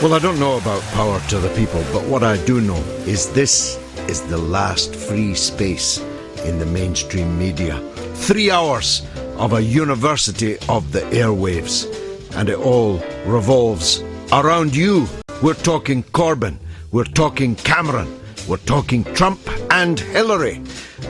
Well, I don't know about power to the people, but what I do know is this is the last free space in the mainstream media. 3 hours of a university of the airwaves, and it all revolves around you. We're talking Corbyn, we're talking Cameron, we're talking Trump and Hillary,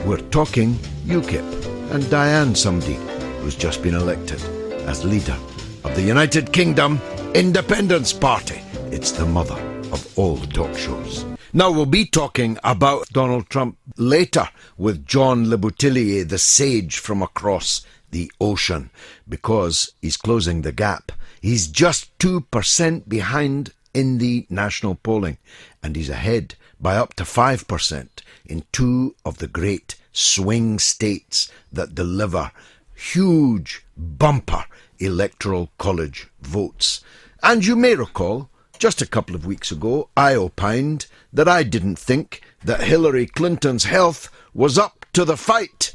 we're talking UKIP and Diane somebody who's just been elected as leader of the United Kingdom Independence Party. It's the mother of all talk shows. Now, we'll be talking about Donald Trump later with John Le Boutillier, the sage from across the ocean, because he's closing the gap. He's just 2% behind in the national polling, and he's ahead by up to 5% in 2 of the great swing states that deliver huge bumper electoral college votes. And you may recall, just a couple of weeks ago, I opined that I didn't think that Hillary Clinton's health was up to the fight.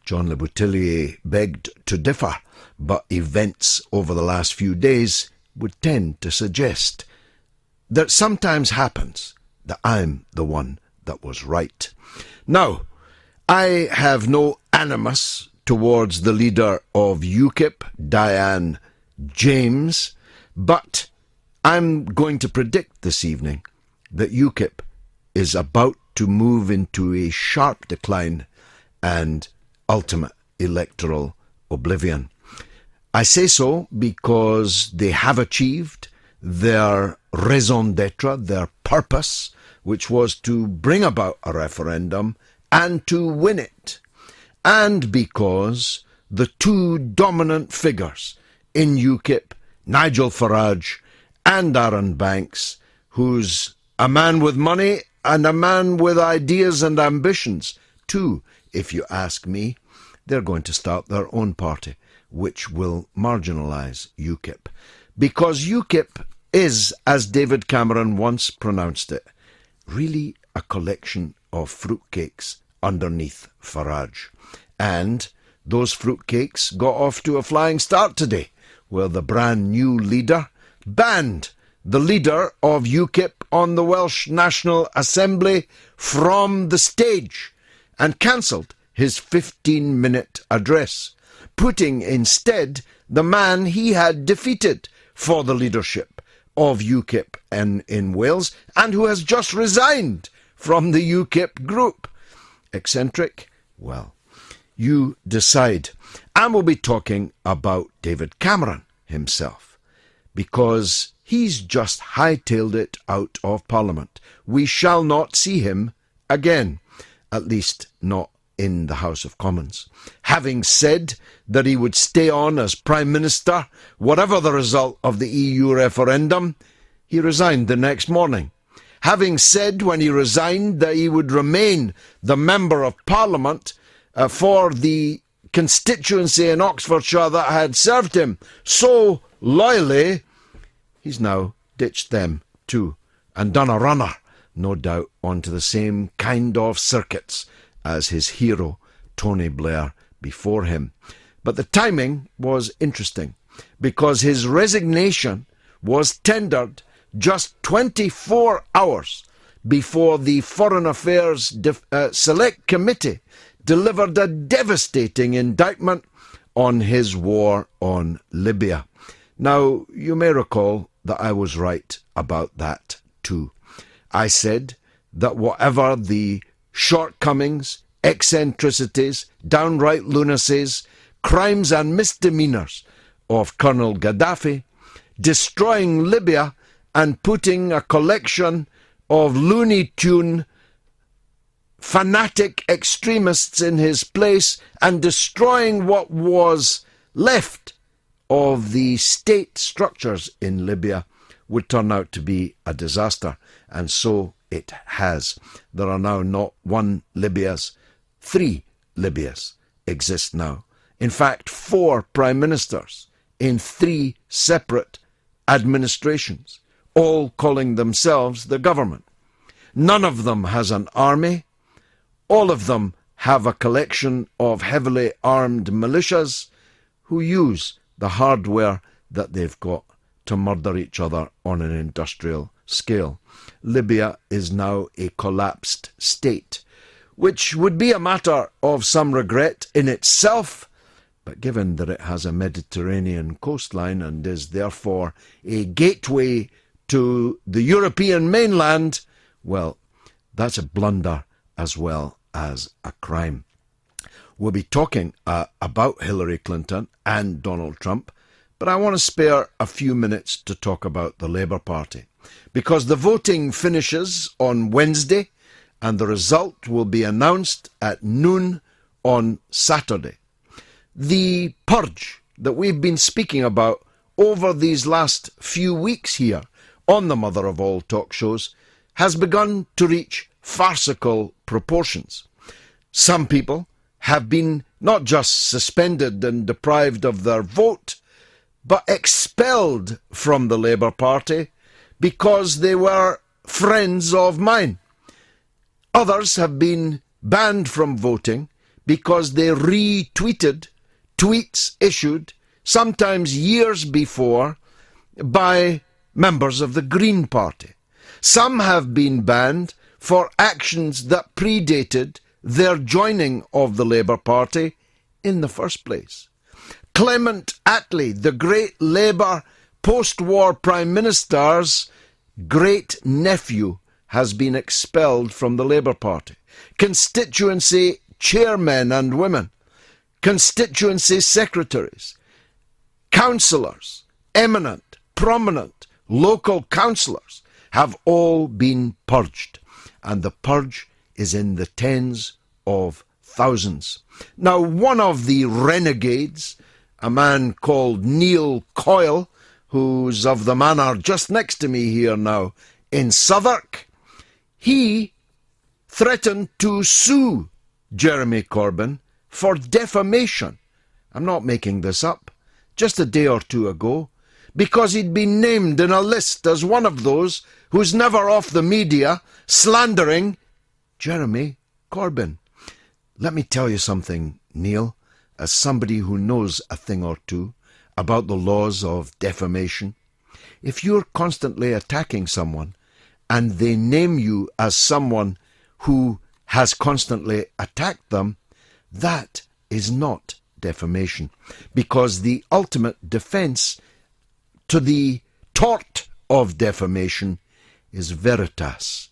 John Le Boutillier begged to differ, but events over the last few days would tend to suggest that sometimes happens that I'm the one that was right. Now, I have no animus towards the leader of UKIP, Diane James, but I'm going to predict this evening that UKIP is about to move into a sharp decline and ultimate electoral oblivion. I say so because they have achieved their raison d'etre, their purpose, which was to bring about a referendum and to win it, and because the 2 dominant figures in UKIP, Nigel Farage and Aaron Banks, who's a man with money and a man with ideas and ambitions too, if you ask me, they're going to start their own party, which will marginalise UKIP. Because UKIP is, as David Cameron once pronounced it, really a collection of fruitcakes underneath Farage. And those fruitcakes got off to a flying start today, where the brand new leader banned the leader of UKIP on the Welsh National Assembly from the stage and cancelled his 15-minute address, putting instead the man he had defeated for the leadership of UKIP in Wales and who has just resigned from the UKIP group. Eccentric? Well, you decide. And we'll be talking about David Cameron himself, because he's just hightailed it out of Parliament. We shall not see him again, at least not in the House of Commons. Having said that he would stay on as Prime Minister, whatever the result of the EU referendum, he resigned the next morning. Having said when he resigned that he would remain the Member of Parliament for the constituency in Oxfordshire that had served him so loyally, he's now ditched them too and done a runner, no doubt, onto the same kind of circuits as his hero Tony Blair before him. But the timing was interesting, because his resignation was tendered just 24 hours before the Foreign Affairs Select Committee delivered a devastating indictment on his war on Libya. Now, you may recall that I was right about that too. I said that whatever the shortcomings, eccentricities, downright lunacies, crimes and misdemeanours of Colonel Gaddafi, destroying Libya and putting a collection of Looney Tune fanatic extremists in his place and destroying what was left of the state structures in Libya would turn out to be a disaster. And so it has. There are now not 1 Libyas, 3 Libyas exist now. In fact, 4 prime ministers in 3 separate administrations, all calling themselves the government. None of them has an army. All of them have a collection of heavily armed militias who use the hardware that they've got to murder each other on an industrial scale. Libya is now a collapsed state, which would be a matter of some regret in itself, but given that it has a Mediterranean coastline and is therefore a gateway to the European mainland, well, that's a blunder as well as a crime. We'll be talking about Hillary Clinton and Donald Trump, but I want to spare a few minutes to talk about the Labour Party, because the voting finishes on Wednesday and the result will be announced at noon on Saturday. The purge that we've been speaking about over these last few weeks here on the mother of all talk shows has begun to reach farcical proportions. Some people have been not just suspended and deprived of their vote, but expelled from the Labour Party because they were friends of mine. Others have been banned from voting because they retweeted tweets issued sometimes years before by members of the Green Party. Some have been banned for actions that predated their joining of the Labour Party in the first place. Clement Attlee, the great Labour post-war Prime Minister's great-nephew, has been expelled from the Labour Party. Constituency chairmen and women, constituency secretaries, councillors, eminent, prominent, local councillors have all been purged, and the purge is in the tens of thousands. Now, one of the renegades, a man called Neil Coyle, who's of the manor just next to me here now in Southwark, he threatened to sue Jeremy Corbyn for defamation. I'm not making this up. Just a day or two ago, because he'd been named in a list as one of those who's never off the media slandering Jeremy Corbyn. Let me tell you something, Neil, as somebody who knows a thing or two about the laws of defamation. If you're constantly attacking someone and they name you as someone who has constantly attacked them, that is not defamation, because the ultimate defence to the tort of defamation is veritas,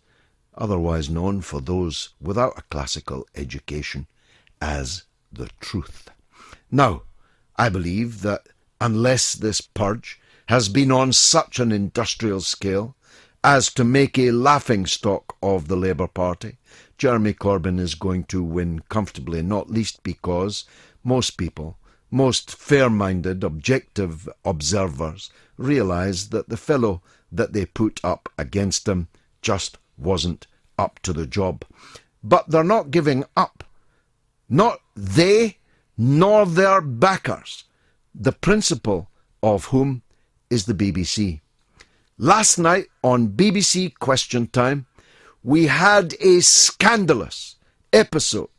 otherwise known for those without a classical education as the truth. Now, I believe that unless this purge has been on such an industrial scale as to make a laughingstock of the Labour Party, Jeremy Corbyn is going to win comfortably, not least because most people, most fair-minded, objective observers, realise that the fellow that they put up against him just wasn't up to the job. But they're not giving up. Not they, nor their backers, the principal of whom is the BBC. Last night on BBC Question Time, we had a scandalous episode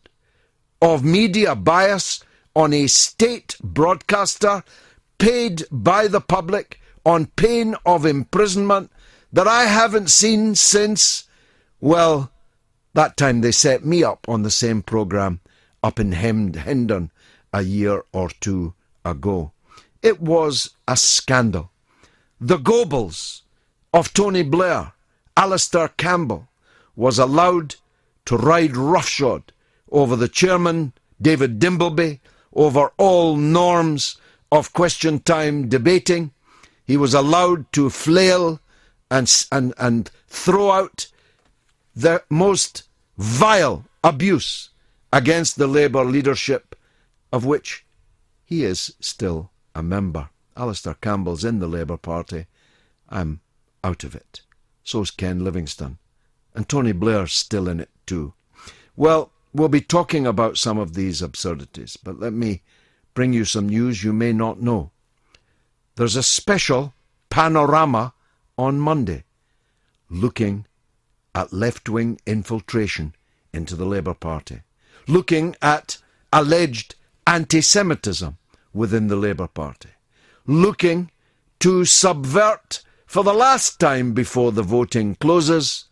of media bias on a state broadcaster paid by the public on pain of imprisonment that I haven't seen since, well, that time they set me up on the same programme up in Hendon a year or two ago. It was a scandal. The Goebbels of Tony Blair, Alistair Campbell, was allowed to ride roughshod over the chairman, David Dimbleby, over all norms of question time debating. He was allowed to flail and throw out the most vile abuse against the Labour leadership, of which he is still a member. Alistair Campbell's in the Labour Party. I'm out of it. So's Ken Livingstone. And Tony Blair's still in it too. Well, we'll be talking about some of these absurdities, but let me bring you some news you may not know. There's a special panorama on Monday looking at left-wing infiltration into the Labour Party, looking at alleged anti-Semitism within the Labour Party, looking to subvert, for the last time before the voting closes,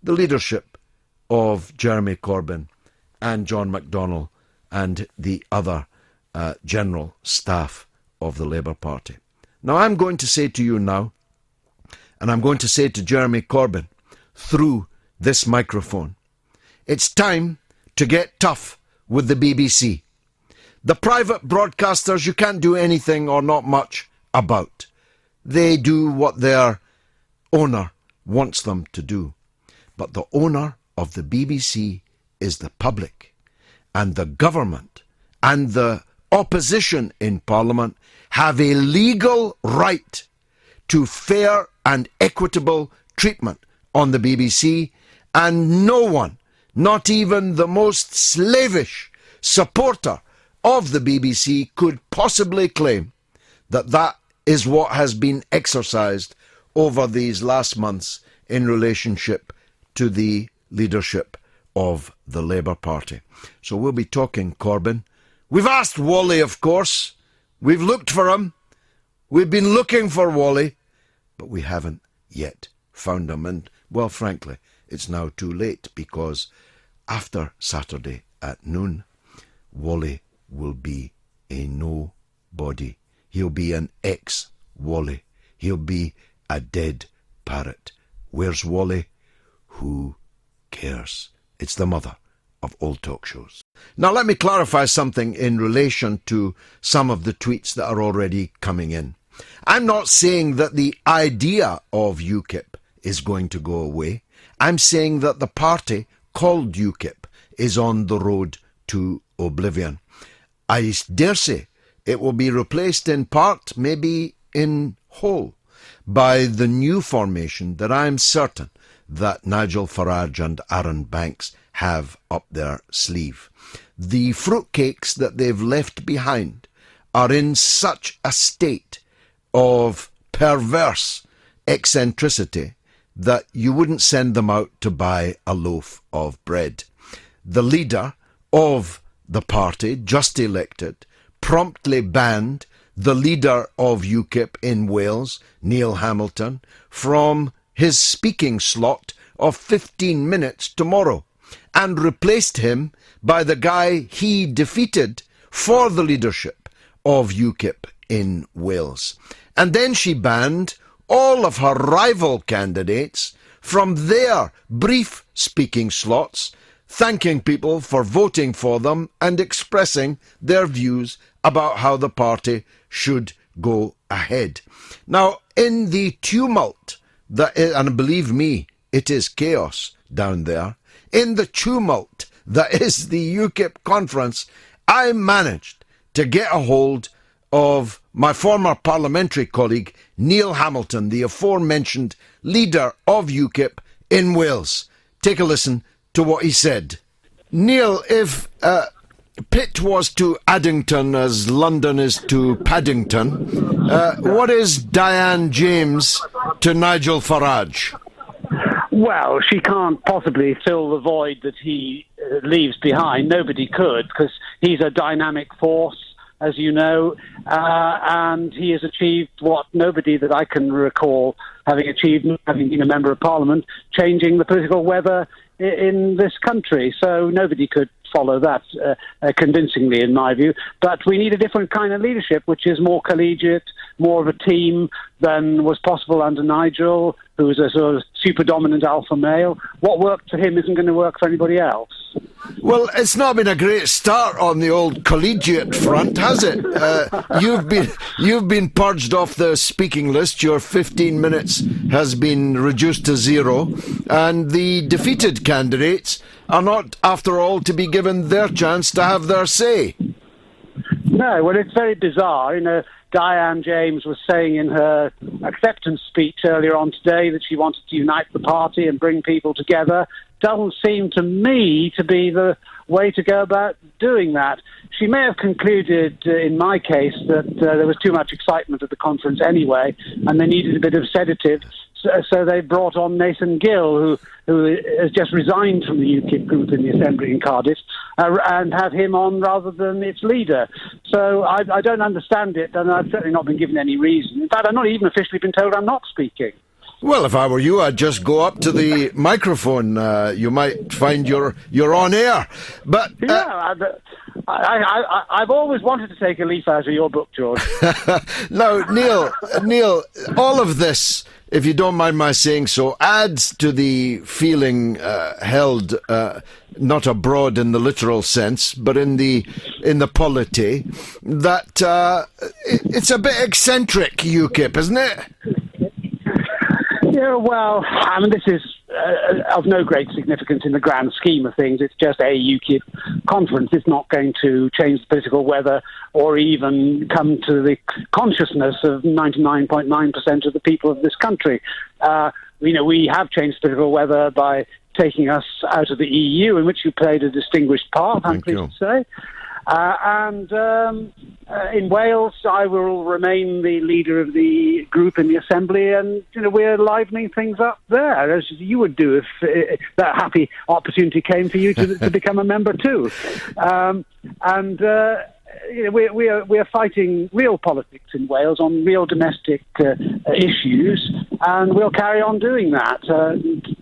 the leadership of Jeremy Corbyn and John McDonnell and the other general staff of the Labour Party. Now, I'm going to say to you now, and I'm going to say to Jeremy Corbyn through this microphone, it's time to get tough with the BBC. The private broadcasters you can't do anything or not much about. They do what their owner wants them to do. But the owner of the BBC is the public, and the government and the opposition in Parliament have a legal right to fair and equitable treatment on the BBC, and no one, not even the most slavish supporter of the BBC, could possibly claim that that is what has been exercised over these last months in relationship to the leadership of the Labour Party. So we'll be talking Corbyn. We've asked Wally, of course. We've looked for him. We've been looking for Wally, but we haven't yet found him. And, well, frankly, it's now too late, because after Saturday at noon, Wally will be a nobody. He'll be an ex-Wally. He'll be a dead parrot. Where's Wally? Who cares? It's the mother of all talk shows. Now let me clarify something in relation to some of the tweets that are already coming in. I'm not saying that the idea of UKIP is going to go away. I'm saying that the party called UKIP is on the road to oblivion. I dare say it will be replaced in part, maybe in whole, by the new formation that I'm certain that Nigel Farage and Aaron Banks have up their sleeve. The fruitcakes that they've left behind are in such a state of perverse eccentricity that you wouldn't send them out to buy a loaf of bread. The leader of the party, just elected, promptly banned the leader of UKIP in Wales, Neil Hamilton, from his speaking slot of 15 minutes tomorrow, and replaced him by the guy he defeated for the leadership of UKIP in Wales. And then she banned all of her rival candidates from their brief speaking slots, thanking people for voting for them and expressing their views about how the party should go ahead. Now, in the tumult that is, and believe me, it is chaos down there, in the tumult that is the UKIP conference, I managed to get a hold of my former parliamentary colleague, Neil Hamilton, the aforementioned leader of UKIP in Wales. Take a listen to what he said. Neil, if Pitt was to Addington as London is to Paddington, what is Diane James to Nigel Farage? Well, she can't possibly fill the void that he leaves behind. Nobody could, because he's a dynamic force, as you know, and he has achieved what nobody that I can recall having achieved, having been a member of Parliament, changing the political weather in this country. So nobody could follow that convincingly, in my view. But we need a different kind of leadership, which is more collegiate, more of a team than was possible under Nigel, who was a sort of super dominant alpha male. What worked for him isn't going to work for anybody else. Well, it's not been a great start on the old collegiate front, has it? You've been purged off the speaking list. Your 15 minutes has been reduced to 0, and the defeated candidates are not, after all, to be given their chance to have their say. No, well, it's very bizarre. You know, Diane James was saying in her acceptance speech earlier on today that she wanted to unite the party and bring people together. Doesn't seem to me to be the way to go about doing that. She may have concluded, in my case, that there was too much excitement at the conference anyway, and they needed a bit of sedative. So they brought on Nathan Gill, who has just resigned from the UKIP group in the Assembly in Cardiff, and have him on rather than its leader. So I don't understand it, and I I've certainly not been given any reason. In fact, I've not even officially been told I'm not speaking. Well, if I were you, I'd just go up to the microphone. You might find you're on air. But I've always wanted to take a leaf out of your book, George. Now, Neil, all of this, if you don't mind my saying so, adds to the feeling held not abroad in the literal sense, but in the polity, that it's a bit eccentric, UKIP, isn't it? Yeah, well, I mean, this is of no great significance in the grand scheme of things. It's just a UKIP conference. It's not going to change the political weather or even come to the consciousness of 99.9% of the people of this country. We have changed the political weather by taking us out of the EU, in which you played a distinguished part, I'm pleased to say. In Wales, I will remain the leader of the group in the Assembly, and we're livening things up there, as you would do if that happy opportunity came for you to become a member too. We're fighting real politics in Wales on real domestic issues, and we'll carry on doing that.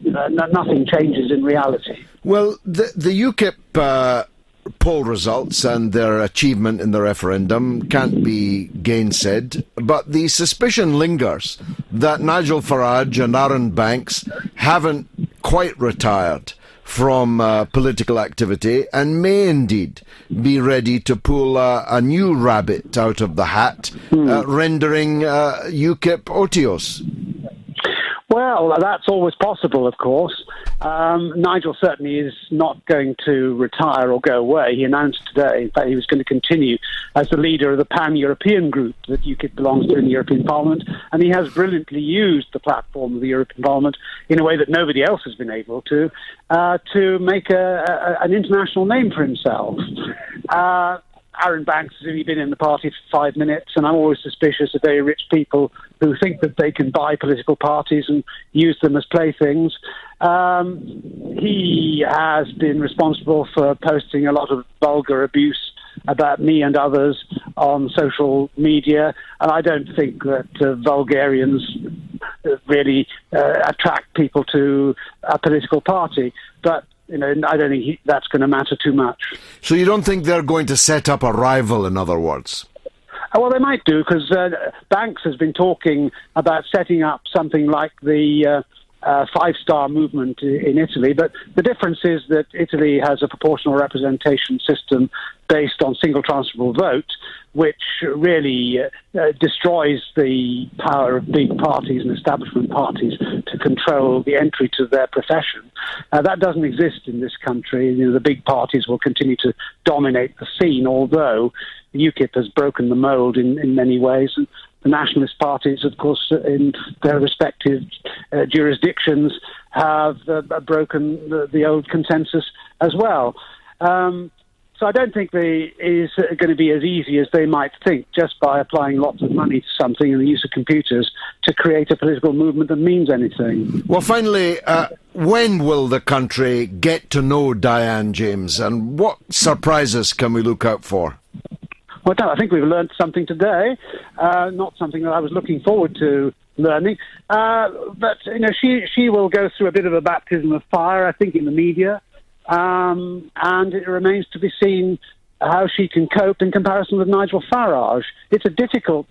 Nothing changes in reality. Well, the UKIP poll results and their achievement in the referendum can't be gainsaid, but the suspicion lingers that Nigel Farage and Aaron Banks haven't quite retired from political activity and may indeed be ready to pull a new rabbit out of the hat, rendering UKIP otiose. Well, that's always possible, of course. Nigel certainly is not going to retire or go away. He announced today, in fact, he was going to continue as the leader of the pan-European group that UKIP belongs to in the European Parliament, and he has brilliantly used the platform of the European Parliament in a way that nobody else has been able to make an international name for himself. Aaron Banks has only been in the party for 5 minutes, and I'm always suspicious of very rich people who think that they can buy political parties and use them as playthings. He has been responsible for posting a lot of vulgar abuse about me and others on social media, and I don't think that vulgarians really attract people to a political party. But I don't think that's going to matter too much. So you don't think they're going to set up a rival, in other words? Well, they might do, because Banks has been talking about setting up something like the five-star movement in Italy, but the difference is that Italy has a proportional representation system based on single transferable vote, which really destroys the power of big parties and establishment parties to control the entry to their profession. That doesn't exist in this country. The big parties will continue to dominate the scene, although UKIP has broken the mould in many ways. And the nationalist parties, of course, in their respective jurisdictions, have broken the old consensus as well. So I don't think it is going to be as easy as they might think, just by applying lots of money to something and the use of computers to create a political movement that means anything. Well, finally, when will the country get to know Diane James, and what surprises can we look out for? Well, I think we've learned something today, not something that I was looking forward to learning. But she will go through a bit of a baptism of fire, I think, in the media. And it remains to be seen how she can cope in comparison with Nigel Farage. It's a difficult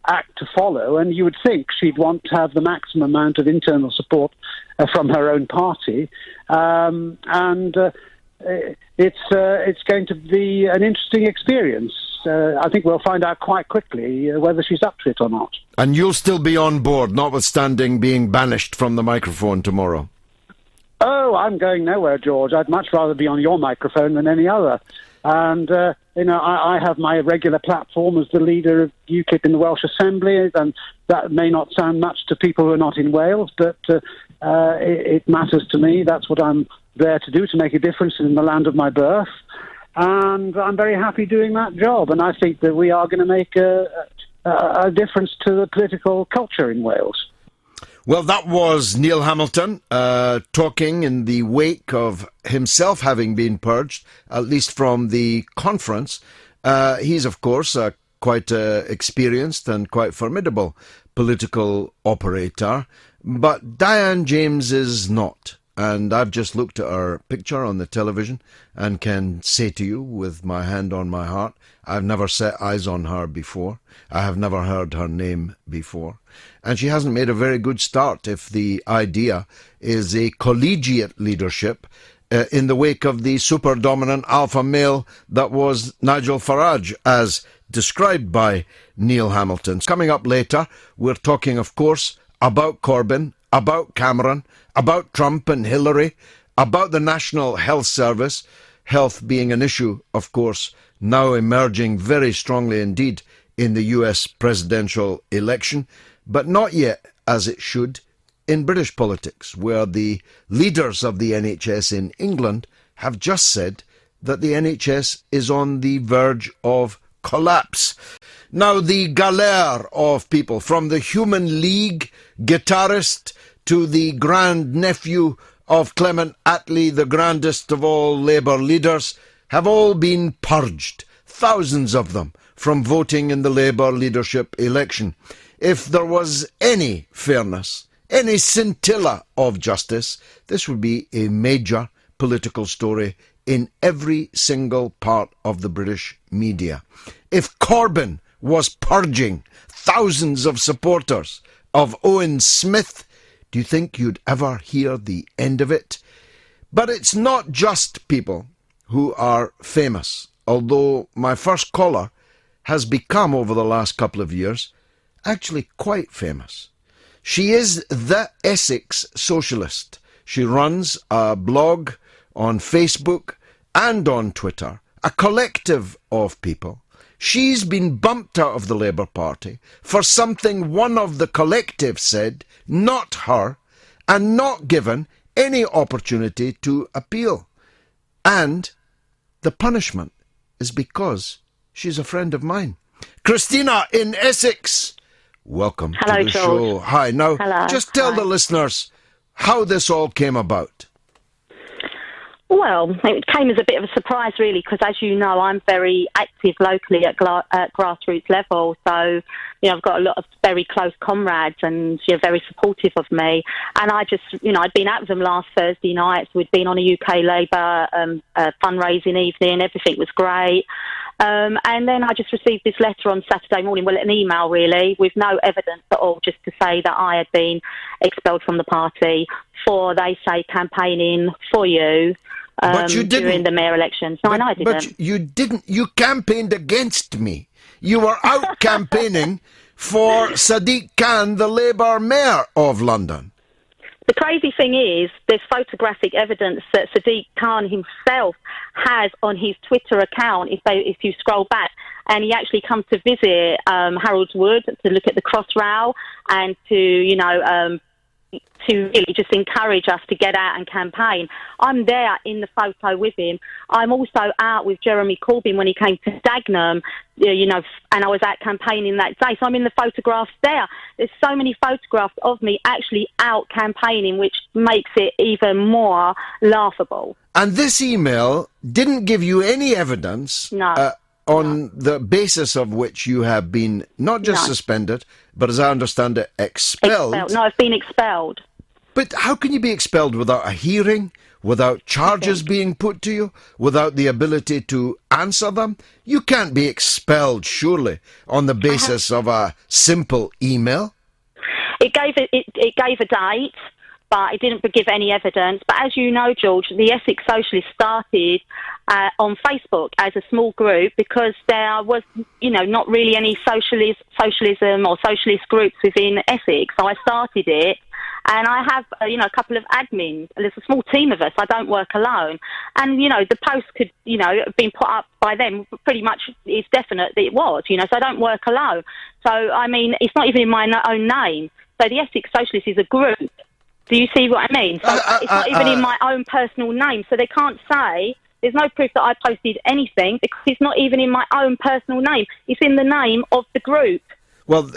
act to follow, and you would think she'd want to have the maximum amount of internal support from her own party. It's going to be an interesting experience. I think we'll find out quite quickly whether she's up to it or not. And you'll still be on board, notwithstanding being banished from the microphone tomorrow? Oh, I'm going nowhere, George. I'd much rather be on your microphone than any other. And, I have my regular platform as the leader of UKIP in the Welsh Assembly, and that may not sound much to people who are not in Wales, but it matters to me. That's what I'm there to do, to make a difference in the land of my birth. And I'm very happy doing that job. And I think that we are going to make a difference to the political culture in Wales. Well, that was Neil Hamilton talking in the wake of himself having been purged, at least from the conference. He's, of course, a quite experienced and quite formidable political operator, but Diane James is not. And I've just looked at her picture on the television and can say to you with my hand on my heart, I've never set eyes on her before. I have never heard her name before. And she hasn't made a very good start if the idea is a collegiate leadership in the wake of the super-dominant alpha male that was Nigel Farage, as described by Neil Hamilton. Coming up later, we're talking, of course, about Corbyn, about Cameron, about Trump and Hillary, about the National Health Service, health being an issue, of course, now emerging very strongly indeed in the US presidential election, but not yet as it should in British politics, where the leaders of the NHS in England have just said that the NHS is on the verge of collapse. Now, the galère of people, from the Human League guitarist to the grandnephew of Clement Attlee, the grandest of all Labour leaders, have all been purged, thousands of them, from voting in the Labour leadership election. If there was any fairness, any scintilla of justice, this would be a major political story in every single part of the British media. If Corbyn was purging thousands of supporters of Owen Smith, do you think you'd ever hear the end of it? But it's not just people who are famous, although my first caller has become, over the last couple of years, actually quite famous. She is the Essex Socialist. She runs a blog on Facebook and on Twitter, a collective of people. She's been bumped out of the Labour Party for something one of the collective said, not her, and not given any opportunity to appeal. And the punishment is because she's a friend of mine. Christina in Essex, welcome Hello, to the George. show. Hi. Now, Hello. just tell Hi. the listeners how this all came about. Well, it came as a bit of a surprise, really, because as you know, I'm very active locally at grassroots level. So, I've got a lot of very close comrades and you're very supportive of me. And I just, I'd been out with them last Thursday night. So we'd been on a UK Labour fundraising evening. Everything was great. And then I just received this letter on Saturday morning, well, an email really, with no evidence at all, just to say that I had been expelled from the party for, they say, campaigning for you. But you didn't. During the mayor elections. No, I didn't. But you didn't. You campaigned against me. You were out campaigning for Sadiq Khan, the Labour mayor of London. The crazy thing is, there's photographic evidence that Sadiq Khan himself has on his Twitter account, if you scroll back, and he actually comes to visit Harold's Wood to look at the Crossrail and to really just encourage us to get out and campaign. I'm there in the photo with him. I'm also out with Jeremy Corbyn when he came to Dagenham, and I was out campaigning that day. So I'm in the photographs there. There's so many photographs of me actually out campaigning, which makes it even more laughable. And this email didn't give you any evidence on the basis of which you have been not just suspended, but as I understand it, expelled. No, I've been expelled. But how can you be expelled without a hearing, without charges being put to you, without the ability to answer them? You can't be expelled, surely, on the basis of a simple email. It gave a date, but it didn't give any evidence. But as you know, George, the Essex Socialists started on Facebook as a small group because there was, not really any socialism or socialist groups within Essex. So I started it. And I have, a couple of admins. There's a small team of us. I don't work alone. And, the post could, have been put up by them. Pretty much it's definite that it was, so I don't work alone. So, I mean, it's not even in my own name. So the Essex Socialists is a group. Do you see what I mean? So it's not even in my own personal name. So they can't say, there's no proof that I posted anything because it's not even in my own personal name. It's in the name of the group. Well,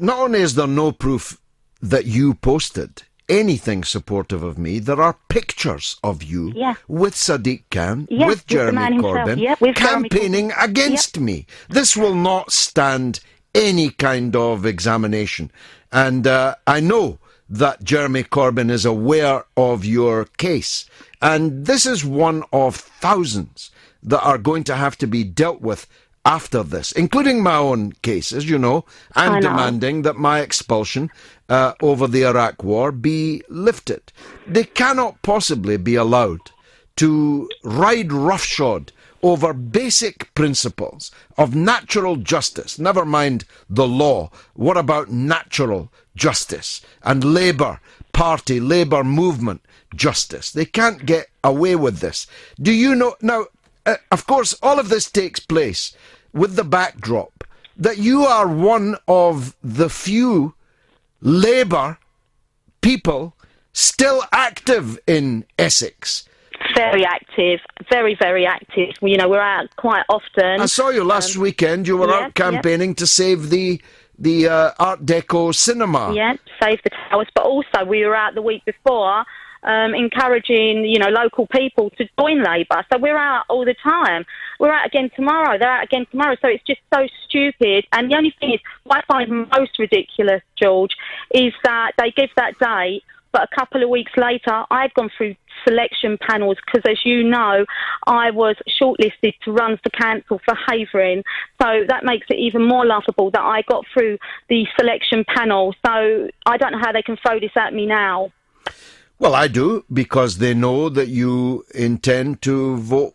not only is there no proof that you posted anything supportive of me, there are pictures of you with Sadiq Khan, with Jeremy Corbyn, with campaigning against me. This will not stand any kind of examination. And I know that Jeremy Corbyn is aware of your case. And this is one of thousands that are going to have to be dealt with after this, including my own case. As you know, I'm demanding that my expulsion over the Iraq war be lifted. They cannot possibly be allowed to ride roughshod over basic principles of natural justice. Never mind the law. What about natural justice and Labour Party, Labour movement justice? They can't get away with this. Do you know? Now, of course, all of this takes place with the backdrop that you are one of the few Labour people still active in Essex. Very active, very, very active. You know, we're out quite often. I saw you last weekend. You were out campaigning to save the Art Deco cinema. Yeah, save the towers. But also we were out the week before encouraging, you know, local people to join Labour. So we're out all the time. We're out again tomorrow. They're out again tomorrow. So it's just so stupid. And the only thing is, what I find most ridiculous, George, is that they give that date, but a couple of weeks later, I'd gone through selection panels because, as you know, I was shortlisted to run for council for Havering. So that makes it even more laughable that I got through the selection panel. So I don't know how they can throw this at me now. Well, I do, because they know that you intended to vote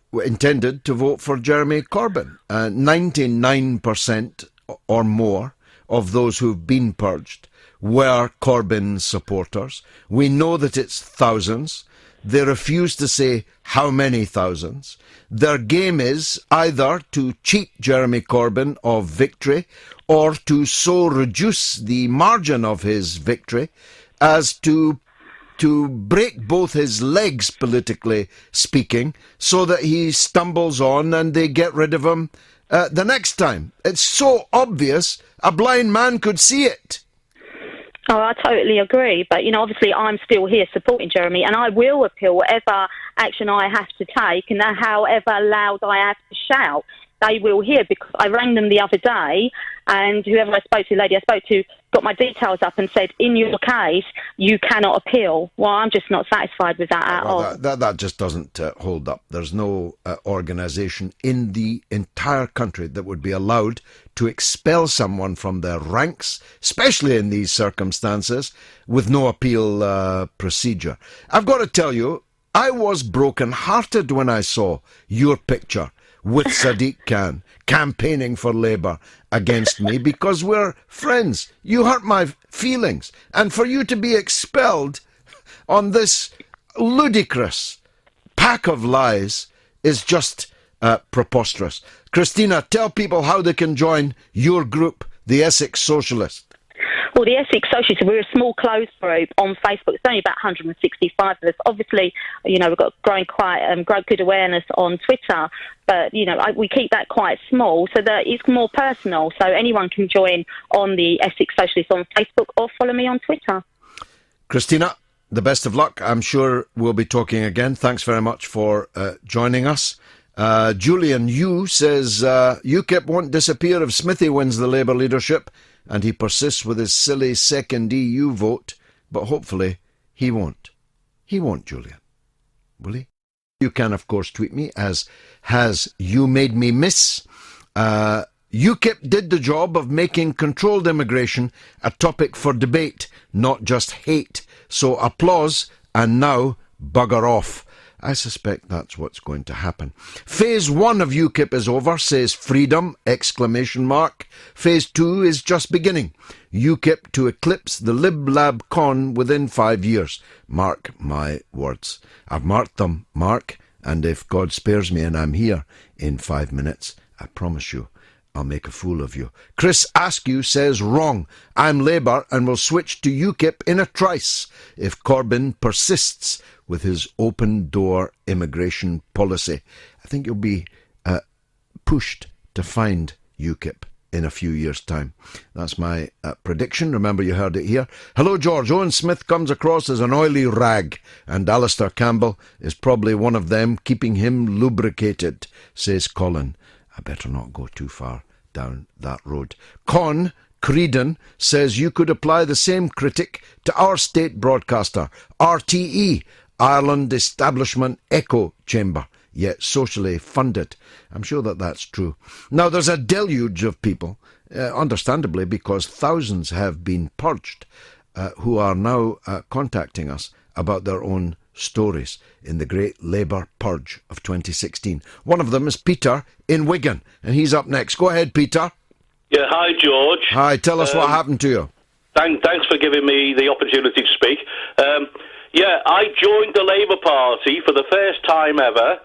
for Jeremy Corbyn. 99% or more of those who've been purged were Corbyn supporters. We know that it's thousands. They refuse to say how many thousands. Their game is either to cheat Jeremy Corbyn of victory or to so reduce the margin of his victory as to break both his legs, politically speaking, so that he stumbles on and they get rid of him the next time. It's so obvious, a blind man could see it. Oh, I totally agree. But, you know, obviously I'm still here supporting Jeremy, and I will appeal whatever action I have to take and however loud I have to shout. They will hear, because I rang them the other day, and whoever I spoke to, lady I spoke to, got my details up and said, in your case, you cannot appeal. Well, I'm just not satisfied with that at all. That just doesn't hold up. There's no organisation in the entire country that would be allowed to expel someone from their ranks, especially in these circumstances, with no appeal procedure. I've got to tell you, I was broken-hearted when I saw your picture with Sadiq Khan campaigning for Labour against me, because we're friends. You hurt my feelings. And for you to be expelled on this ludicrous pack of lies is just preposterous. Christina, tell people how they can join your group, the Essex Socialist. Well, the Essex Socialists, we're a small closed group on Facebook. It's only about 165 of us. Obviously, you know, we've got growing good awareness on Twitter, but, you know, we keep that quite small so that it's more personal. So anyone can join on the Essex Socialists on Facebook or follow me on Twitter. Christina, the best of luck. I'm sure we'll be talking again. Thanks very much for joining us. Julian Yu says, UKIP won't disappear if Smithy wins the Labour leadership, and he persists with his silly second EU vote, but hopefully he won't. He won't, Julian. Will he? You can, of course, tweet me as has you made me miss. UKIP did the job of making controlled immigration a topic for debate, not just hate. So applause, and now bugger off. I suspect that's what's going to happen. Phase 1 of UKIP is over, says Freedom, ! Phase 2 is just beginning. UKIP to eclipse the Lib Lab con within 5 years. Mark my words. I've marked them, Mark, and if God spares me and I'm here in 5 minutes, I promise you, I'll make a fool of you. Chris Askew says wrong. I'm Labour and will switch to UKIP in a trice if Corbyn persists with his open-door immigration policy. I think you'll be pushed to find UKIP in a few years' time. That's my prediction. Remember, you heard it here. Hello, George. Owen Smith comes across as an oily rag, and Alistair Campbell is probably one of them, keeping him lubricated, says Colin. I better not go too far down that road. Con Creedon says you could apply the same critic to our state broadcaster, RTE, Ireland Establishment Echo Chamber, yet socially funded. I'm sure that that's true. Now, there's a deluge of people, understandably, because thousands have been purged, who are now contacting us about their own stories in the great Labour purge of 2016. One of them is Peter in Wigan, and he's up next. Go ahead, Peter. Yeah, hi, George. Hi, tell us what happened to you. Thanks for giving me the opportunity to speak. I joined the Labour Party for the first time ever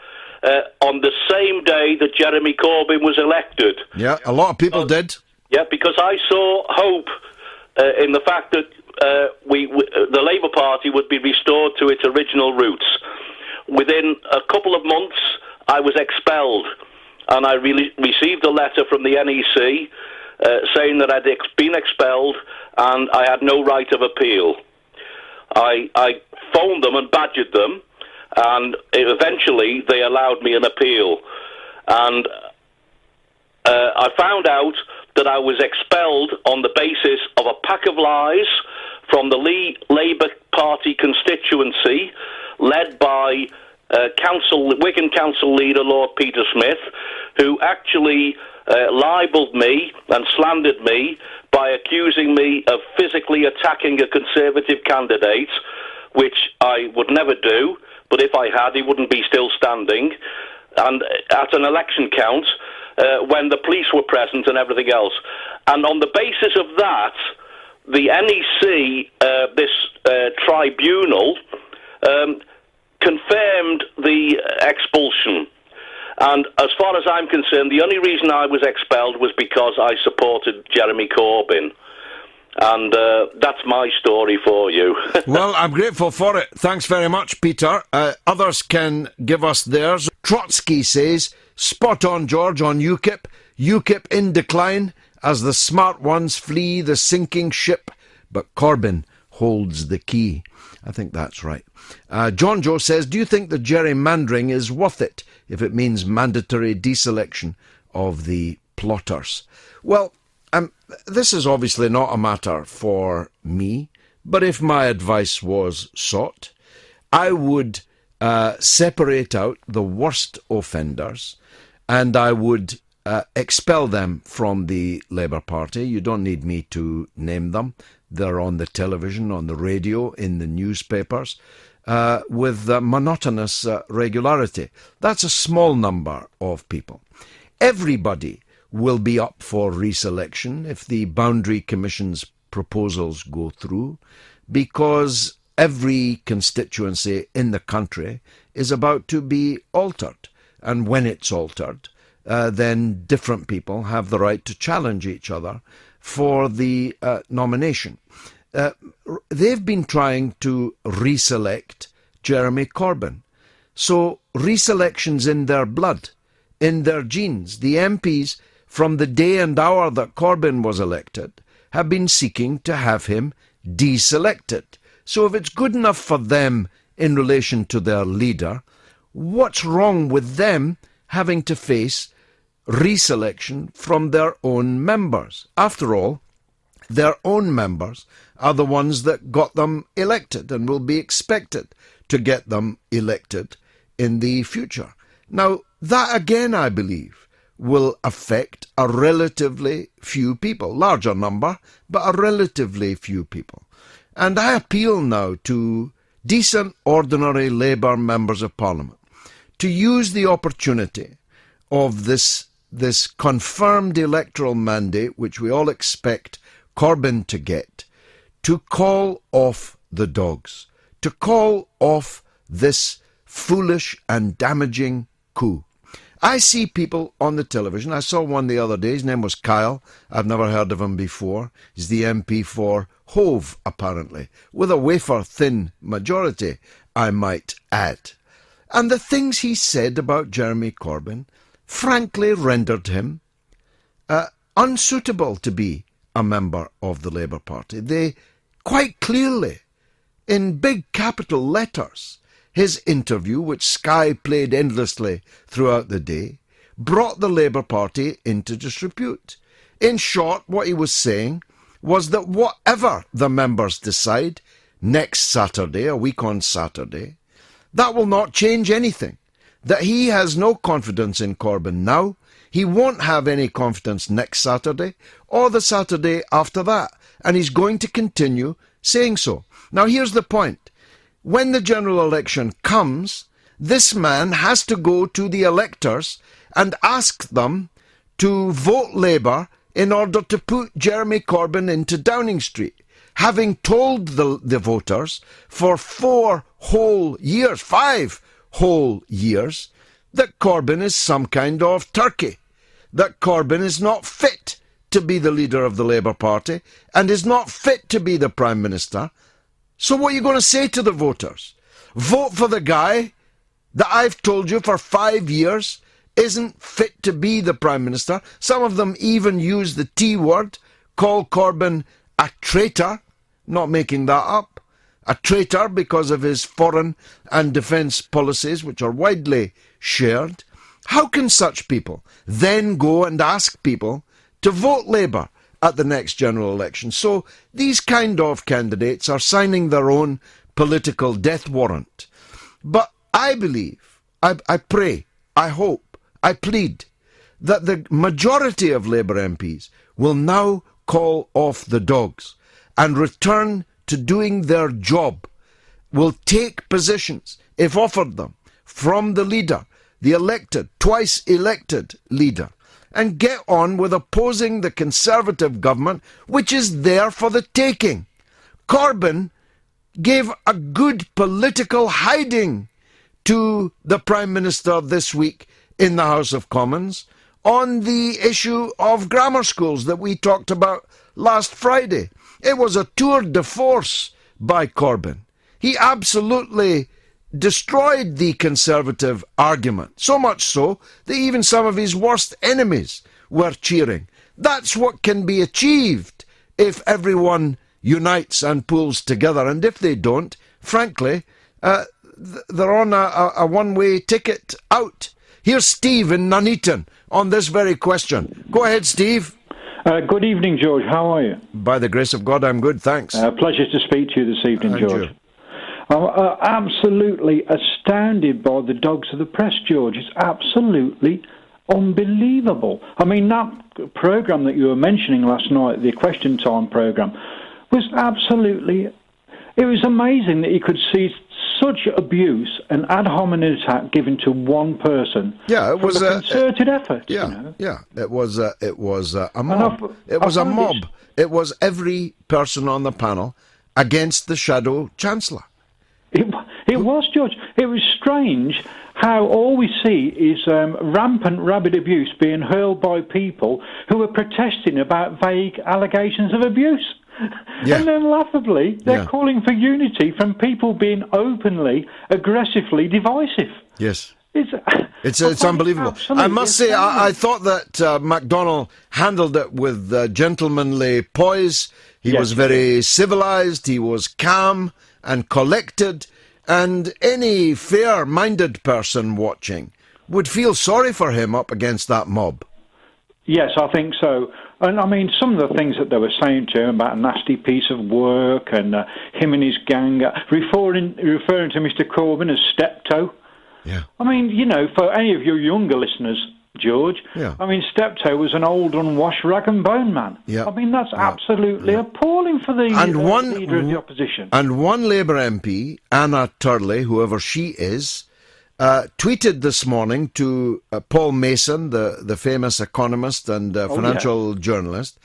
on the same day that Jeremy Corbyn was elected. Yeah, a lot of people did. Yeah, because I saw hope in the fact that the Labour Party would be restored to its original roots. Within a couple of months, I was expelled, and I received a letter from the NEC saying that I'd been expelled and I had no right of appeal. I phoned them and badgered them, and eventually they allowed me an appeal. And I found out that I was expelled on the basis of a pack of lies from the Labour Party constituency, led by Wigan Council leader Lord Peter Smith, who actually libelled me and slandered me by accusing me of physically attacking a Conservative candidate, which I would never do, but if I had, he wouldn't be still standing, and at an election count, when the police were present and everything else. And on the basis of that, the NEC, this tribunal, confirmed the expulsion. And as far as I'm concerned, the only reason I was expelled was because I supported Jeremy Corbyn. And that's my story for you. Well, I'm grateful for it. Thanks very much, Peter. Others can give us theirs. Trotsky says, spot on, George, on UKIP. UKIP in decline as the smart ones flee the sinking ship. But Corbyn holds the key. I think that's right. John Joe says, do you think the gerrymandering is worth it if it means mandatory deselection of the plotters? Well, this is obviously not a matter for me, but if my advice was sought, I would separate out the worst offenders and I would expel them from the Labour Party. You don't need me to name them. They're on the television, on the radio, in the newspapers, with monotonous regularity. That's a small number of people. Everybody will be up for reselection if the Boundary Commission's proposals go through, because every constituency in the country is about to be altered. And when it's altered, then different people have the right to challenge each other for the nomination. They've been trying to reselect Jeremy Corbyn. So reselection's in their blood, in their genes. The MPs, from the day and hour that Corbyn was elected, have been seeking to have him deselected. So if it's good enough for them in relation to their leader, what's wrong with them having to face reselection from their own members? After all, their own members are the ones that got them elected and will be expected to get them elected in the future. Now, that again, I believe, will affect a relatively few people. Larger number, but a relatively few people. And I appeal now to decent, ordinary Labour members of Parliament to use the opportunity of this confirmed electoral mandate, which we all expect Corbyn to get, to call off the dogs, to call off this foolish and damaging coup. I see people on the television. I saw one the other day. His name was Kyle. I've never heard of him before. He's the MP for Hove, apparently, with a wafer-thin majority, I might add. And the things he said about Jeremy Corbyn frankly rendered him unsuitable to be a member of the Labour Party. They quite clearly, in big capital letters, his interview, which Sky played endlessly throughout the day, brought the Labour Party into disrepute. In short, what he was saying was that whatever the members decide next Saturday, a week on Saturday, that will not change anything. That he has no confidence in Corbyn now, he won't have any confidence next Saturday or the Saturday after that, and he's going to continue saying so. Now here's the point. When the general election comes, this man has to go to the electors and ask them to vote Labour in order to put Jeremy Corbyn into Downing Street, having told the voters for 5 whole years, that Corbyn is some kind of turkey, that Corbyn is not fit to be the leader of the Labour Party and is not fit to be the Prime Minister. So what are you going to say to the voters? Vote for the guy that I've told you for 5 years isn't fit to be the Prime Minister. Some of them even use the T word, call Corbyn a traitor, not making that up, a traitor because of his foreign and defence policies, which are widely shared. How can such people then go and ask people to vote Labour at the next general election? So these kind of candidates are signing their own political death warrant. But I believe, I pray, I hope, I plead that the majority of Labour MPs will now call off the dogs and return to doing their job, will take positions, if offered them, from the leader, the elected, twice elected leader, and get on with opposing the Conservative government, which is there for the taking. Corbyn gave a good political hiding to the Prime Minister this week in the House of Commons on the issue of grammar schools that we talked about last Friday. It was a tour de force by Corbyn. He absolutely destroyed the Conservative argument, so much so that even some of his worst enemies were cheering. That's what can be achieved if everyone unites and pulls together, and if they don't, frankly, they're on a one-way ticket out. Here's Steve in Nuneaton on this very question. Go ahead, Steve. Good evening, George. How are you? By the grace of God, I'm good, thanks. Pleasure to speak to you this evening, And George. you. I'm absolutely astounded by the dogs of the press, George. It's absolutely unbelievable. I mean, that programme that you were mentioning last night, the Question Time programme, was absolutely... It was amazing that you could see such abuse and ad hominem attack given to one person. Yeah, it was a concerted effort. Yeah, you know? yeah. It was a mob. It was a mob. It was every person on the panel against the Shadow Chancellor. It was, George. It was strange how all we see is rampant, rabid abuse being hurled by people who are protesting about vague allegations of abuse. Yeah. And then laughably, they're calling for unity from people being openly, aggressively divisive. Yes. It's unbelievable. I must say, I thought that MacDonnell handled it with gentlemanly poise. He was very civilised. He was calm and collected. And any fair-minded person watching would feel sorry for him up against that mob. Yes, I think so. And I mean, some of the things that they were saying to him about a nasty piece of work and him and his gang, referring to Mr. Corbyn as steptoe. Yeah. I mean, you know, for any of your younger listeners, George, I mean, steptoe was an old unwashed rag and bone man. Yeah. I mean, that's absolutely appalling for the leader of the opposition. And one Labour MP, Anna Turley, whoever she is, tweeted this morning to Paul Mason, the famous economist and financial journalist.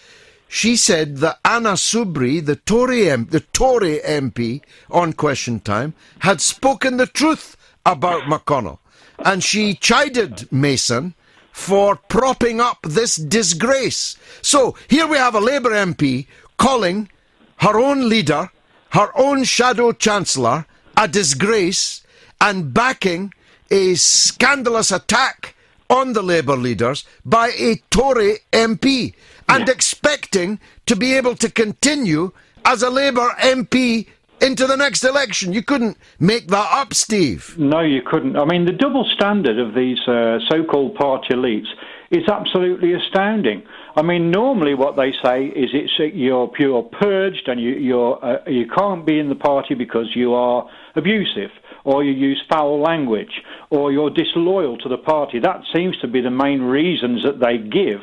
She said that Anna Soubry, the Tory MP on Question Time, had spoken the truth about McConnell. And she chided Mason for propping up this disgrace. So here we have a Labour MP calling her own leader, her own shadow chancellor, a disgrace, and backing a scandalous attack on the Labour leaders by a Tory MP. and expecting to be able to continue as a Labour MP into the next election. You couldn't make that up, Steve. No, you couldn't. I mean, the double standard of these so-called party elites is absolutely astounding. I mean, normally what they say is you're purged and you can't be in the party because you are abusive, or you use foul language, or you're disloyal to the party. That seems to be the main reasons that they give.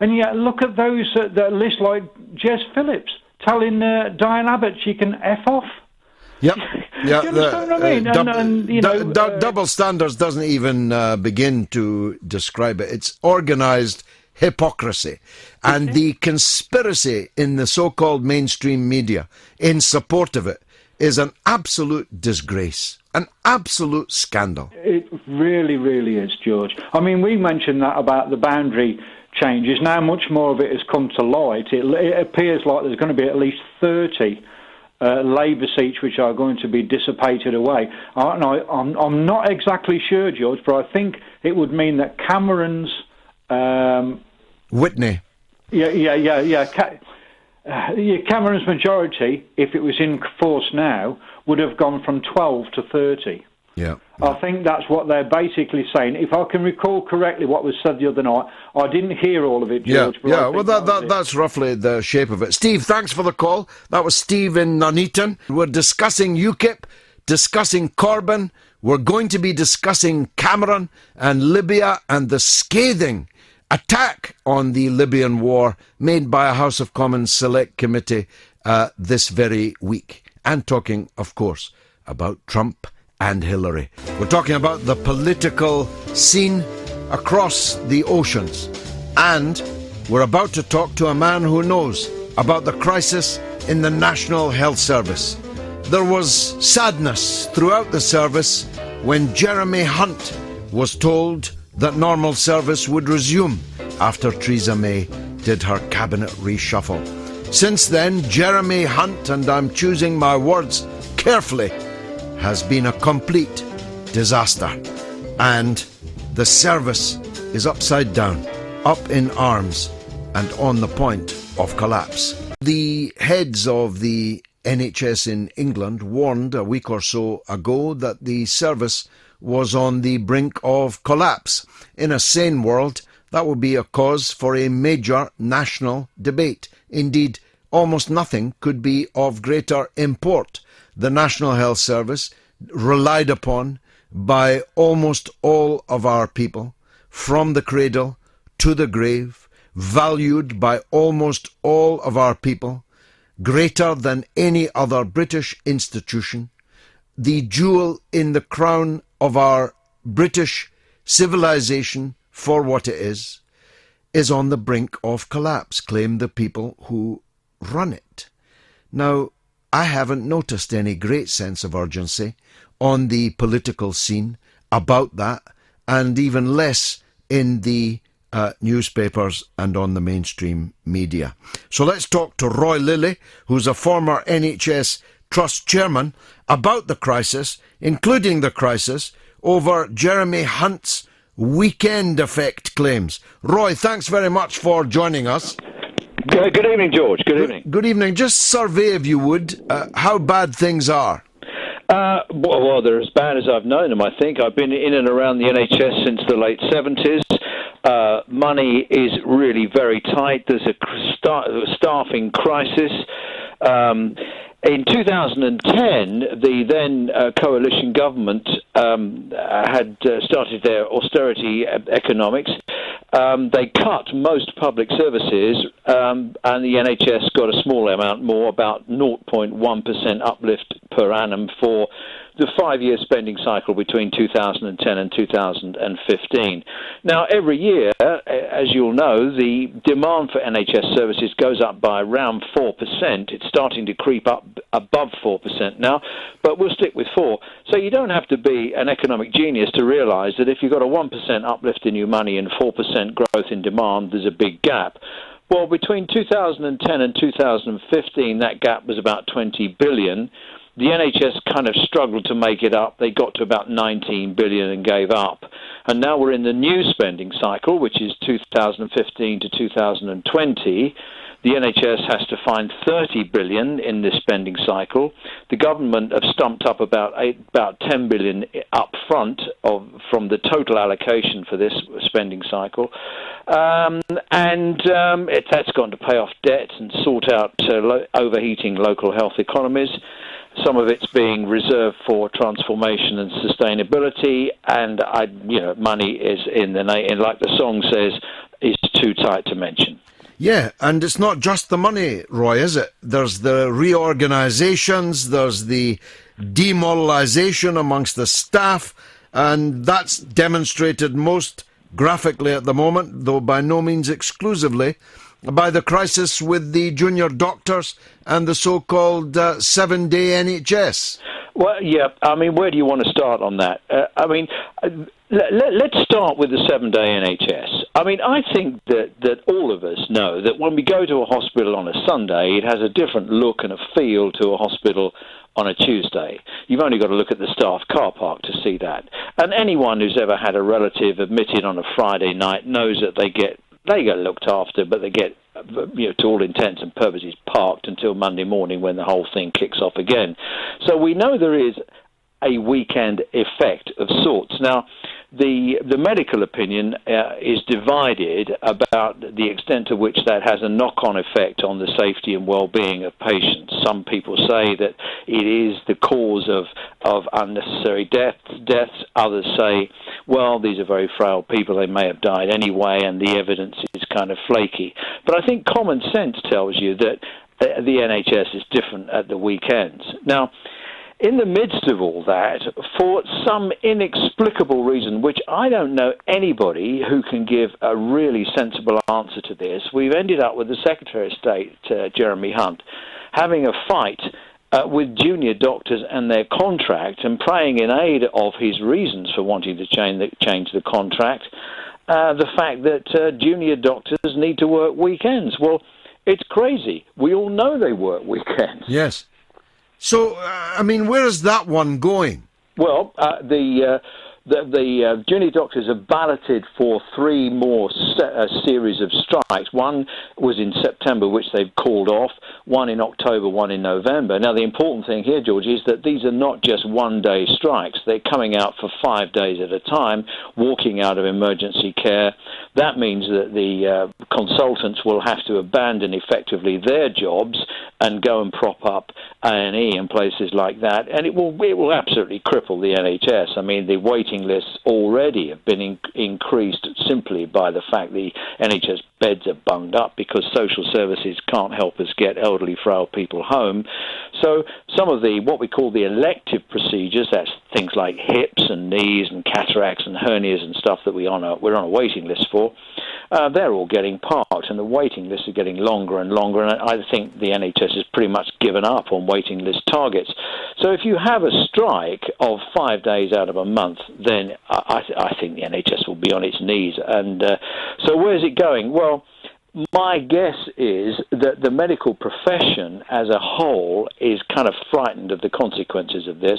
And yet, look at those that list like Jess Phillips telling Diane Abbott she can F off. Yep. Yeah. Do you understand what I mean? Double standards doesn't even begin to describe it. It's organised hypocrisy. And the conspiracy in the so-called mainstream media in support of it is an absolute disgrace, an absolute scandal. It really, really is, George. I mean, we mentioned that about the boundary changes. Now much more of it has come to light. It appears like there's going to be at least 30 Labour seats which are going to be dissipated away. I'm not exactly sure, George, but I think it would mean that Cameron's... Whitney. Cameron's majority, if it was in force now, would have gone from 12 to 30. Yeah. I think that's what they're basically saying. If I can recall correctly what was said the other night, I didn't hear all of it, George. That's roughly the shape of it. Steve, thanks for the call. That was Steve in Nuneaton. We're discussing UKIP, discussing Corbyn. We're going to be discussing Cameron and Libya and the scathing attack on the Libyan war made by a House of Commons Select Committee this very week. And talking, of course, about Trump and Hillary. We're talking about the political scene across the oceans. And we're about to talk to a man who knows about the crisis in the National Health Service. There was sadness throughout the service when Jeremy Hunt was told that normal service would resume after Theresa May did her cabinet reshuffle. Since then, Jeremy Hunt, and I'm choosing my words carefully, has been a complete disaster. And the service is upside down, up in arms, and on the point of collapse. The heads of the NHS in England warned a week or so ago that the service was on the brink of collapse. In a sane world, that would be a cause for a major national debate. Indeed, almost nothing could be of greater import. The National Health Service, relied upon by almost all of our people, from the cradle to the grave, valued by almost all of our people, greater than any other British institution, the jewel in the crown of our British civilization for what it is on the brink of collapse, claim the people who run it. Now, I haven't noticed any great sense of urgency on the political scene about that, and even less in the newspapers and on the mainstream media. So let's talk to Roy Lilly, who's a former NHS Trust chairman, about the crisis, including the crisis over Jeremy Hunt's weekend effect claims. Roy, thanks very much for joining us. Good evening, George. Good evening. Good evening. Just survey, if you would, how bad things are. Well, they're as bad as I've known them, I think. I've been in and around the NHS since the late 70s. Money is really very tight. There's a staffing crisis. In 2010, the then coalition government had started their austerity economics. They cut most public services, and the NHS got a small amount more, about 0.1% uplift per annum for the 5-year spending cycle between 2010 and 2015. Now, every year, as you'll know, the demand for NHS services goes up by around 4%. It's starting to creep up above 4% now, but we'll stick with 4. So you don't have to be an economic genius to realise that if you've got a 1% uplift in your money and 4% growth in demand, there's a big gap. Well, between 2010 and 2015, that gap was about 20 billion. The NHS kind of struggled to make it up. They got to about 19 billion and gave up. And now we're in the new spending cycle, which is 2015 to 2020. The NHS has to find 30 billion in this spending cycle. The government have stumped up about 10 billion up front from the total allocation for this spending cycle. That's gone to pay off debt and sort out overheating local health economies. Some of it's being reserved for transformation and sustainability, and money is like the song says, is too tight to mention. Yeah, and it's not just the money, Roy, is it? There's the reorganisations, there's the demoralisation amongst the staff, and that's demonstrated most graphically at the moment, though by no means exclusively, by the crisis with the junior doctors and the so-called 7-day NHS. Well, yeah, I mean, where do you want to start on that? Let's start with the 7-day NHS. I mean, I think that all of us know that when we go to a hospital on a Sunday, it has a different look and a feel to a hospital on a Tuesday. You've only got to look at the staff car park to see that. And anyone who's ever had a relative admitted on a Friday night knows that they get looked after, but they get, to all intents and purposes, parked until Monday morning when the whole thing kicks off again. So we know there is a weekend effect of sorts. Now, the medical opinion is divided about the extent to which that has a knock-on effect on the safety and well-being of patients. Some people say that it is the cause of unnecessary deaths. Others say, well, these are very frail people, they may have died anyway, and the evidence is kind of flaky. But I think common sense tells you that the NHS is different at the weekends. Now, in the midst of all that, for some inexplicable reason, which I don't know anybody who can give a really sensible answer to this, we've ended up with the Secretary of State, Jeremy Hunt, having a fight with junior doctors and their contract and praying in aid of his reasons for wanting to change the contract, the fact that junior doctors need to work weekends. Well, it's crazy. We all know they work weekends. Yes. So, I mean, where is that one going? Well, the junior doctors have balloted for 3 more series of strikes. One was in September, which they've called off, one in October, one in November. Now, the important thing here, George, is that these are not just one-day strikes. They're coming out for 5 days at a time, walking out of emergency care. That means that the consultants will have to abandon effectively their jobs and go and prop up A&E and places like that, and it will absolutely cripple the NHS. I mean, the waiting lists already have been increased simply by the fact the NHS beds are bunged up because social services can't help us get elderly, frail people home. So some of what we call the elective procedures, that's things like hips and knees and cataracts and hernias and stuff that we're on a waiting list for, they're all getting parked, and the waiting lists are getting longer and longer, and I think the NHS has pretty much given up on waiting list targets. So if you have a strike of 5 days out of a month, then I think the NHS will be on its knees. And so where's it going? Well, my guess is that the medical profession as a whole is kind of frightened of the consequences of this.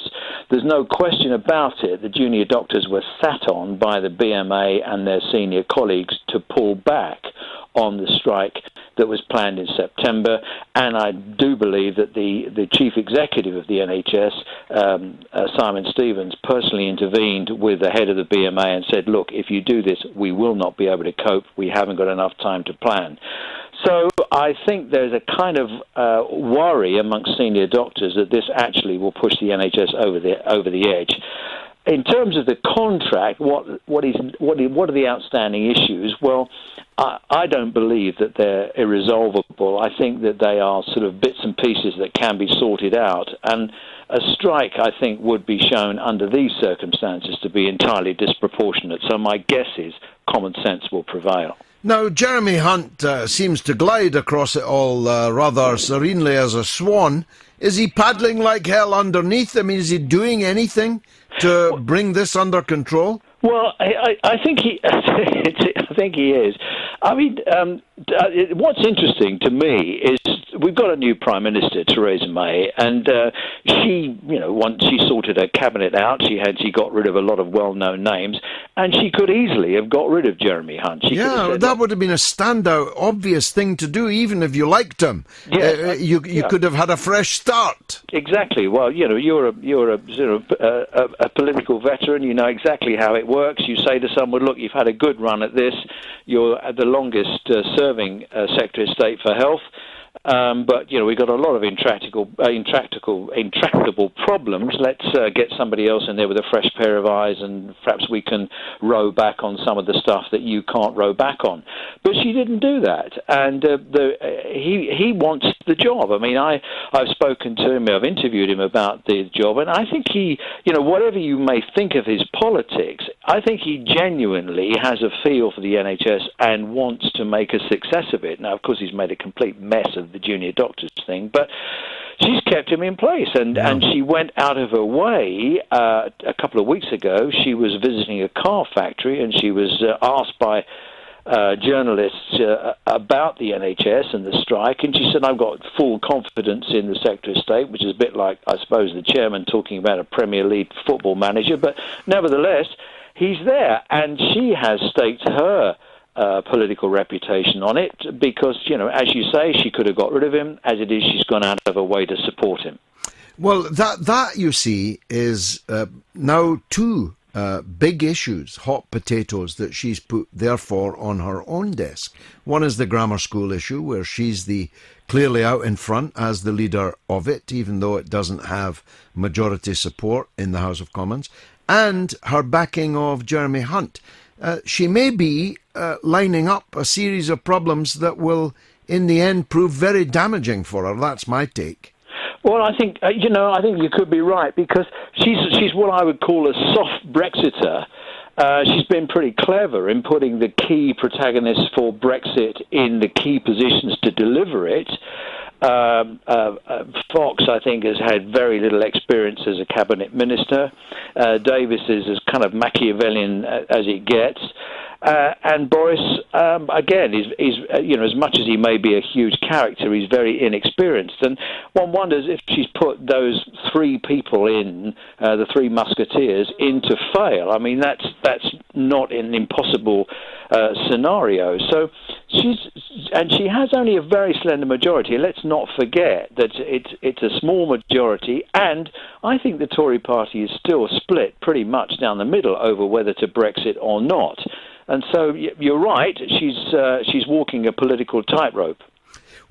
There's no question about it. The junior doctors were sat on by the BMA and their senior colleagues to pull back on the strike that was planned in September, and I do believe that the chief executive of the NHS, Simon Stevens, personally intervened with the head of the BMA and said, look, if you do this, we will not be able to cope. We haven't got enough time to plan. So I think there's a kind of worry amongst senior doctors that this actually will push the NHS over the edge. In terms of the contract, what are the outstanding issues? Well, I don't believe that they're irresolvable. I think that they are sort of bits and pieces that can be sorted out. And a strike, I think, would be shown under these circumstances to be entirely disproportionate. So my guess is common sense will prevail. Now, Jeremy Hunt seems to glide across it all rather serenely as a swan. Is he paddling like hell underneath? I mean, is he doing anything to bring this under control? Well, I think he is. I mean, what's interesting to me is we've got a new Prime Minister, Theresa May, and she, once she sorted her cabinet out, she got rid of a lot of well-known names, and she could easily have got rid of Jeremy Hunt. That would have been a standout, obvious thing to do, even if you liked him. Yeah, you could have had a fresh start. Exactly. Well, you're a political veteran. You know exactly how it works. You say to someone, "Look, you've had a good run at this. You're the longest serving Secretary of State for Health." But we've got a lot of intractable problems. Let's get somebody else in there with a fresh pair of eyes, and perhaps we can row back on some of the stuff that you can't row back on. But she didn't do that, and he wants the job. I mean, I've spoken to him, I've interviewed him about the job, and I think he, whatever you may think of his politics, I think he genuinely has a feel for the NHS and wants to make a success of it. Now, of course, he's made a complete mess of the junior doctors thing, but she's kept him in place, and she went out of her way. A couple of weeks ago, she was visiting a car factory, and she was asked by journalists about the NHS and the strike, and she said, "I've got full confidence in the Secretary of State," which is a bit like, I suppose, the chairman talking about a Premier League football manager, but nevertheless, he's there, and she has staked her political reputation on it because, as you say, she could have got rid of him. As it is, she's gone out of her way to support him. Well, that you see, is now two big issues, hot potatoes, that she's put, therefore, on her own desk. One is the grammar school issue, where she's clearly out in front as the leader of it, even though it doesn't have majority support in the House of Commons, and her backing of Jeremy Hunt. She may be lining up a series of problems that will, in the end, prove very damaging for her. That's my take. Well, I think I think you could be right, because she's what I would call a soft Brexiter. She's been pretty clever in putting the key protagonists for Brexit in the key positions to deliver it. Fox, I think, has had very little experience as a cabinet minister. Davis is as kind of Machiavellian as it gets. And Boris, again, is as much as he may be a huge character, he's very inexperienced. And one wonders if she's put those three people in, the three musketeers, in to fail. I mean, that's not an impossible scenario. So she has only a very slender majority. Let's not forget that it's a small majority, and I think the Tory party is still split pretty much down the middle over whether to Brexit or not. And so you're right, she's walking a political tightrope.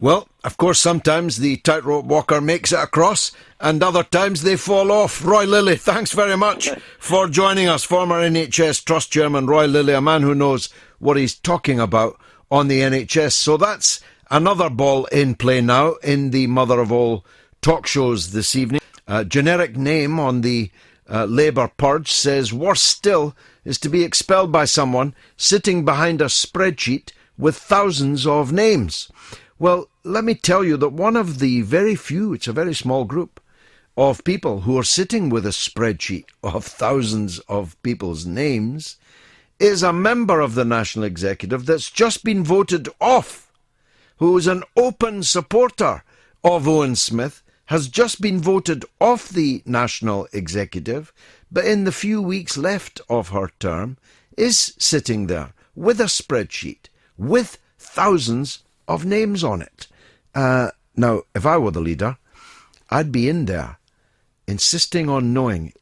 Well, of course, sometimes the tightrope walker makes it across, and other times they fall off. Roy Lilly, thanks very much for joining us. Former NHS Trust Chairman Roy Lilly, a man who knows what he's talking about on the NHS. So that's another ball in play now in the mother of all talk shows this evening. Generic name on the Labour purge says, worse still is to be expelled by someone sitting behind a spreadsheet with thousands of names. Well, let me tell you that one of the very few, it's a very small group, of people who are sitting with a spreadsheet of thousands of people's names is a member of the National Executive that's just been voted off, who is an open supporter of Owen Smith, has just been voted off the National Executive, but in the few weeks left of her term is sitting there with a spreadsheet with thousands of names on it. Now, if I were the leader, I'd be in there insisting on knowing,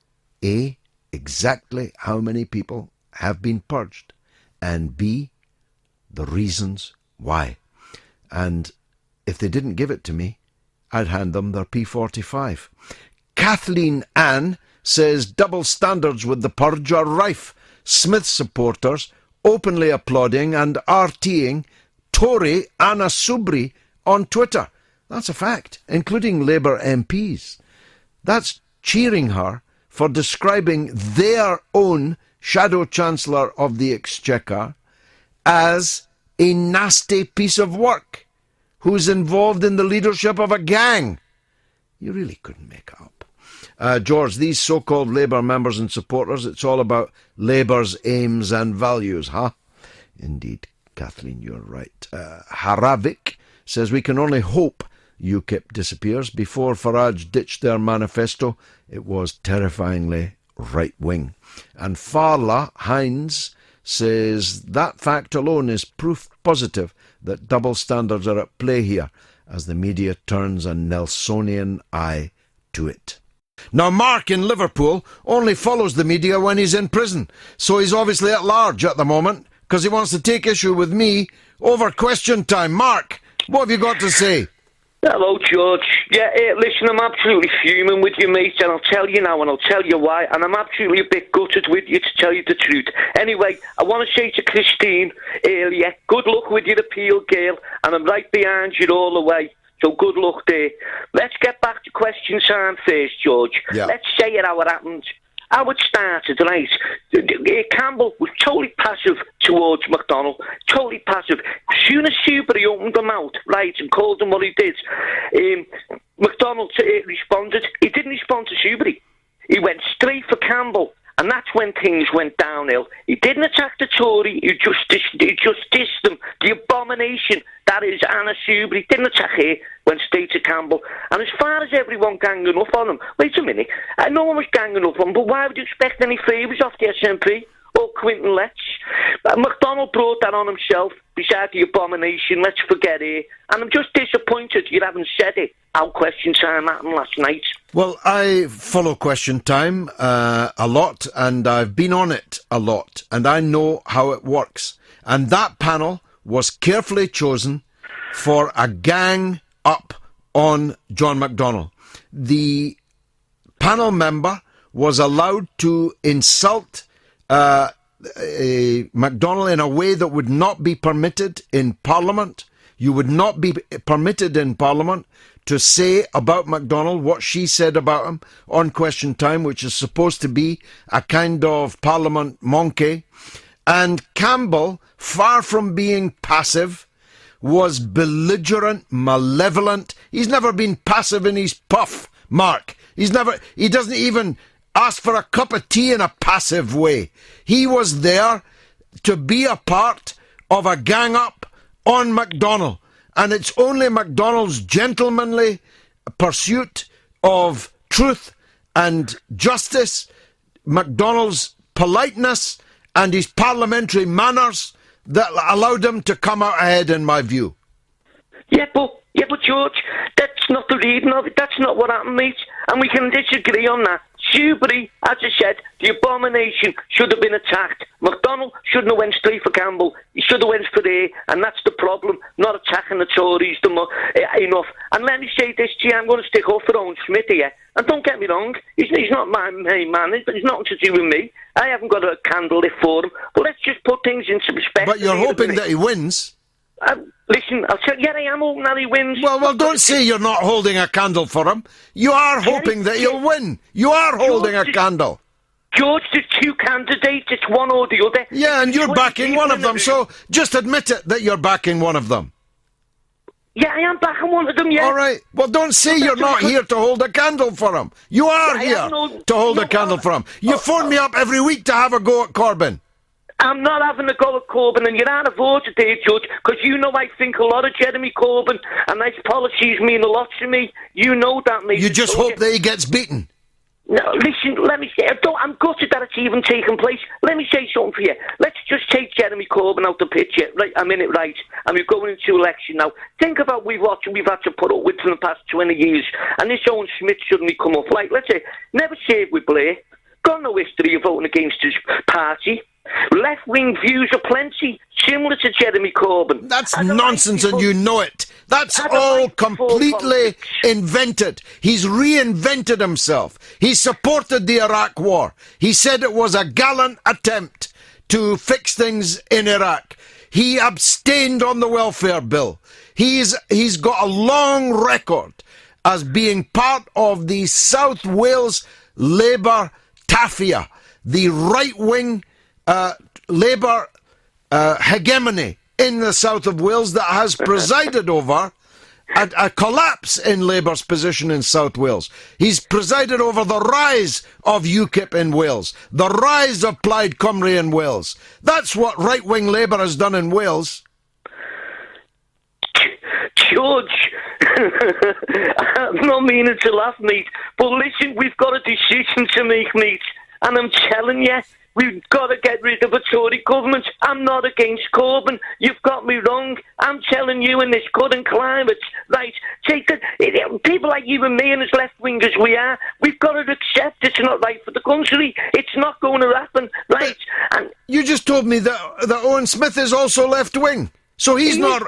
A, exactly how many people have been purged, and B, the reasons why. And if they didn't give it to me, I'd hand them their P45. Kathleen Ann says double standards with the purge are rife. Smith supporters openly applauding and RTing Tory Anna Soubry on Twitter. That's a fact, including Labour MPs. That's cheering her for describing their own Shadow Chancellor of the Exchequer as a nasty piece of work who's involved in the leadership of a gang. You really couldn't make it up. George, these so-called Labour members and supporters, it's all about Labour's aims and values, huh? Indeed. Kathleen, you're right. Haravik says we can only hope UKIP disappears. Before Farage ditched their manifesto, it was terrifyingly right-wing. And Farla Hines says that fact alone is proof positive that double standards are at play here as the media turns a Nelsonian eye to it. Now, Mark in Liverpool only follows the media when he's in prison, so he's obviously at large at the moment because he wants to take issue with me over question time. Mark, what have you got to say? Hello, George. Yeah, listen, I'm absolutely fuming with you, mate, and I'll tell you now, and I'll tell you why, and I'm absolutely a bit gutted with you, to tell you the truth. Anyway, I want to say to Christine earlier, good luck with your appeal, girl, and I'm right behind you all the way, so good luck there. Let's get back to question time first, George. Yeah. Let's say it how it happened. How it started, right? Campbell was totally passive towards McDonnell, totally passive. As soon as Shoebury opened her mouth, right, and called him what he did, McDonnell responded. He didn't respond to Shoebury. He went straight for Campbell, and that's when things went downhill. He didn't attack the Tory, he just dissed them. The abomination that is Anna Shoebury. He didn't attack her, went straight to Campbell. And as far as everyone ganging up on him, wait a minute, no one was ganging up on him, but why would you expect any favours off the SNP or Quinton Letch? McDonnell brought that on himself, beside the abomination, let's forget it. And I'm just disappointed you haven't said it, how question time happened last night. Well, I follow Question Time a lot, and I've been on it a lot, and I know how it works. And that panel was carefully chosen for a gang up on John McDonnell. The panel member was allowed to insult McDonnell in a way that would not be permitted in Parliament. You would not be permitted in Parliament to say about McDonnell what she said about him on Question Time, which is supposed to be a kind of Parliament monkey. And Campbell, far from being passive, was belligerent, malevolent. He's never been passive in his puff, Mark. He doesn't even ask for a cup of tea in a passive way. He was there to be a part of a gang-up on McDonnell. And it's only McDonnell's gentlemanly pursuit of truth and justice, McDonnell's politeness and his parliamentary manners that allowed him to come out ahead, in my view. Yeah, but George, that's not the reading of it. That's not what happened, mate. And we can disagree on that. Shoebury, as I said, the abomination should have been attacked. McDonnell shouldn't have went straight for Campbell. He should have went for there, and that's the problem. Not attacking the Tories enough. And let me say this to you, I'm going to stick up for Owen Smith here. And don't get me wrong, he's not my main man, but it's nothing to do with me. I haven't got a candle lit for him. But let's just put things into perspective. But you're hoping that he wins. Listen, I'll tell you, I am hoping that he wins. Well, don't say you're not holding a candle for him. You are hoping that he'll win. You are holding a candle. George, there's two candidates. It's one or the other. Yeah, and you're backing one of them, so just admit it that you're backing one of them. Yeah, I am backing one of them, yeah. All right. Well, don't say you're not here to hold a candle for him. You are here to hold a candle for him. You phone me up every week to have a go at Corbyn. I'm not having a go at Corbyn, and you're out of order there, Judge, because you know I think a lot of Jeremy Corbyn, and his policies mean a lot to me. You know that, mate. You just hope that he gets beaten. No, listen, let me say, I'm gutted that it's even taken place. Let me say something for you. Let's just take Jeremy Corbyn out the picture, right? I'm in it right, and we're going into election now. Think about what we've had to put up with for the past 20 years, and this Owen Smith suddenly come up. Like, let's say, never saved with Blair, got no history of voting against his party. Left-wing views are plenty, similar to Jeremy Corbyn. That's nonsense, and you know it. That's all completely invented. He's reinvented himself. He supported the Iraq War. He said it was a gallant attempt to fix things in Iraq. He abstained on the welfare bill. He's got a long record as being part of the South Wales Labour Tafia, the right-wing Labour hegemony in the south of Wales that has presided over a collapse in Labour's position in South Wales. He's presided over the rise of UKIP in Wales, the rise of Plaid Cymru in Wales. That's what right-wing Labour has done in Wales. George, I'm not meaning to laugh, mate, but listen, we've got a decision to make, mate, and I'm telling you, we've got to get rid of a Tory government. I'm not against Corbyn. You've got me wrong. I'm telling you, in this current climate, right, people like you and me and as left-wingers we are, we've got to accept it's not right for the country. It's not going to happen, right? And you just told me that Owen Smith is also left-wing. So he's not.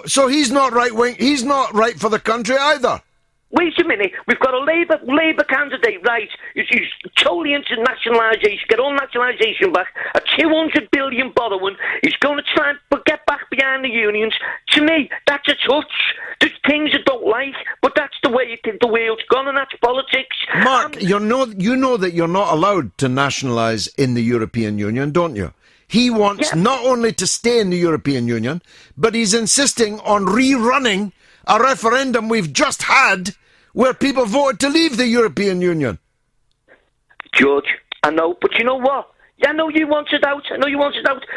So he's not right wing. He's not right for the country either. Wait a minute. We've got a Labour candidate, right? He's totally into nationalisation. Get all nationalisation back. A 200 billion borrowing. He's going to try and get back behind the unions. To me, that's a touch. There's things I don't like, but that's the way the world's gone, and that's politics. Mark, you know that you're not allowed to nationalise in the European Union, don't you? He wants not only to stay in the European Union, but he's insisting on rerunning a referendum we've just had where people voted to leave the European Union. George, I know, but you know what? I know you want it out,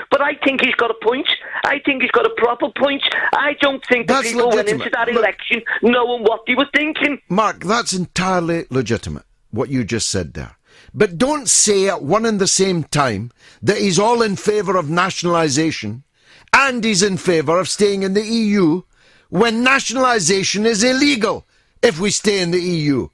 but I think he's got a point. I think he's got a proper point. I don't think that people went into that election knowing what they were thinking. Mark, that's entirely legitimate, what you just said there. But don't say at one and the same time that he's all in favour of nationalisation and he's in favour of staying in the EU when nationalisation is illegal if we stay in the EU.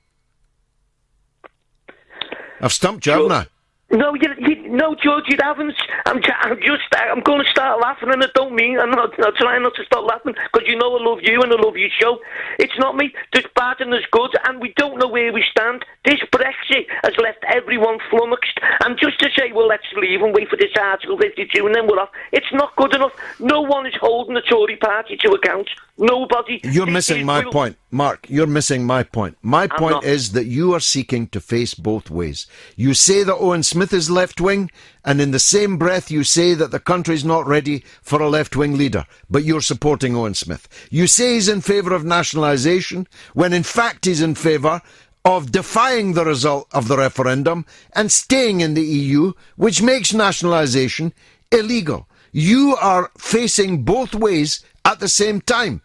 I've stumped you, haven't I? No, no, George, you haven't. I'm going to start laughing, and I don't mean. I'm trying not to stop laughing because you know I love you and I love your show. It's not me. There's bad and there's good, and we don't know where we stand. This Brexit has left everyone flummoxed, and just to say, well, let's leave and wait for this Article 52, and then we're off. It's not good enough. No one is holding the Tory party to account. Nobody. You're missing my point, Mark. You're missing my point. My point is that you are seeking to face both ways. You say that Owen Smith is left-wing, and in the same breath you say that the country's not ready for a left-wing leader, but you're supporting Owen Smith. You say he's in favour of nationalisation, when in fact he's in favour of defying the result of the referendum and staying in the EU, which makes nationalisation illegal. You are facing both ways at the same time.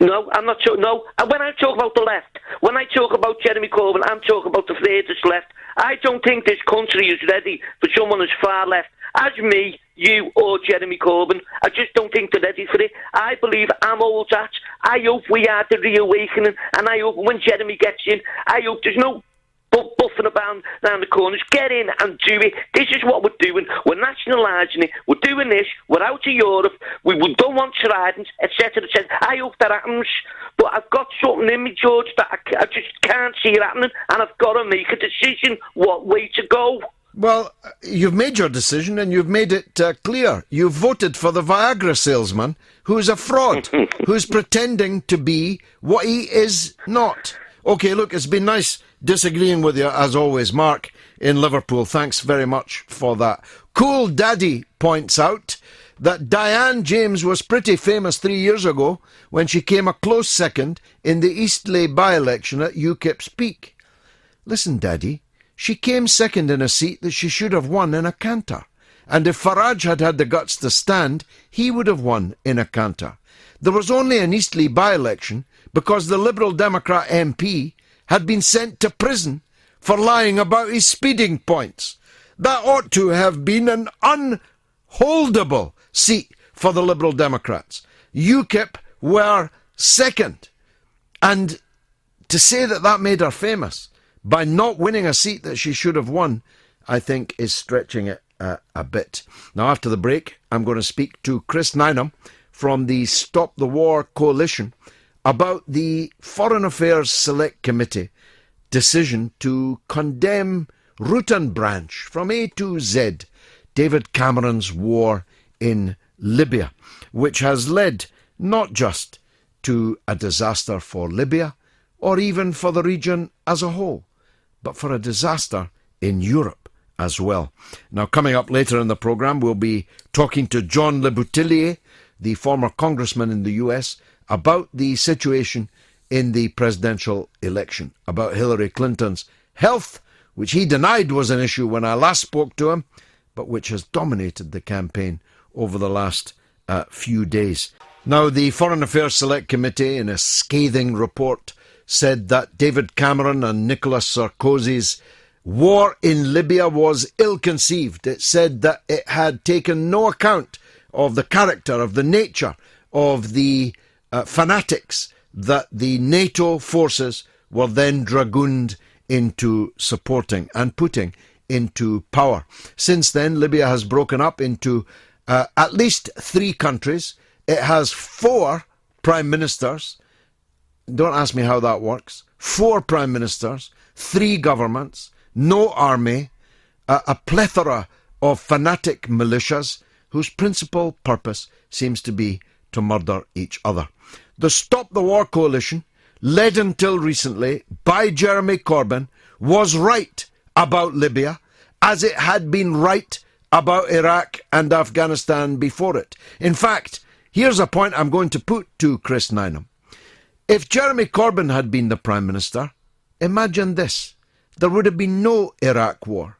No, I'm not sure. No, and when I talk about the left, when I talk about Jeremy Corbyn, I'm talking about the furthest left. I don't think this country is ready for someone as far left as me, you, or Jeremy Corbyn. I just don't think they're ready for it. I believe I'm old at. I hope we are the reawakening, and I hope when Jeremy gets in, I hope there's no buffing about down the corners. Get in and do it. This is what we're doing. We're nationalising it. We're doing this. We're out of Europe. We don't want Trident, etc., etc. I hope that happens. But I've got something in me, George, that I just can't see it happening, and I've got to make a decision what way to go. Well, you've made your decision and you've made it clear. You've voted for the Viagra salesman who's a fraud, who's pretending to be what he is not. OK, look, it's been nice disagreeing with you, as always, Mark, in Liverpool. Thanks very much for that. Cool Daddy points out that Diane James was pretty famous 3 years ago when she came a close second in the Eastleigh by-election at UKIP's peak. Listen, Daddy, she came second in a seat that she should have won in a canter. And if Farage had had the guts to stand, he would have won in a canter. There was only an Eastleigh by-election because the Liberal Democrat MP had been sent to prison for lying about his speeding points. That ought to have been an unholdable seat for the Liberal Democrats. UKIP were second. And to say that that made her famous by not winning a seat that she should have won, I think is stretching it a bit. Now, after the break, I'm going to speak to Chris Nineham from the Stop the War Coalition about the Foreign Affairs Select Committee decision to condemn root and branch from A to Z David Cameron's war in Libya, which has led not just to a disaster for Libya or even for the region as a whole, but for a disaster in Europe as well. Now, coming up later in the programme, we'll be talking to John Le Boutillier, the former congressman in the US, about the situation in the presidential election, about Hillary Clinton's health, which he denied was an issue when I last spoke to him, but which has dominated the campaign over the last few days. Now, the Foreign Affairs Select Committee, in a scathing report, said that David Cameron and Nicolas Sarkozy's war in Libya was ill-conceived. It said that it had taken no account of the character, of the nature of the fanatics that the NATO forces were then dragooned into supporting and putting into power. Since then, Libya has broken up into at least 3 countries. It has 4 prime ministers. Don't ask me how that works. 4 prime ministers, 3 governments, no army, a plethora of fanatic militias whose principal purpose seems to be to murder each other. The Stop the War coalition, led until recently by Jeremy Corbyn, was right about Libya, as it had been right about Iraq and Afghanistan before it. In fact, here's a point I'm going to put to Chris Nineham. If Jeremy Corbyn had been the Prime Minister, imagine this. There would have been no Iraq war.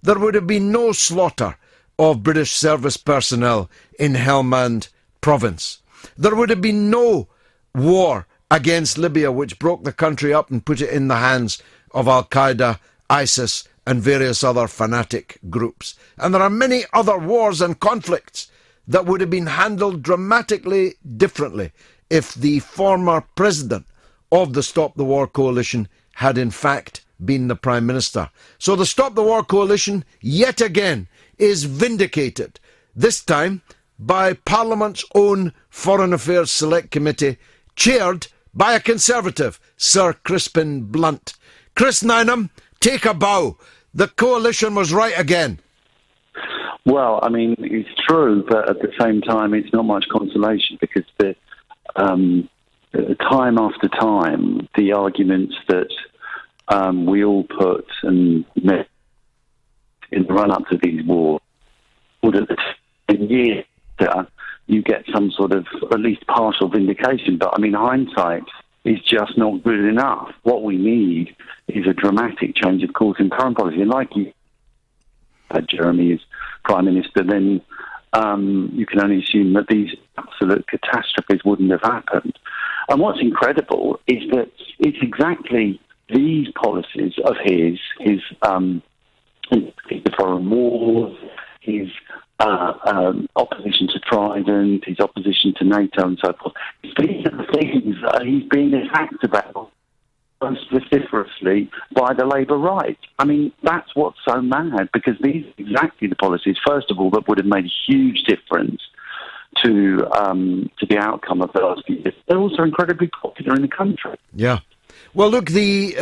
There would have been no slaughter of British service personnel in Helmand province. There would have been no war against Libya, which broke the country up and put it in the hands of Al-Qaeda, ISIS and various other fanatic groups. And there are many other wars and conflicts that would have been handled dramatically differently if the former president of the Stop the War coalition had in fact been the Prime Minister. So the Stop the War coalition, yet again, is vindicated, this time by Parliament's own Foreign Affairs Select Committee, chaired by a Conservative, Sir Crispin Blunt. Chris Nineham, take a bow. The coalition was right again. Well, I mean, it's true, but at the same time, it's not much consolation because time after time, the arguments that we all put and met in the run-up to these wars would have in years you get some sort of at least partial vindication. But I mean, hindsight is just not good enough. What we need is a dramatic change of course in foreign policy. And like you had Jeremy as Prime Minister, then you can only assume that these absolute catastrophes wouldn't have happened. And what's incredible is that it's exactly these policies of his foreign wars, his opposition to Trident, his opposition to NATO and so forth. These are the things that he's being attacked about most vociferously by the Labour right. I mean, that's what's so mad, because these are exactly the policies, first of all, that would have made a huge difference to the outcome of the last few years. They're also incredibly popular in the country. Yeah. Well, look, the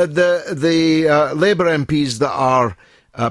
Labour MPs that are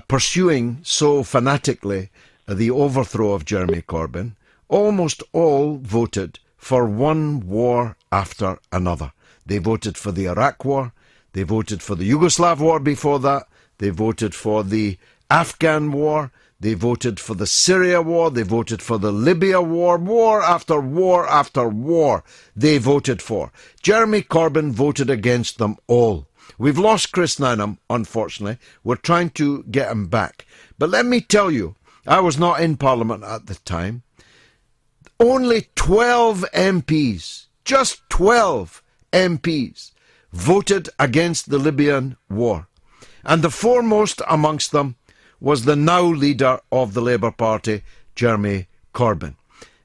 pursuing so fanatically the overthrow of Jeremy Corbyn almost all voted for one war after another. They voted for the Iraq war, they voted for the Yugoslav war before that, they voted for the Afghan war, they voted for the Syria war, they voted for the Libya war, war after war after war they voted for. Jeremy Corbyn voted against them all. We've lost Chris Nineham, unfortunately. We're trying to get him back. But let me tell you, I was not in Parliament at the time. Only 12 MPs, just 12 MPs, voted against the Libyan war. And the foremost amongst them was the now leader of the Labour Party, Jeremy Corbyn.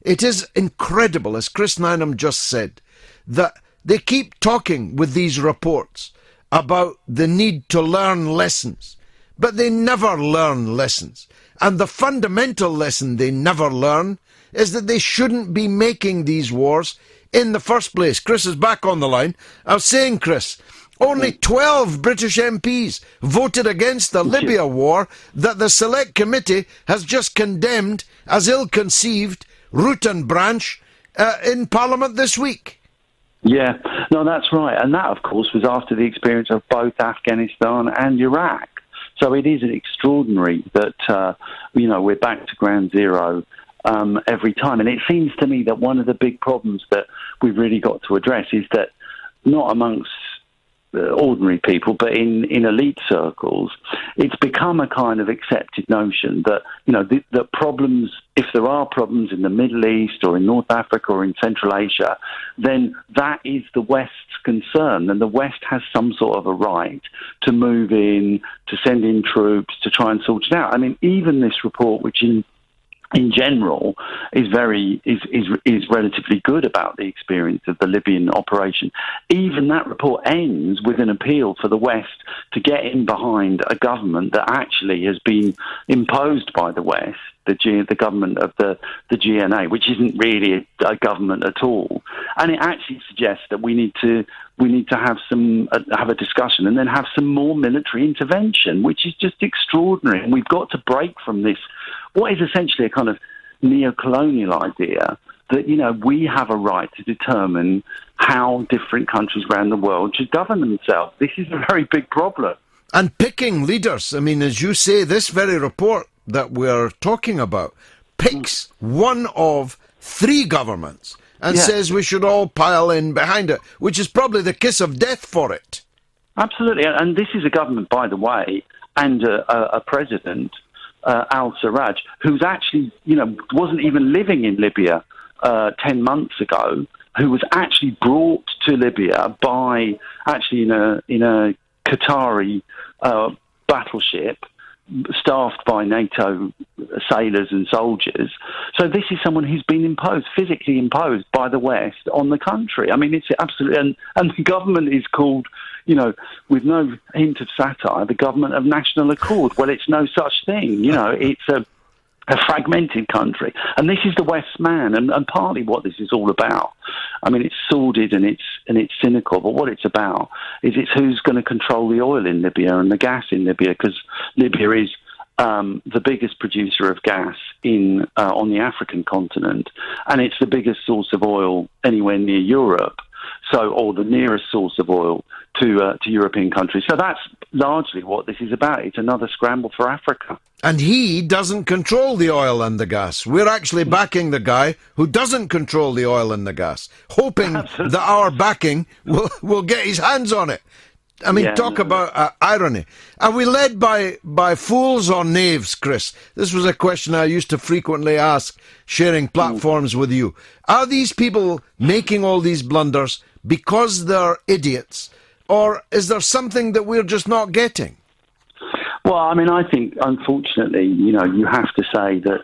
It is incredible, as Chris Nineham just said, that they keep talking with these reports about the need to learn lessons, but they never learn lessons. And the fundamental lesson they never learn is that they shouldn't be making these wars in the first place. Chris is back on the line. I was saying, Chris, only 12 British MPs voted against the Libya war that the Select Committee has just condemned as ill-conceived, root and branch, in Parliament this week. Yeah, no, that's right. And that, of course, was after the experience of both Afghanistan and Iraq. So it is extraordinary that, we're back to ground zero every time. And it seems to me that one of the big problems that we've really got to address is that not amongst ordinary people, but in elite circles, it's become a kind of accepted notion that, that problems, if there are problems in the Middle East or in North Africa or in Central Asia, then that is the West's concern, and the West has some sort of a right to move in, to send in troops, to try and sort it out. I mean, even this report, which in general is relatively good about the experience of the Libyan operation. Even that report ends with an appeal for the West to get in behind a government that actually has been imposed by the West, the government of the GNA, which isn't really a government at all. And it actually suggests that we need to have a discussion and then have some more military intervention, which is just extraordinary. And we've got to break from this, what is essentially a kind of neo-colonial idea that, we have a right to determine how different countries around the world should govern themselves. This is a very big problem. And picking leaders. I mean, as you say, this very report that we're talking about picks one of 3 governments and says we should all pile in behind it, which is probably the kiss of death for it. Absolutely. And this is a government, by the way, and a president, al-Sarraj, who's actually, wasn't even living in Libya 10 months ago, who was actually brought to Libya by, actually in a Qatari battleship, staffed by NATO sailors and soldiers. So this is someone who's been physically imposed by the West on the country. I mean, it's absolutely, and the government is called, with no hint of satire, the government of national accord. Well, it's no such thing. It's a fragmented country. And this is the West's man, and partly what this is all about. I mean, it's sordid and it's cynical, but what it's about is it's who's going to control the oil in Libya and the gas in Libya, because Libya is the biggest producer of gas on the African continent, and it's the biggest source of oil anywhere near Europe, or the nearest source of oil to European countries. So that's largely what this is about. It's another scramble for Africa. And he doesn't control the oil and the gas. We're actually backing the guy who doesn't control the oil and the gas, hoping that our backing will get his hands on it. I mean, talk about irony. Are we led by fools or knaves, Chris? This was a question I used to frequently ask, sharing platforms with you. Are these people making all these blunders because they're idiots, or is there something that we're just not getting? Well, I mean, I think, unfortunately, you have to say that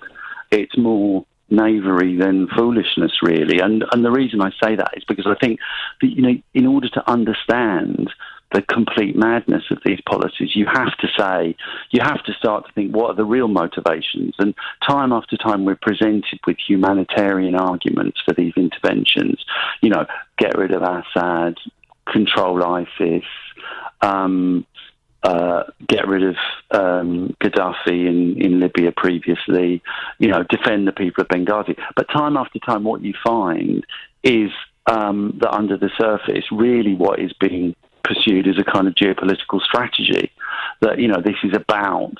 it's more knavery than foolishness, really. And the reason I say that is because I think that, in order to understand the complete madness of these policies, you have to start to think, what are the real motivations? And time after time, we're presented with humanitarian arguments for these interventions. Get rid of Assad, control ISIS, get rid of Gaddafi in Libya previously, defend the people of Benghazi. But time after time, what you find is that under the surface, really what is being pursued is a kind of geopolitical strategy, that, this is about,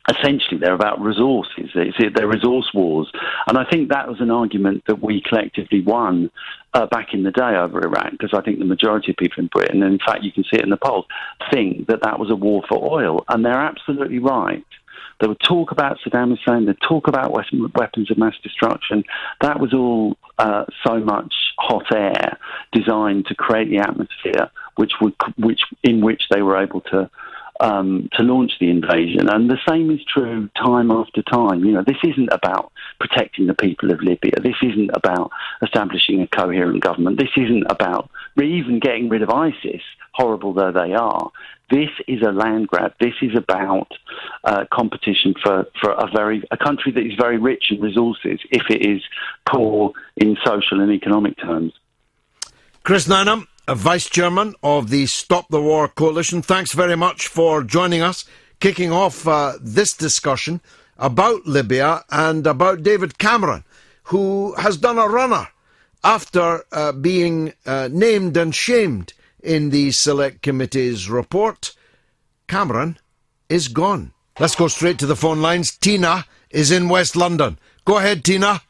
essentially, they're about resources. They're resource wars. And I think that was an argument that we collectively won back in the day over Iraq, because I think the majority of people in Britain, and in fact you can see it in the polls, think that was a war for oil. And they're absolutely right. They would talk about Saddam Hussein, they'd talk about weapons of mass destruction. That was all so much hot air designed to create the atmosphere in which they were able to launch the invasion. And the same is true time after time. This isn't about protecting the people of Libya. This isn't about establishing a coherent government. This isn't about even getting rid of ISIS, horrible though they are. This is a land grab. This is about competition for a country that is very rich in resources, if it is poor in social and economic terms. Chris Nynham, Vice Chairman of the Stop the War Coalition, thanks very much for joining us, kicking off this discussion about Libya and about David Cameron, who has done a runner after being named and shamed in the Select Committee's report. Cameron is gone. Let's go straight to the phone lines. Tina is in West London. Go ahead, Tina.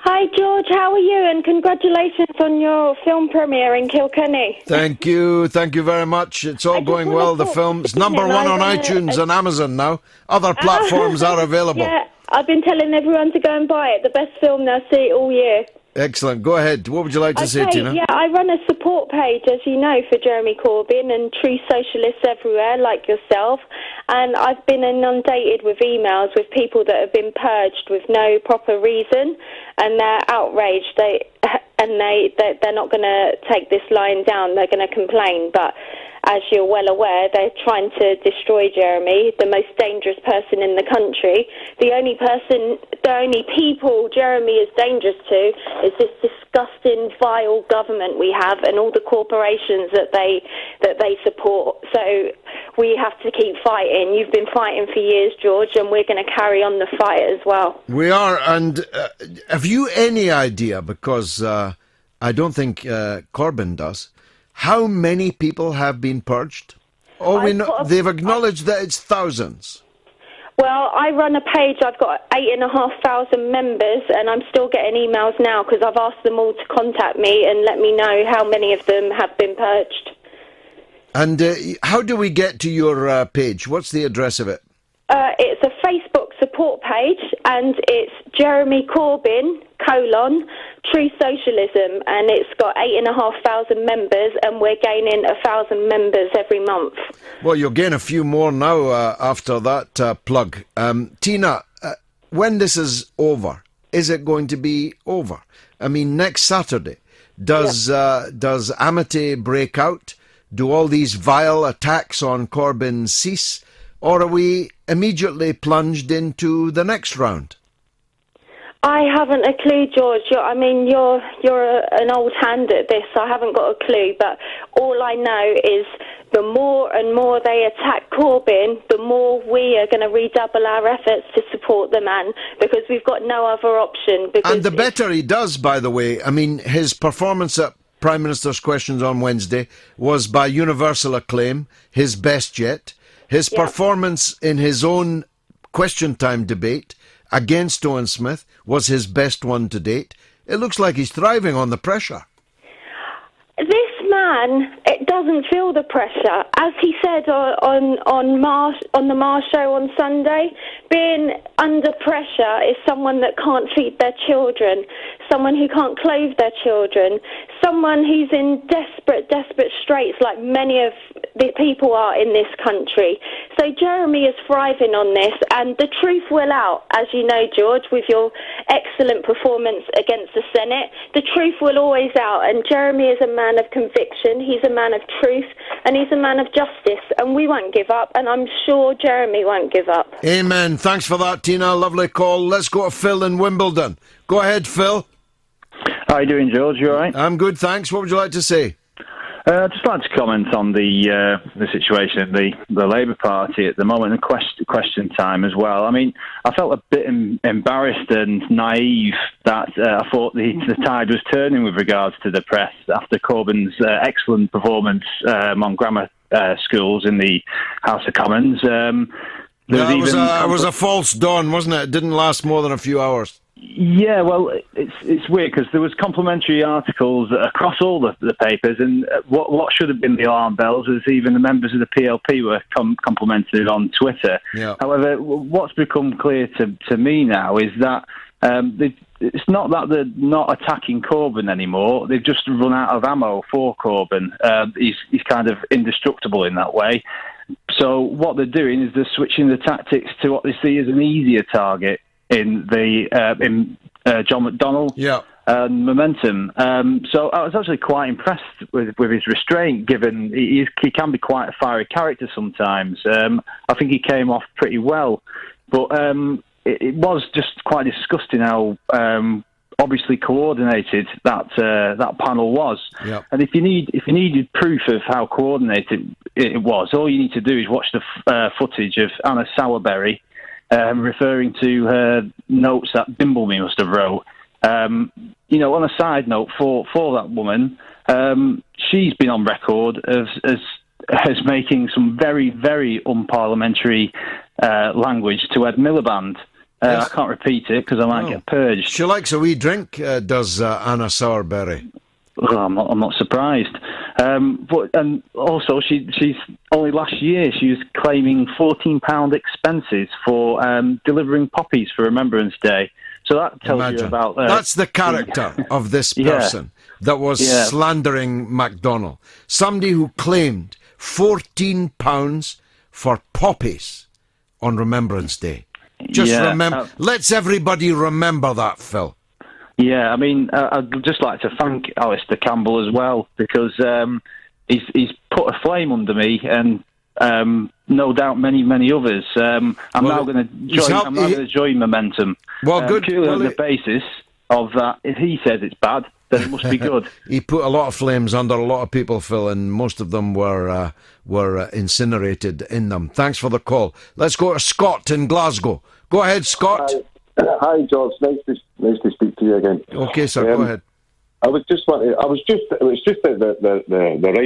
Hi, George. How are you? And congratulations on your film premiere in Kilkenny. Thank you very much. It's all going well. The film's number one on iTunes and Amazon now. Other platforms are available. Yeah, I've been telling everyone to go and buy it. The best film they'll see all year. Excellent. Go ahead. What would you like to say, Tina? Yeah, I run a support page, as you know, for Jeremy Corbyn and true socialists everywhere, like yourself. And I've been inundated with emails with people that have been purged with no proper reason, and they're outraged. They're not going to take this lying down. They're going to complain, but as you're well aware, they're trying to destroy Jeremy, the most dangerous person in the country. The only people Jeremy is dangerous to is this disgusting, vile government we have and all the corporations that they support. So we have to keep fighting. You've been fighting for years, George, and we're going to carry on the fight as well. We are, and have you any idea, because I don't think Corbyn does, how many people have been purged? They've acknowledged that it's thousands. Well, I run a page. I've got 8,500 members, and I'm still getting emails now because I've asked them all to contact me and let me know how many of them have been purged. And how do we get to your page? What's the address of it? It's a Facebook support page, and it's Jeremy Corbyn, True Socialism, and it's got 8,500 members, and we're gaining 1,000 members every month. Well, you'll gain a few more now after that plug. Tina, when this is over, is it going to be over? I mean, next Saturday, does amity break out? Do all these vile attacks on Corbyn cease? Or are we immediately plunged into the next round? I haven't a clue, George. You're an old hand at this. I haven't got a clue. But all I know is the more and more they attack Corbyn, the more we are going to redouble our efforts to support the man, because we've got no other option. And the better he does, by the way. I mean, his performance at Prime Minister's Questions on Wednesday was by universal acclaim, his best yet. His performance in his own Question Time debate against Owen Smith was his best one to date. It looks like he's thriving on the pressure. This man, it doesn't feel the pressure. As he said on the Mars show on Sunday, being under pressure is someone that can't feed their children, someone who can't clothe their children, someone who's in desperate straits like many of the people are in this country. So Jeremy is thriving on this, and the truth will out, as you know, George, with your excellent performance against the Senate. The truth will always out, and Jeremy is a man of conviction, he's a man of truth, and he's a man of justice, and we won't give up, and I'm sure Jeremy won't give up. Amen. Thanks for that, Tina. Lovely call. Let's go to Phil in Wimbledon. Go ahead, Phil. How are you doing, George? You all right? I'm good, thanks. What would you like to say? I'd just like to comment on the situation in the Labour Party at the moment, and question time as well. I mean, I felt a bit embarrassed and naive that I thought the tide was turning with regards to the press after Corbyn's excellent performance on grammar schools in the House of Commons. It was a false dawn, wasn't it? It didn't last more than a few hours. Yeah, well, it's weird because there was complimentary articles across all the papers, and what should have been the alarm bells is even the members of the PLP were complimented on Twitter. Yeah. However, what's become clear to me now is that it's not that they're not attacking Corbyn anymore. They've just run out of ammo for Corbyn. He's kind of indestructible in that way. So what they're doing is they're switching the tactics to what they see as an easier target in John McDonnell and Momentum. So I was actually quite impressed with his restraint, given he can be quite a fiery character sometimes. I think he came off pretty well, but it was just quite disgusting how obviously coordinated that panel was. Yep. And if you needed proof of how coordinated it was, all you need to do is watch the footage of Anna Sowerberry referring to her notes that Bimbleby must have wrote. On a side note, for that woman, she's been on record as making some very, very unparliamentary language to Ed Miliband. I can't repeat it because I might get purged. She likes a wee drink, does Anna Sowerberry. Well, I'm not surprised. And also, she's only last year she was claiming £14 expenses for delivering poppies for Remembrance Day. So that tells you about... That's the character of this person that was slandering MacDonald. Somebody who claimed £14 for poppies on Remembrance Day. Just remember. Let's everybody remember that, Phil. Yeah, I mean, I'd just like to thank Alistair Campbell as well, because he's put a flame under me, and no doubt many others. I'm now going to join Momentum. Well, good. Purely on the basis of that, if he says it's bad, then it must be good. He put a lot of flames under a lot of people, Phil, and most of them were incinerated in them. Thanks for the call. Let's go to Scott in Glasgow. Go ahead, Scott. Hi, George. Nice to speak to you again. Okay, sir. Go ahead. It was just the right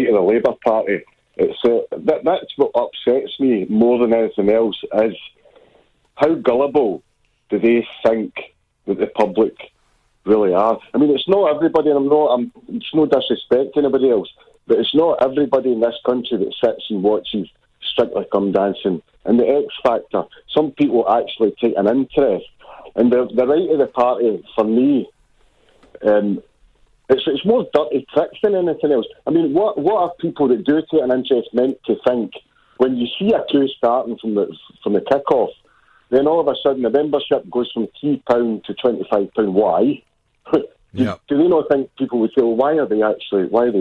of the Labour Party. That's what upsets me more than anything else, is how gullible do they think that the public really are. I mean, it's not everybody, and it's no disrespect to anybody else, but it's not everybody in this country that sits and watches Strictly Come Dancing and the X Factor. Some people actually take an interest. And the right of the party, for me, it's more dirty tricks than anything else. I mean, what are people that do take an interest meant to think when you see a coup starting from the kick-off, then all of a sudden the membership goes from £3 to £25? Why? Do they not think people would say, well, why are they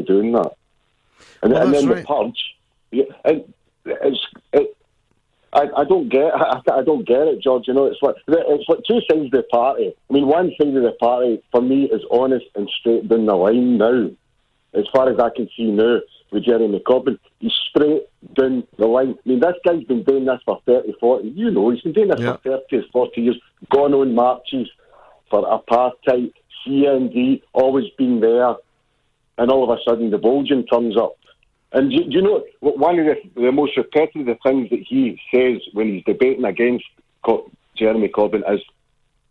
doing that? And then the purge. I don't get it, George. You know, it's like two sides of the party. I mean, one side of the party for me is honest and straight down the line now. As far as I can see now with Jeremy Corbyn, he's straight down the line. I mean, this guy's been doing this for 30, 40. You know, he's been doing this for 30, 40 years. Gone on marches for apartheid, CND, always been there, and all of a sudden the Bulging turns up. And do you know, one of the most repetitive things that he says when he's debating against Jeremy Corbyn is,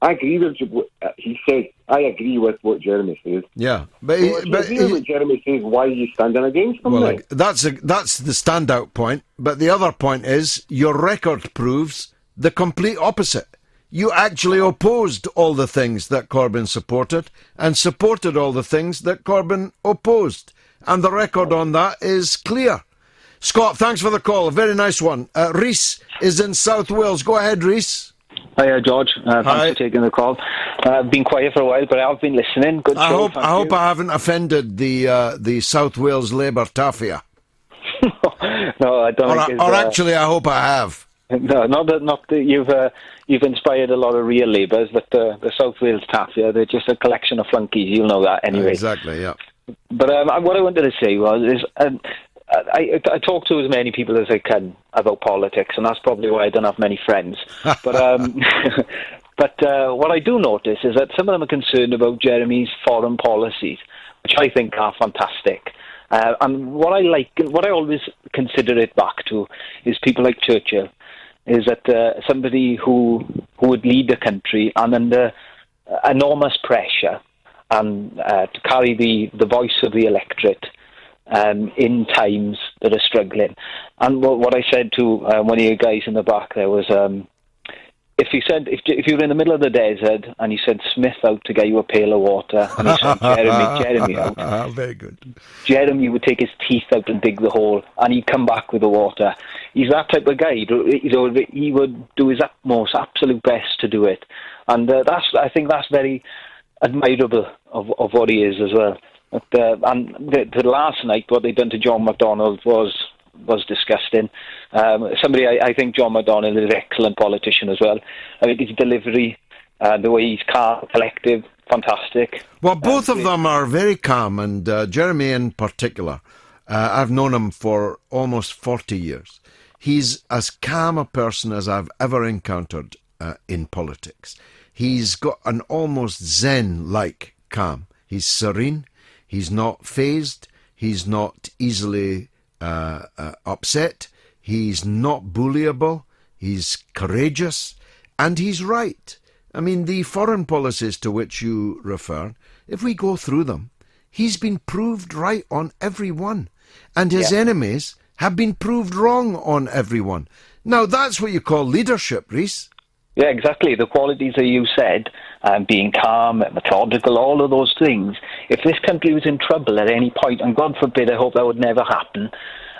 I agree with he says, I agree with what Jeremy says. Yeah. But what Jeremy says, why are you standing against him? Well, that's the standout point. But the other point is, your record proves the complete opposite. You actually opposed all the things that Corbyn supported and supported all the things that Corbyn opposed. And the record on that is clear. Scott, thanks for the call. A very nice one. Rhys is in South Wales. Go ahead, Rhys. Hi, George. Thanks for taking the call. I've been quiet for a while, but I've been listening. Good show. I hope I haven't offended the South Wales Labour Tafia. No, I don't. Actually, I hope I have. No, not that you've inspired a lot of real Labours, but the South Wales Tafia, they're just a collection of flunkies. You'll know that anyway. Exactly, yeah. But what I wanted to say was, I talk to as many people as I can about politics, and that's probably why I don't have many friends. But what I do notice is that some of them are concerned about Jeremy's foreign policies, which I think are fantastic. And what I like, what I always consider it back to, is people like Churchill, is that somebody who would lead the country and under enormous pressure, and to carry the voice of the electorate in times that are struggling. And what I said to one of you guys in the back there was, if you were in the middle of the desert and you said Smith out to get you a pail of water, and you said Jeremy out, very good. Jeremy would take his teeth out and dig the hole, and he'd come back with the water. He's that type of guy. He would do his utmost, absolute best to do it, and I think that's very admirable of what he is as well. And the last night, what they done to John McDonnell was disgusting. I think John McDonnell is an excellent politician as well. I think his delivery, the way he's calm, collective, fantastic. Well, both of them are very calm, and Jeremy in particular. I've known him for almost 40 years. He's as calm a person as I've ever encountered in politics. He's got an almost Zen-like calm. He's serene. He's not fazed. He's not easily upset. He's not bullyable. He's courageous. And he's right. I mean, the foreign policies to which you refer, if we go through them, he's been proved right on every one. And his enemies have been proved wrong on every one. Now, that's what you call leadership, Rhys. Yeah, exactly. The qualities that you said, being calm, methodical, all of those things. If this country was in trouble at any point, and God forbid, I hope that would never happen,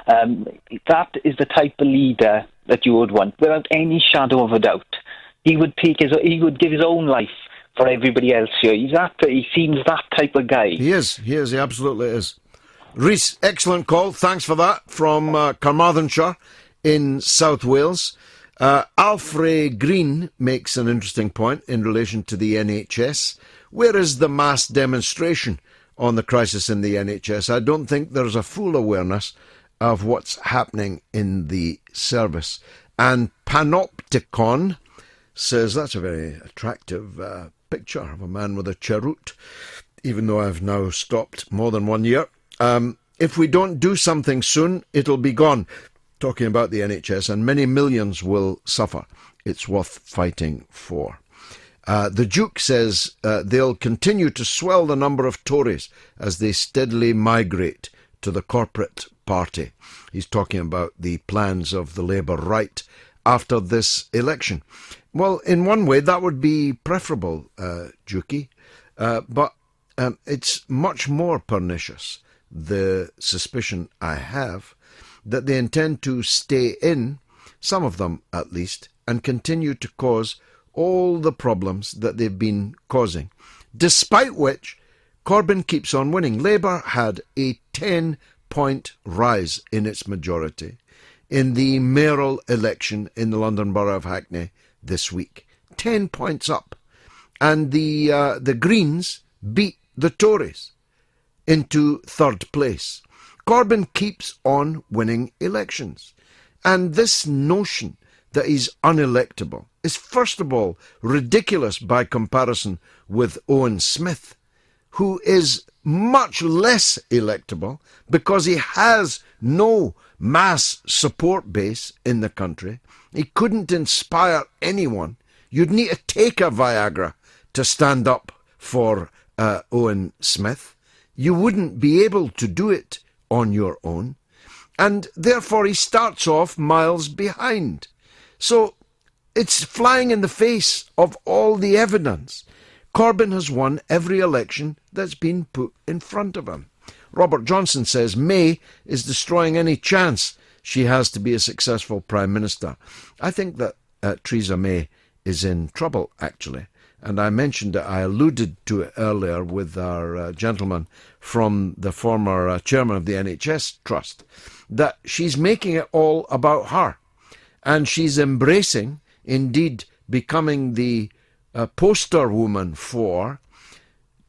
that is the type of leader that you would want, without any shadow of a doubt. He would give his own life for everybody else here. He seems that type of guy. He is, he absolutely is. Rhys, excellent call. Thanks for that from Carmarthenshire in South Wales. Alfred Green makes an interesting point in relation to the NHS. Where is the mass demonstration on the crisis in the NHS? I don't think there's a full awareness of what's happening in the service. And Panopticon says that's a very attractive picture of a man with a cheroot, even though I've now stopped more than 1 year. If we don't do something soon, it'll be gone. Talking about the NHS, and many millions will suffer. It's worth fighting for. The Duke says they'll continue to swell the number of Tories as they steadily migrate to the corporate party. He's talking about the plans of the Labour right after this election. Well, in one way, that would be preferable, Dukey, but it's much more pernicious, the suspicion I have, that they intend to stay in, some of them at least, and continue to cause all the problems that they've been causing. Despite which, Corbyn keeps on winning. Labour had a 10-point rise in its majority in the mayoral election in the London Borough of Hackney this week. 10 points up. And the Greens beat the Tories into third place. Corbyn keeps on winning elections. And this notion that he's unelectable is, first of all, ridiculous by comparison with Owen Smith, who is much less electable because he has no mass support base in the country. He couldn't inspire anyone. You'd need to take a Viagra to stand up for Owen Smith. You wouldn't be able to do it on your own, and therefore he starts off miles behind. So it's flying in the face of all the evidence. Corbyn has won every election that's been put in front of him. Robert Johnson says May is destroying any chance she has to be a successful Prime Minister. I think that Theresa May is in trouble, actually. And I mentioned it, I alluded to it earlier with our gentleman from the former chairman of the NHS Trust, that she's making it all about her. And she's embracing, indeed becoming the poster woman for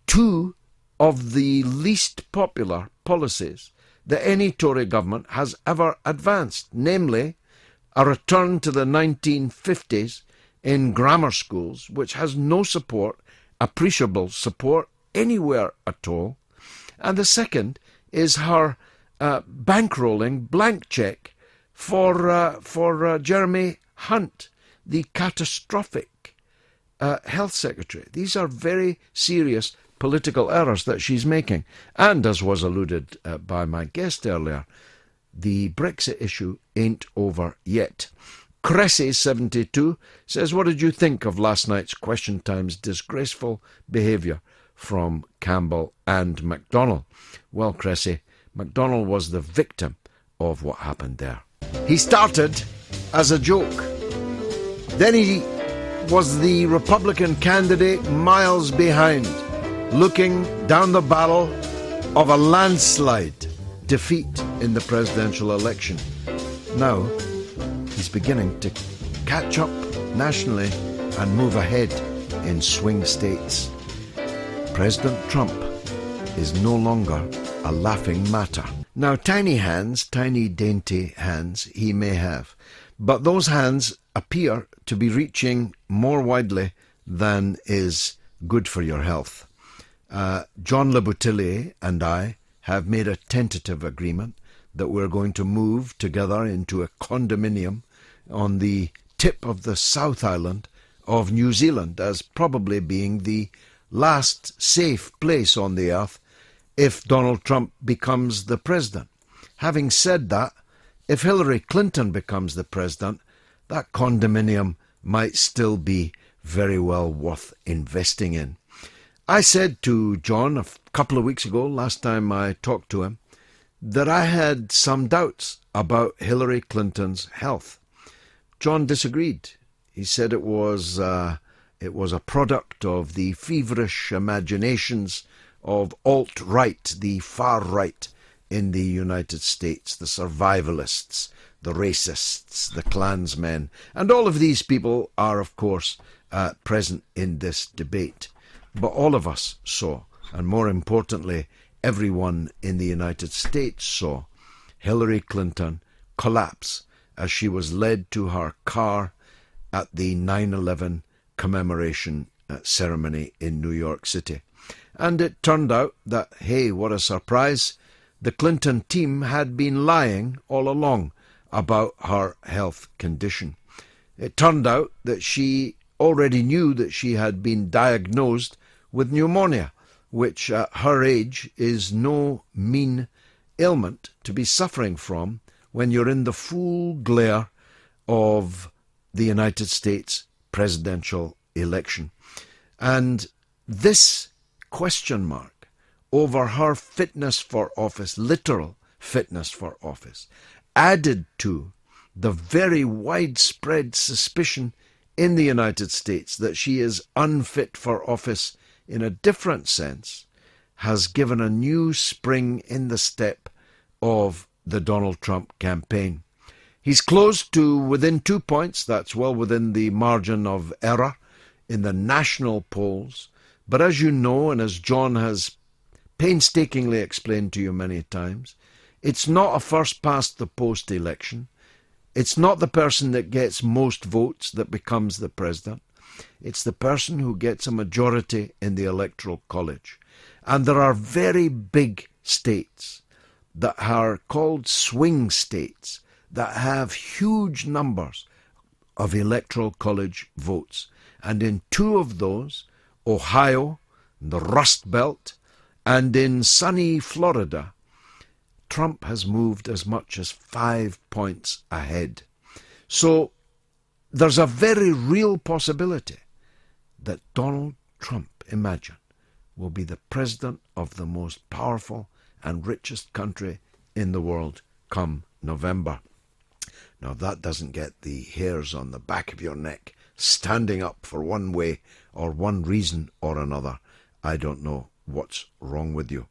two of the least popular policies that any Tory government has ever advanced, namely a return to the 1950s in grammar schools, which has no support, appreciable support, anywhere at all. And the second is her bankrolling blank cheque for Jeremy Hunt, the catastrophic health secretary. These are very serious political errors that she's making. And as was alluded by my guest earlier, the Brexit issue ain't over yet. Cressy, 72, says, what did you think of last night's Question Time's disgraceful behaviour from Campbell and MacDonald? Well, Cressy, MacDonald was the victim of what happened there. He started as a joke. Then he was the Republican candidate miles behind, looking down the barrel of a landslide defeat in the presidential election. Now, he's beginning to catch up nationally and move ahead in swing states. President Trump is no longer a laughing matter. Now, tiny hands, tiny dainty hands he may have, but those hands appear to be reaching more widely than is good for your health. John Le Boutillier and I have made a tentative agreement that we're going to move together into a condominium on the tip of the South Island of New Zealand as probably being the last safe place on the earth if Donald Trump becomes the president. Having said that, if Hillary Clinton becomes the president, that condominium might still be very well worth investing in. I said to John a couple of weeks ago, last time I talked to him, that I had some doubts about Hillary Clinton's health. John disagreed. He said it was a product of the feverish imaginations of alt-right, the far right in the United States, the survivalists, the racists, the Klansmen, and all of these people are, of course, present in this debate. But all of us saw, and more importantly, everyone in the United States saw, Hillary Clinton collapse as she was led to her car at the 9/11 commemoration ceremony in New York City. And it turned out that, hey, what a surprise, the Clinton team had been lying all along about her health condition. It turned out that she already knew that she had been diagnosed with pneumonia, which at her age is no mean ailment to be suffering from when you're in the full glare of the United States presidential election. And this question mark over her fitness for office, literal fitness for office, added to the very widespread suspicion in the United States that she is unfit for office in a different sense, has given a new spring in the step of the Donald Trump campaign. He's close to within 2 points, that's well within the margin of error in the national polls. But as you know, and as John has painstakingly explained to you many times, it's not a first-past-the-post election. It's not the person that gets most votes that becomes the president. It's the person who gets a majority in the Electoral College. And there are very big states that are called swing states that have huge numbers of Electoral College votes. And in 2 of those, Ohio, the Rust Belt, and in sunny Florida, Trump has moved as much as 5 points ahead. So there's a very real possibility that Donald Trump, imagine, will be the president of the most powerful and richest country in the world come November. Now, if that doesn't get the hairs on the back of your neck standing up for one way or one reason or another, I don't know what's wrong with you.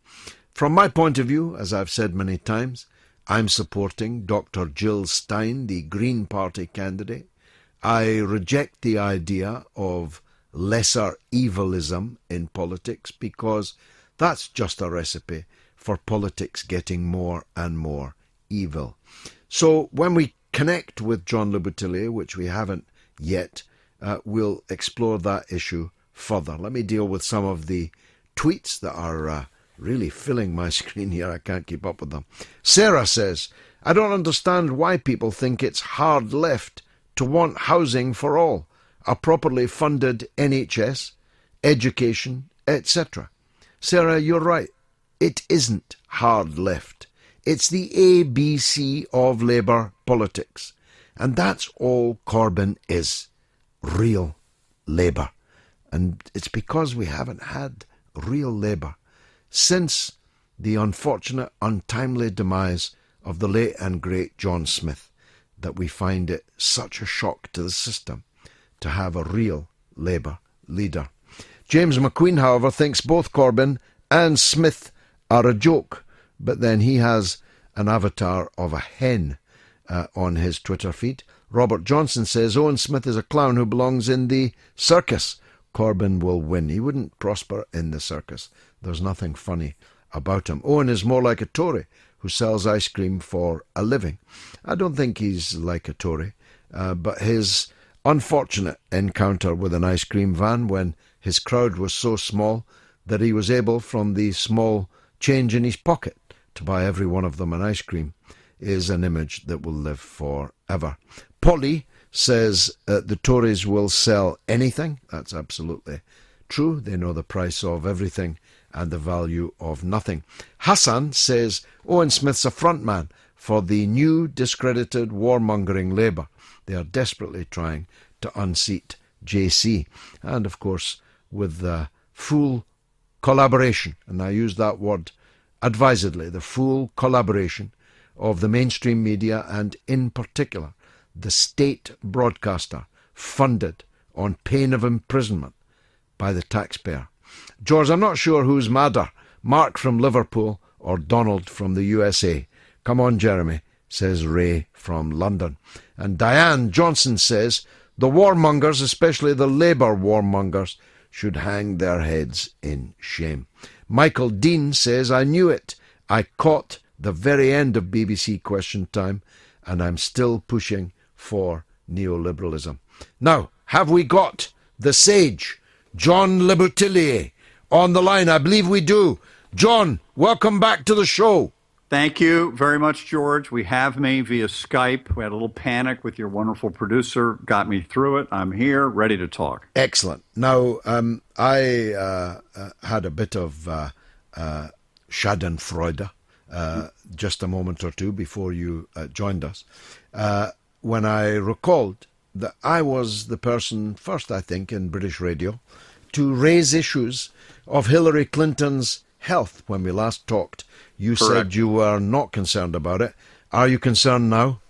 From my point of view, as I've said many times, I'm supporting Dr. Jill Stein, the Green Party candidate. I reject the idea of lesser evilism in politics because that's just a recipe for politics getting more and more evil. So when we connect with John Le Boutillier, which we haven't yet, we'll explore that issue further. Let me deal with some of the tweets that are really filling my screen here. I can't keep up with them. Sarah says, I don't understand why people think it's hard left to want housing for all, a properly funded NHS, education, etc. Sarah, you're right. It isn't hard left. It's the ABC of Labour politics. And that's all Corbyn is. Real Labour. And it's because we haven't had real Labour since the unfortunate, untimely demise of the late and great John Smith that we find it such a shock to the system to have a real Labour leader. James McQueen, however, thinks both Corbyn and Smith are a joke, but then he has an avatar of a hen on his Twitter feed. Robert Johnson says Owen Smith is a clown who belongs in the circus. Corbyn will win. He wouldn't prosper in the circus. There's nothing funny about him. Owen is more like a Tory who sells ice cream for a living. I don't think he's like a Tory, but his unfortunate encounter with an ice cream van when his crowd was so small that he was able, from the small change in his pocket, to buy every one of them an ice cream is an image that will live forever. Polly says the Tories will sell anything. That's absolutely true. They know the price of everything and the value of nothing. Hassan says Owen Smith's a frontman for the new discredited warmongering Labour. They are desperately trying to unseat JC. And of course, with the full collaboration, and I use that word advisedly, the full collaboration of the mainstream media and in particular the state broadcaster funded on pain of imprisonment by the taxpayer. George, I'm not sure who's madder, Mark from Liverpool or Donald from the USA. Come on, Jeremy, says Ray from London. And Diane Johnson says the warmongers, especially the Labour warmongers, should hang their heads in shame. Michael Dean says, I knew it. I caught the very end of BBC Question Time, and I'm still pushing for neoliberalism. Now, have we got the sage, John Le Boutillier, on the line? I believe we do. John, welcome back to the show. Thank you very much, George. We have me via Skype. We had a little panic with your wonderful producer, got me through it. I'm here, ready to talk. Excellent. Now, I had a bit of Schadenfreude just a moment or two before you joined us, when I recalled that I was the person first, I think, in British radio to raise issues of Hillary Clinton's health. When we last talked, you Correct. said you were not concerned about it. Are you concerned now?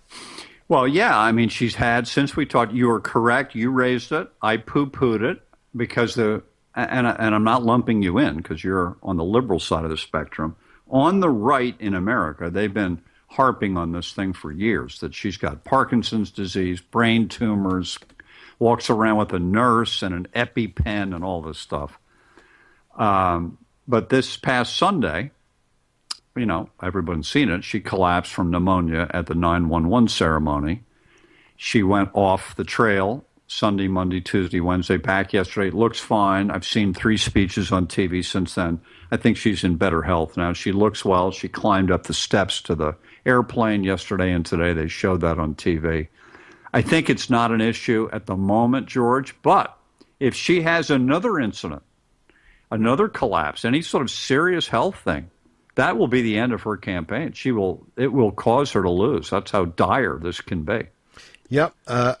Well, yeah, I mean, she's had, since we talked, you were correct, you raised it, I poo-pooed it, because and I'm not lumping you in, because you're on the liberal side of the spectrum. On the right in America, they've been harping on this thing for years, that she's got Parkinson's disease, brain tumors, walks around with a nurse and an EpiPen and all this stuff. But this past Sunday, you know, everyone's seen it, she collapsed from pneumonia at the 911 ceremony. She went off the trail Sunday, Monday, Tuesday, Wednesday, back yesterday. It looks fine. I've seen 3 speeches on TV since then. I think she's in better health now. She looks well. She climbed up the steps to the airplane yesterday and today. They showed that on TV. I think it's not an issue at the moment, George, but if she has another incident, another collapse, any sort of serious health thing, that will be the end of her campaign. It will cause her to lose. That's how dire this can be. Yep,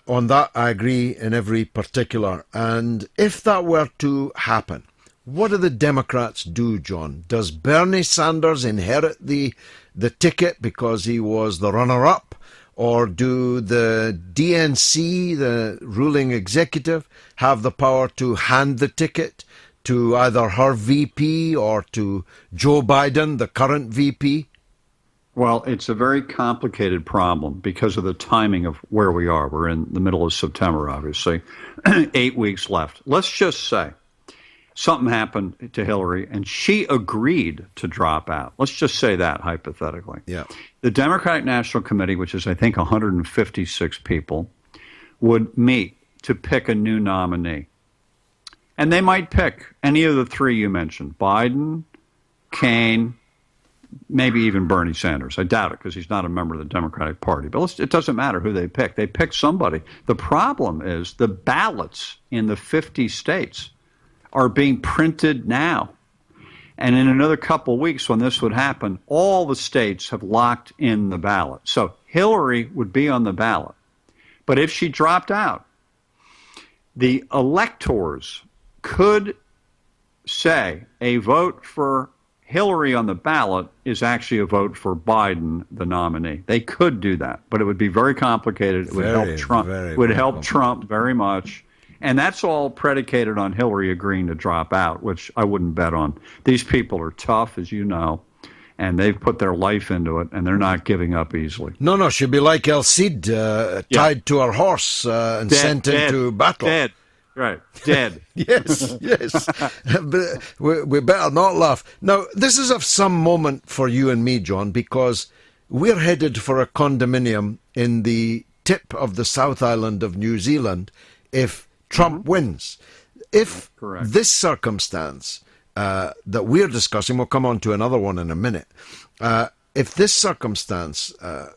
on that I agree in every particular. And if that were to happen, what do the Democrats do, John? Does Bernie Sanders inherit the ticket because he was the runner-up? Or do the DNC, the ruling executive, have the power to hand the ticket to either her VP or to Joe Biden, the current VP? Well, it's a very complicated problem because of the timing of where we are. We're in the middle of September, obviously. 8 weeks left. Let's just say something happened to Hillary and she agreed to drop out. Let's just say that hypothetically. Yeah. The Democratic National Committee, which is, I think, 156 people, would meet to pick a new nominee. And they might pick any of the 3 you mentioned, Biden, Kaine, maybe even Bernie Sanders. I doubt it because he's not a member of the Democratic Party. But it doesn't matter who they pick. They pick somebody. The problem is the ballots in the 50 states are being printed now. And in another couple of weeks when this would happen, all the states have locked in the ballot. So Hillary would be on the ballot. But if she dropped out, the electors could say a vote for Hillary on the ballot is actually a vote for Biden, the nominee. They could do that, but it would be very complicated. It would help Trump. It would help Trump very much. And that's all predicated on Hillary agreeing to drop out, which I wouldn't bet on. These people are tough, as you know, and they've put their life into it, and they're not giving up easily. No, she'd be like El Cid, tied to her horse and sent into battle. Dead. Right, dead. Yes. But we better not laugh. Now, this is of some moment for you and me, John, because we're headed for a condominium in the tip of the South Island of New Zealand if Trump wins. If this circumstance that we're discussing, we'll come on to another one in a minute, if this circumstance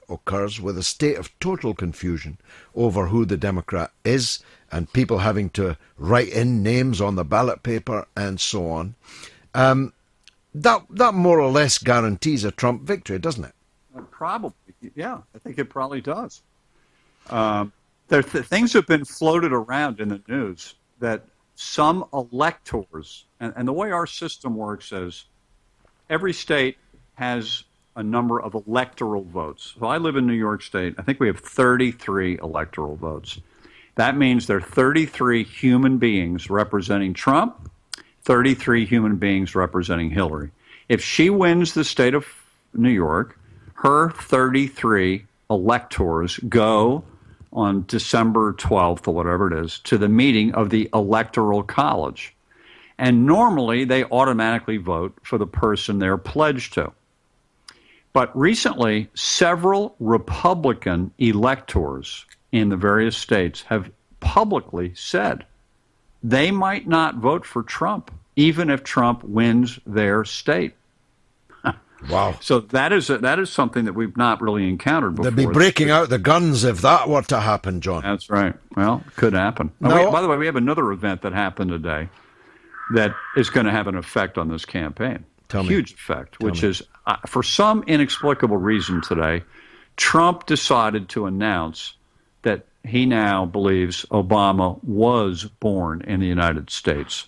occurs with a state of total confusion over who the Democrat is and people having to write in names on the ballot paper and so on, that more or less guarantees a Trump victory, doesn't it? Probably, yeah. I think it probably does. Things have been floated around in the news that some electors, and the way our system works is every state has a number of electoral votes. So I live in New York State. I think we have 33 electoral votes. That means there are 33 human beings representing Trump, 33 human beings representing Hillary. If she wins the state of New York, her 33 electors go on December 12th or whatever it is to the meeting of the Electoral College. And normally they automatically vote for the person they're pledged to. But recently, several Republican electors in the various states have publicly said they might not vote for Trump, even if Trump wins their state. Wow. So that is something that we've not really encountered before. They'd be breaking out the guns if that were to happen, John. That's right. Well, it could happen. No. By the way, we have another event that happened today that is going to have an effect on this campaign. Huge effect, which is, for some inexplicable reason today, Trump decided to announce that he now believes Obama was born in the United States.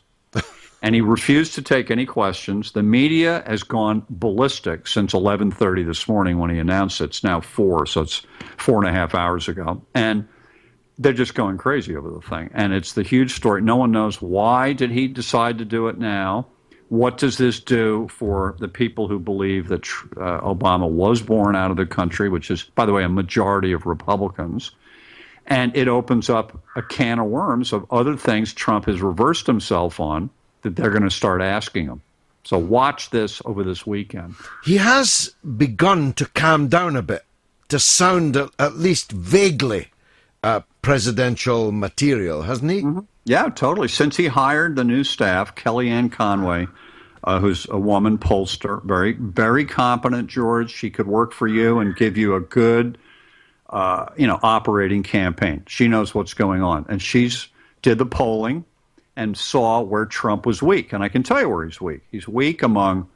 And he refused to take any questions. The media has gone ballistic since 11:30 this morning when he announced it. It's now 4, so it's 4.5 hours ago. And they're just going crazy over the thing. And it's the huge story. No one knows why did he decide to do it now. What does this do for the people who believe that Obama was born out of the country, which is, by the way, a majority of Republicans? And it opens up a can of worms of other things Trump has reversed himself on that they're going to start asking him. So watch this over this weekend. He has begun to calm down a bit, to sound at least vaguely presidential material, hasn't he? Mm-hmm. Yeah, totally. Since he hired the new staff, Kellyanne Conway, who's a woman pollster, very, very competent, George. She could work for you and give you a good, operating campaign. She knows what's going on. And she's did the polling and saw where Trump was weak. And I can tell you where he's weak. He's weak among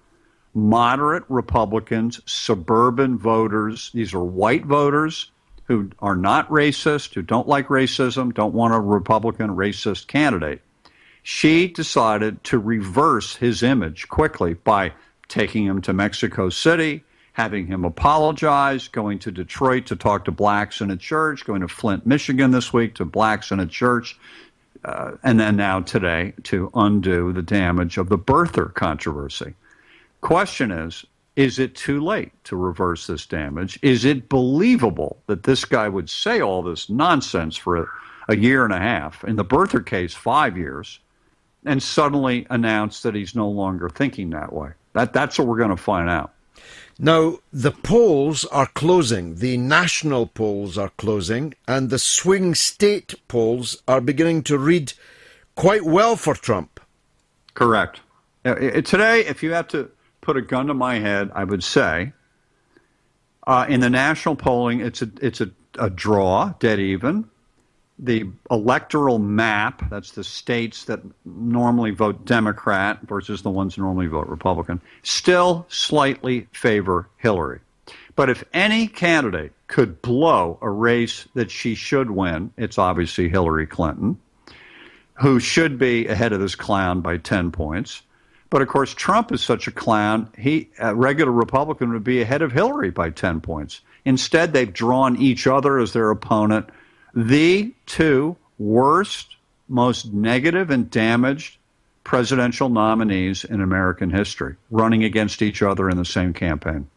moderate Republicans, suburban voters. These are white voters who are not racist, who don't like racism, don't want a Republican racist candidate. She decided to reverse his image quickly by taking him to Mexico City, having him apologize, going to Detroit to talk to blacks in a church, going to Flint, Michigan this week to blacks in a church, and then now today to undo the damage of the birther controversy. Question is it too late to reverse this damage? Is it believable that this guy would say all this nonsense for a year and a half, in the birther case 5 years, and suddenly announce that he's no longer thinking that way? That's what we're going to find out. Now, the polls are closing. The national polls are closing, and the swing state polls are beginning to read quite well for Trump. Correct. Today, if you had to put a gun to my head, I would say in the national polling, it's a draw, dead even. The electoral map, that's the states that normally vote Democrat versus the ones that normally vote Republican, still slightly favor Hillary. But if any candidate could blow a race that she should win, it's obviously Hillary Clinton, who should be ahead of this clown by 10 points. But, of course, Trump is such a clown, a regular Republican would be ahead of Hillary by 10 points. Instead, they've drawn each other as their opponent. The two worst, most negative and damaged presidential nominees in American history, running against each other in the same campaign.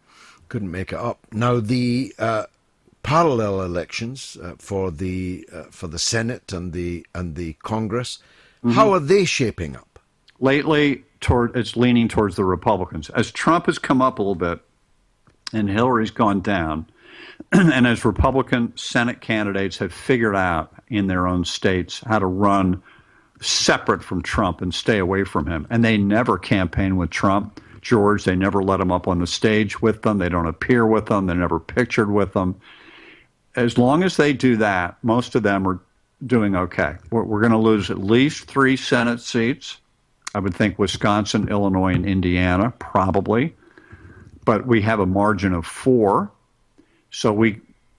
Couldn't make it up. Now, the parallel elections for the Senate and the Congress, how are they shaping up? Lately, it's leaning towards the Republicans. As Trump has come up a little bit and Hillary's gone down, and as Republican Senate candidates have figured out in their own states how to run separate from Trump and stay away from him, and they never campaign with Trump, George. They never let him up on the stage with them. They don't appear with them. They're never pictured with them. As long as they do that, most of them are doing okay. We're going to lose at least 3 Senate seats. I would think Wisconsin, Illinois, and Indiana, probably. But we have a margin of 4. So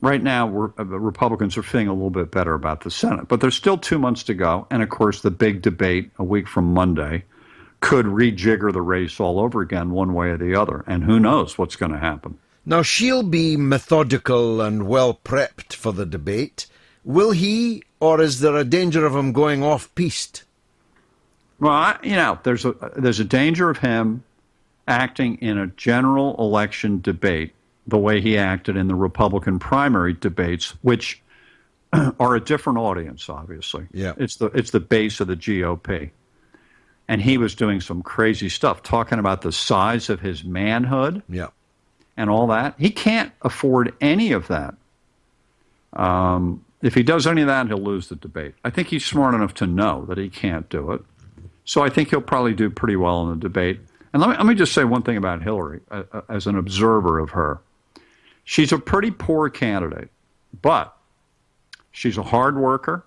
right now, the Republicans are feeling a little bit better about the Senate. But there's still 2 months to go. And, of course, the big debate a week from Monday could rejigger the race all over again one way or the other. And who knows what's going to happen. Now, she'll be methodical and well prepped for the debate. Will he, or is there a danger of him going off-piste? Well, there's a danger of him acting in a general election debate the way he acted in the Republican primary debates, which are a different audience, obviously. Yeah. It's the base of the GOP. And he was doing some crazy stuff, talking about the size of his manhood. Yeah. And all that. He can't afford any of that. If he does any of that, he'll lose the debate. I think he's smart enough to know that he can't do it. So I think he'll probably do pretty well in the debate. And let me just say one thing about Hillary, as an observer of her. She's a pretty poor candidate, but she's a hard worker,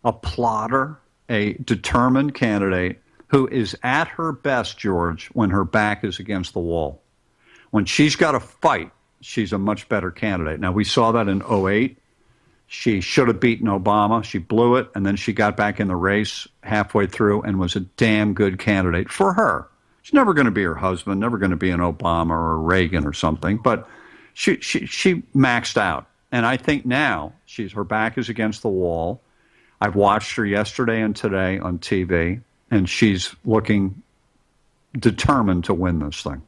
a plotter, a determined candidate who is at her best, George, when her back is against the wall. When she's got to fight, she's a much better candidate. Now, we saw that in 2008. She should have beaten Obama. She blew it, and then she got back in the race halfway through and was a damn good candidate for her. She's never going to be her husband, never going to be an Obama or a Reagan or something, but she maxed out. And I think now her back is against the wall. I've watched her yesterday and today on TV, and she's looking determined to win this thing.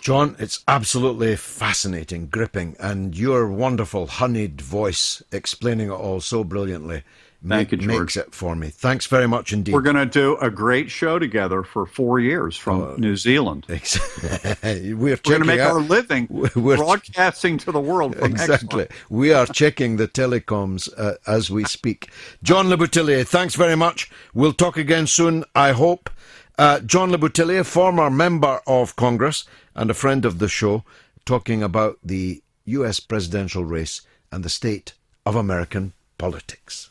John, it's absolutely fascinating, gripping, and your wonderful honeyed voice explaining it all so brilliantly Thank you, George. Makes it for me. Thanks very much indeed. We're going to do a great show together for 4 years from New Zealand. We're going to make our living broadcasting to the world from Exactly. Excellent. We are checking the telecoms as we speak. John Le Boutillier, thanks very much. We'll talk again soon, I hope. John Le Boutillier, former member of Congress and a friend of the show, talking about the U.S. presidential race and the state of American politics.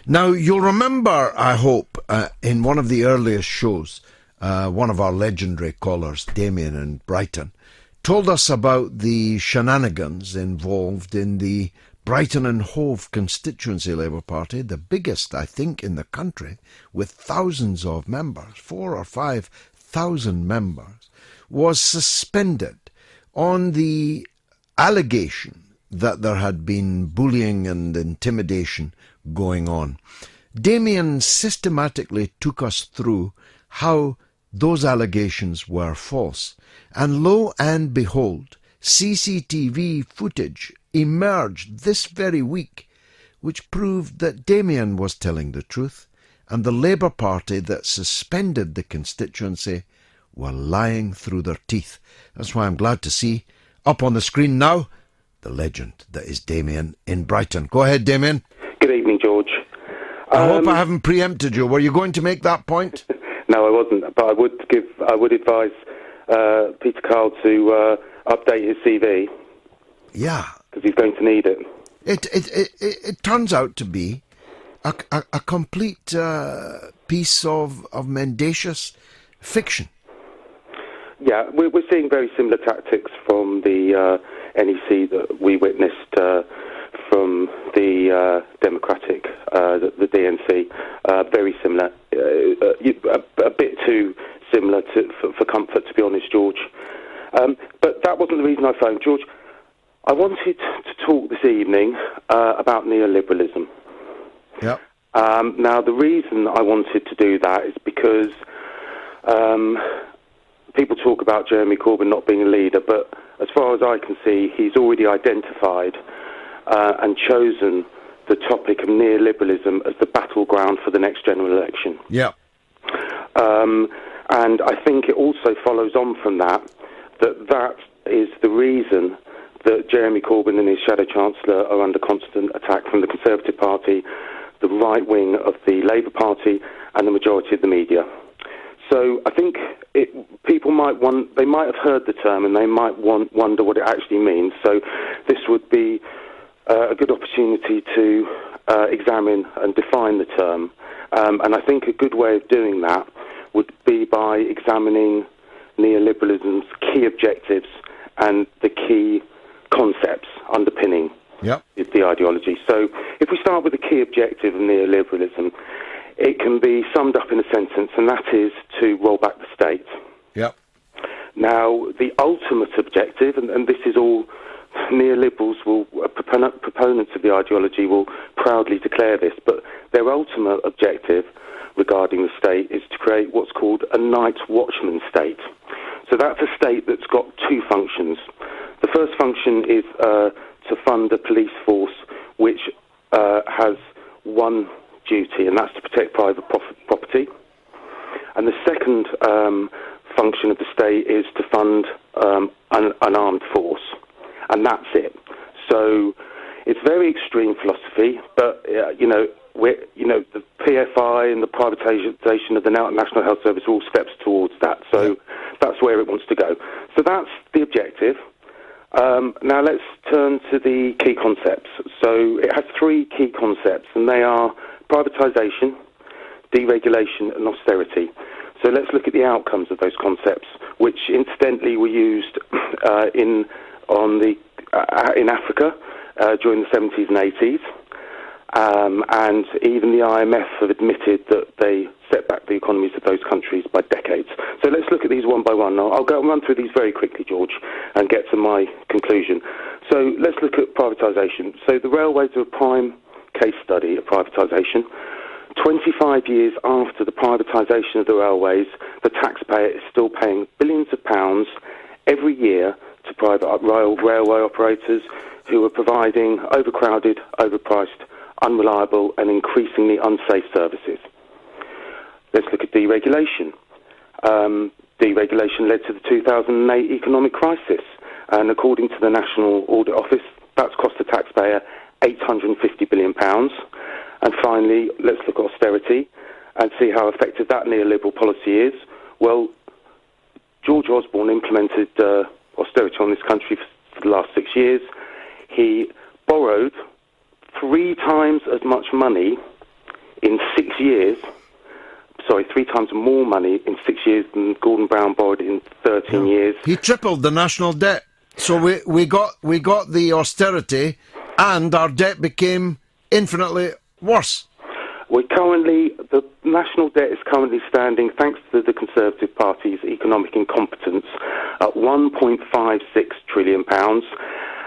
Now, you'll remember, I hope, in one of the earliest shows, one of our legendary callers, Damien in Brighton, told us about the shenanigans involved in the Brighton and Hove constituency Labour Party, the biggest, I think, in the country, with thousands of members, 4,000 or 5,000 members, was suspended on the allegation that there had been bullying and intimidation going on. Damien systematically took us through how those allegations were false. And lo and behold, CCTV footage emerged this very week, which proved that Damien was telling the truth, and the Labour Party that suspended the constituency were lying through their teeth. That's why I'm glad to see, up on the screen now, the legend that is Damien in Brighton. Go ahead, Damien. Good evening, George. I hope I haven't preempted you. Were you going to make that point? No, I wasn't, but I would advise Peter Carl to update his CV. Yeah. Because he's going to need it. It turns out to be a complete piece of mendacious fiction. Yeah, we're seeing very similar tactics from the NEC that we witnessed from the Democratic, the DNC. Very similar. A bit too similar for comfort, to be honest, George. But that wasn't the reason I phoned, George. I wanted to talk this evening about neoliberalism. Yep. Now, the reason I wanted to do that is because people talk about Jeremy Corbyn not being a leader, but as far as I can see, he's already identified and chosen the topic of neoliberalism as the battleground for the next general election. Yeah. And I think it also follows on from that is the reason that Jeremy Corbyn and his shadow chancellor are under constant attack from the Conservative Party, the right wing of the Labour Party, and the majority of the media. So I think people might have heard the term and they might wonder what it actually means. So this would be a good opportunity to examine and define the term. And I think a good way of doing that would be by examining neoliberalism's key objectives and the key concepts underpinning the ideology. So if we start with the key objective of neoliberalism, it can be summed up in a sentence, and that is to roll back the state. Yep. Now, the ultimate objective, and this is all neoliberals proponents of the ideology will proudly declare this, but their ultimate objective regarding the state is to create what's called a night watchman state. So that's a state that's got two functions. The first function is to fund a police force which has one duty, and that's to protect private property. And the second function of the state is to fund an armed force, and that's it. So it's very extreme philosophy, but the PFI and the privatisation of the National Health Service are all steps towards that. So that's where it wants to go. So that's the objective. Now let's turn to the key concepts. So it has three key concepts, and they are privatisation, deregulation, and austerity. So let's look at the outcomes of those concepts, which incidentally were used in Africa during the 70s and 80s. And even the IMF have admitted that they set back the economies of those countries by decades. So let's look at these one by one. I'll run through these very quickly, George, and get to my conclusion. So let's look at privatisation. So the railways are a prime case study of privatisation. 25 years after the privatisation of the railways, the taxpayer is still paying billions of pounds every year to private railway operators who are providing overcrowded, overpriced, unreliable and increasingly unsafe services. Let's look at deregulation. Deregulation led to the 2008 economic crisis, and according to the National Audit Office, that's cost the taxpayer £850 billion. And finally, let's look at austerity and see how effective that neoliberal policy is. Well, George Osborne implemented austerity on this country for the last 6 years. He borrowed 3 times as much money in 6 years. Sorry, 3 times more money in 6 years than Gordon Brown borrowed in 13 years. He tripled the national debt. So we got the austerity, and our debt became infinitely worse. The national debt is currently standing, thanks to the Conservative Party's economic incompetence, at £1.56 trillion.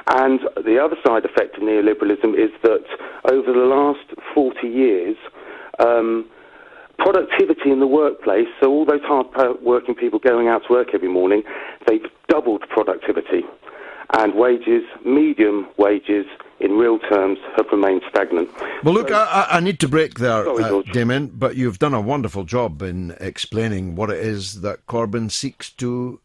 And the other side effect of neoliberalism is that over the last 40 years, productivity in the workplace, so all those hard-working people going out to work every morning, they've doubled productivity. And wages, medium wages, in real terms, have remained stagnant. Well, look, I need to break there, Damien, but you've done a wonderful job in explaining what it is that Corbyn seeks to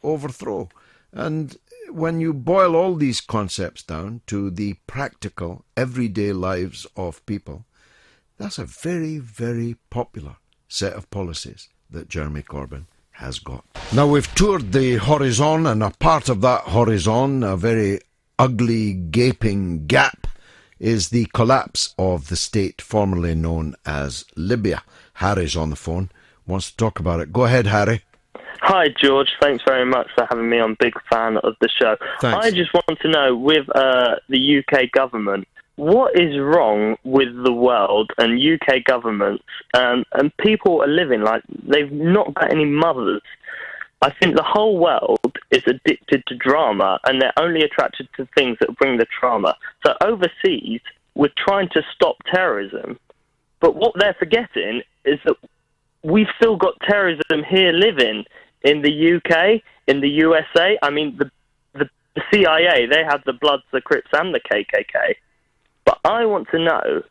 overthrow. And when you boil all these concepts down to the practical, everyday lives of people, that's a very, very popular set of policies that Jeremy Corbyn has got. Now, we've toured the horizon, and a part of that horizon, a very ugly, gaping gap, is the collapse of the state formerly known as Libya. Harry's on the phone, wants to talk about it. Go ahead, Harry. Hi, George. Thanks very much for having me on. Big fan of the show. Thanks. I just want to know, with the UK government, what is wrong with the world and UK governments? And people are living like they've not got any mothers. I think the whole world is addicted to drama, and they're only attracted to things that bring the trauma. So overseas, we're trying to stop terrorism, but what they're forgetting is that we've still got terrorism here living in the UK, in the USA. I mean, the CIA, they have the Bloods, the Crips, and the KKK. But I want to know,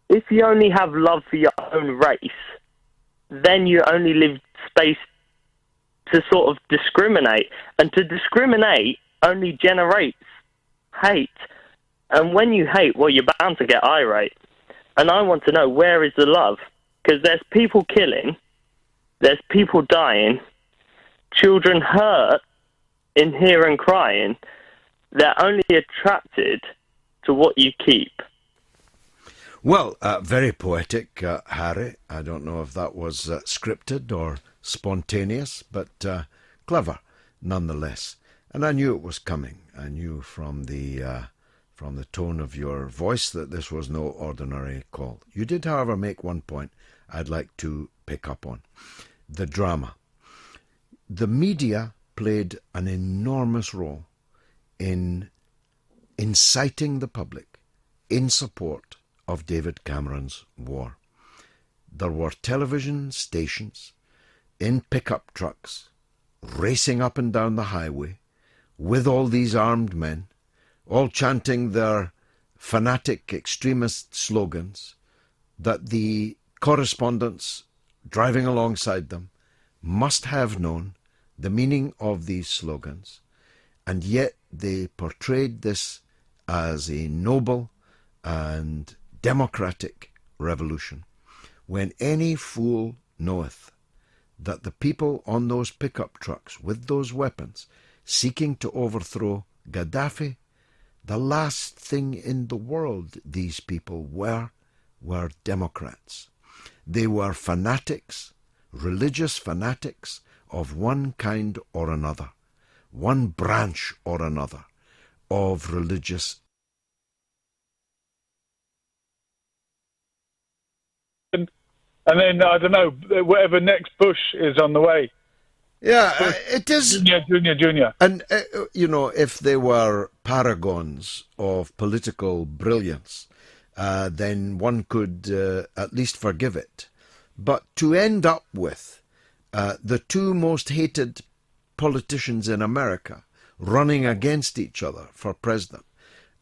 if you only have love for your own race, then you only leave space to sort of discriminate. And to discriminate only generates hate. And when you hate, well, you're bound to get irate. And I want to know, where is the love? Because there's people killing, there's people dying, children hurt in hearing crying. They're only attracted to what you keep. Well, very poetic, Harry. I don't know if that was scripted or spontaneous, but clever nonetheless. And I knew it was coming. I knew from the tone of your voice that this was no ordinary call. You did, however, make one point I'd like to pick up on. The drama. The media played an enormous role in inciting the public in support of David Cameron's war. There were television stations in pickup trucks racing up and down the highway with all these armed men, all chanting their fanatic extremist slogans that the correspondents driving alongside them must have known the meaning of these slogans, and yet they portrayed this as a noble and democratic revolution, when any fool knoweth that the people on those pickup trucks with those weapons seeking to overthrow Gaddafi, the last thing in the world these people were Democrats. They were fanatics, religious fanatics of one kind or another, one branch or another of religious. And then, I don't know, whatever next Bush is on the way. Yeah, it is. Junior. And, if they were paragons of political brilliance, then one could at least forgive it. But to end up with the two most hated politicians in America running against each other for president,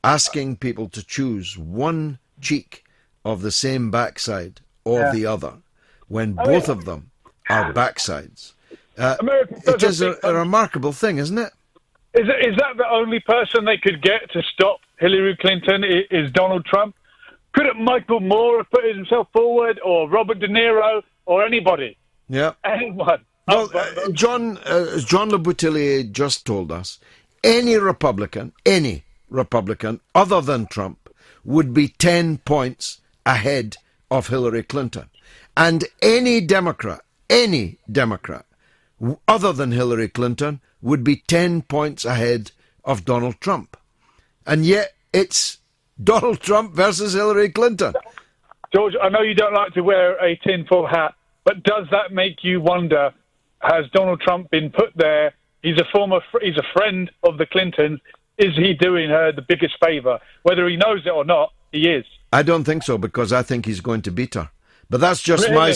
asking people to choose one cheek of the same backside or the other, when both of them are backsides. It is a remarkable thing, isn't it? Is that the only person they could get to stop Hillary Clinton is Donald Trump? Couldn't Michael Moore have put himself forward, or Robert De Niro, or anybody? Yeah. Anyone. Well, John Le Boutillier just told us, any Republican other than Trump would be 10 points ahead of Hillary Clinton. And any Democrat other than Hillary Clinton would be 10 points ahead of Donald Trump. And yet it's Donald Trump versus Hillary Clinton. George, I know you don't like to wear a tinfoil hat, but does that make you wonder, has Donald Trump been put there? He's a friend of the Clintons. Is he doing her the biggest favour? Whether he knows it or not, he is. I don't think so, because I think he's going to beat her. But that's just my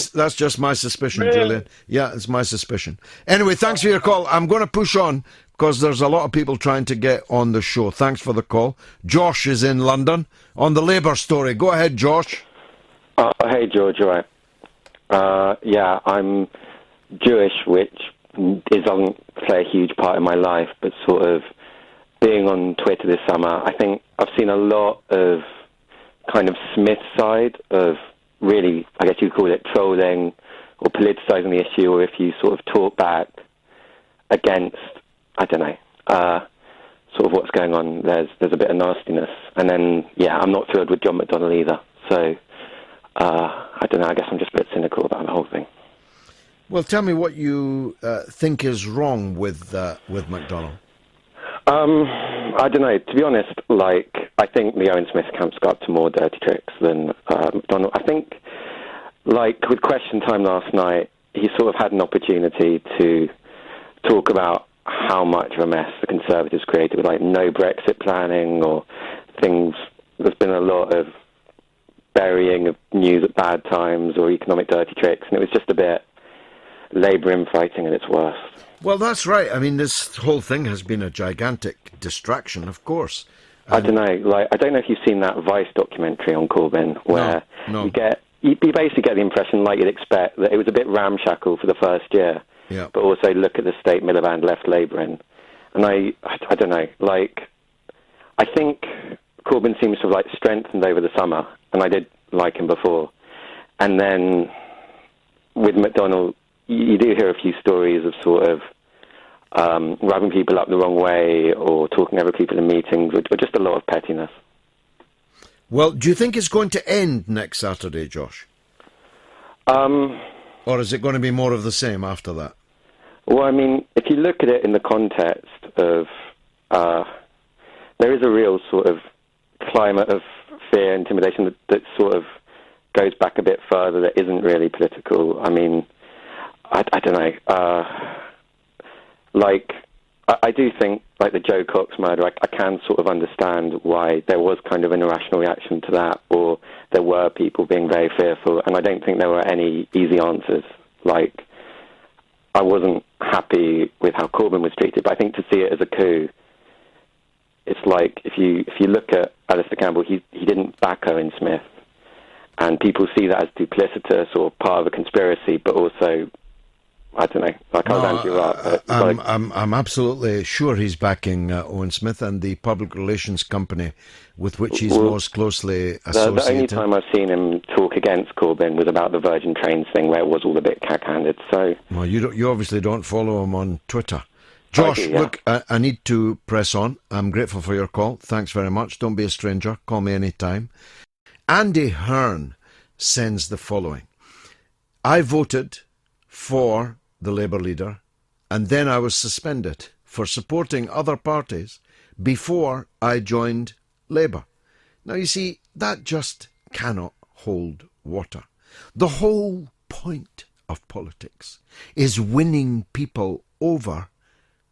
suspicion, really? Julian. Yeah, it's my suspicion. Anyway, thanks for your call. I'm going to push on because there's a lot of people trying to get on the show. Thanks for the call. Josh is in London on the Labour story. Go ahead, Josh. Hey, George, you right? Yeah, I'm Jewish, which doesn't play a huge part in my life, but sort of being on Twitter this summer, I think I've seen a lot of kind of Smith side of really, I guess you'd call it trolling or politicising the issue, or if you sort of talk back against, I don't know, sort of what's going on, there's a bit of nastiness. And then, yeah, I'm not thrilled with John McDonnell either. So, I don't know, I guess I'm just a bit cynical about the whole thing. Well, tell me what you think is wrong with McDonnell. I don't know. To be honest, I think the Owen Smith camp's got up to more dirty tricks than McDonnell. I think, with Question Time last night, he sort of had an opportunity to talk about how much of a mess the Conservatives created with, no Brexit planning or things. There's been a lot of burying of news at bad times or economic dirty tricks, and it was just a bit Labour infighting at its worst. Well, that's right. I mean, this whole thing has been a gigantic distraction, of course. I don't know. I don't know if you've seen that Vice documentary on Corbyn, where you basically get the impression, like you'd expect, that it was a bit ramshackle for the first year. Yeah. But also look at the state Miliband left Labour in. And I don't know. I think Corbyn seems to have strengthened over the summer, and I did like him before. And then with McDonnell you do hear a few stories of sort of rubbing people up the wrong way or talking over people in meetings, or just a lot of pettiness. Well, do you think it's going to end next Saturday, Josh? Or is it going to be more of the same after that? Well, I mean, if you look at it in the context of, there is a real sort of climate of fear, intimidation that sort of goes back a bit further, that isn't really political. I mean, I don't know. I do think, like the Joe Cox murder, I can sort of understand why there was kind of an irrational reaction to that, or there were people being very fearful, and I don't think there were any easy answers. Like, I wasn't happy with how Corbyn was treated, but I think to see it as a coup, it's like, if you look at Alistair Campbell, he didn't back Owen Smith, and people see that as duplicitous or part of a conspiracy, but also, I don't know, like I was anti-Iraq. I'm absolutely sure he's backing Owen Smith and the public relations company with which he's most closely associated. The only time I've seen him talk against Corbyn was about the Virgin Trains thing, where it was all a bit cack-handed. So, well, you obviously don't follow him on Twitter. Josh, look, I need to press on. I'm grateful for your call. Thanks very much. Don't be a stranger. Call me any time. Andy Hearn sends the following. I voted for the Labour leader, and then I was suspended for supporting other parties before I joined Labour. Now, you see, that just cannot hold water. The whole point of politics is winning people over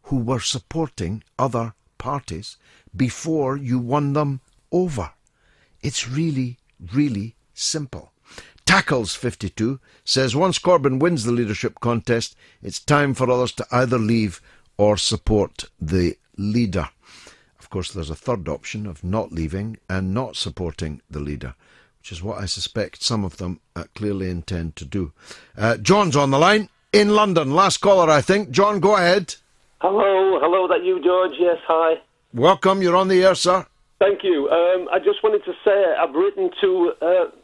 who were supporting other parties before you won them over. It's really, really simple. Tackles52 says, once Corbyn wins the leadership contest, it's time for others to either leave or support the leader. Of course, there's a third option of not leaving and not supporting the leader, which is what I suspect some of them clearly intend to do. John's on the line in London. Last caller, I think. John, go ahead. Hello, that you, George? Yes, hi. Welcome, you're on the air, sir. Thank you. I just wanted to say I've written to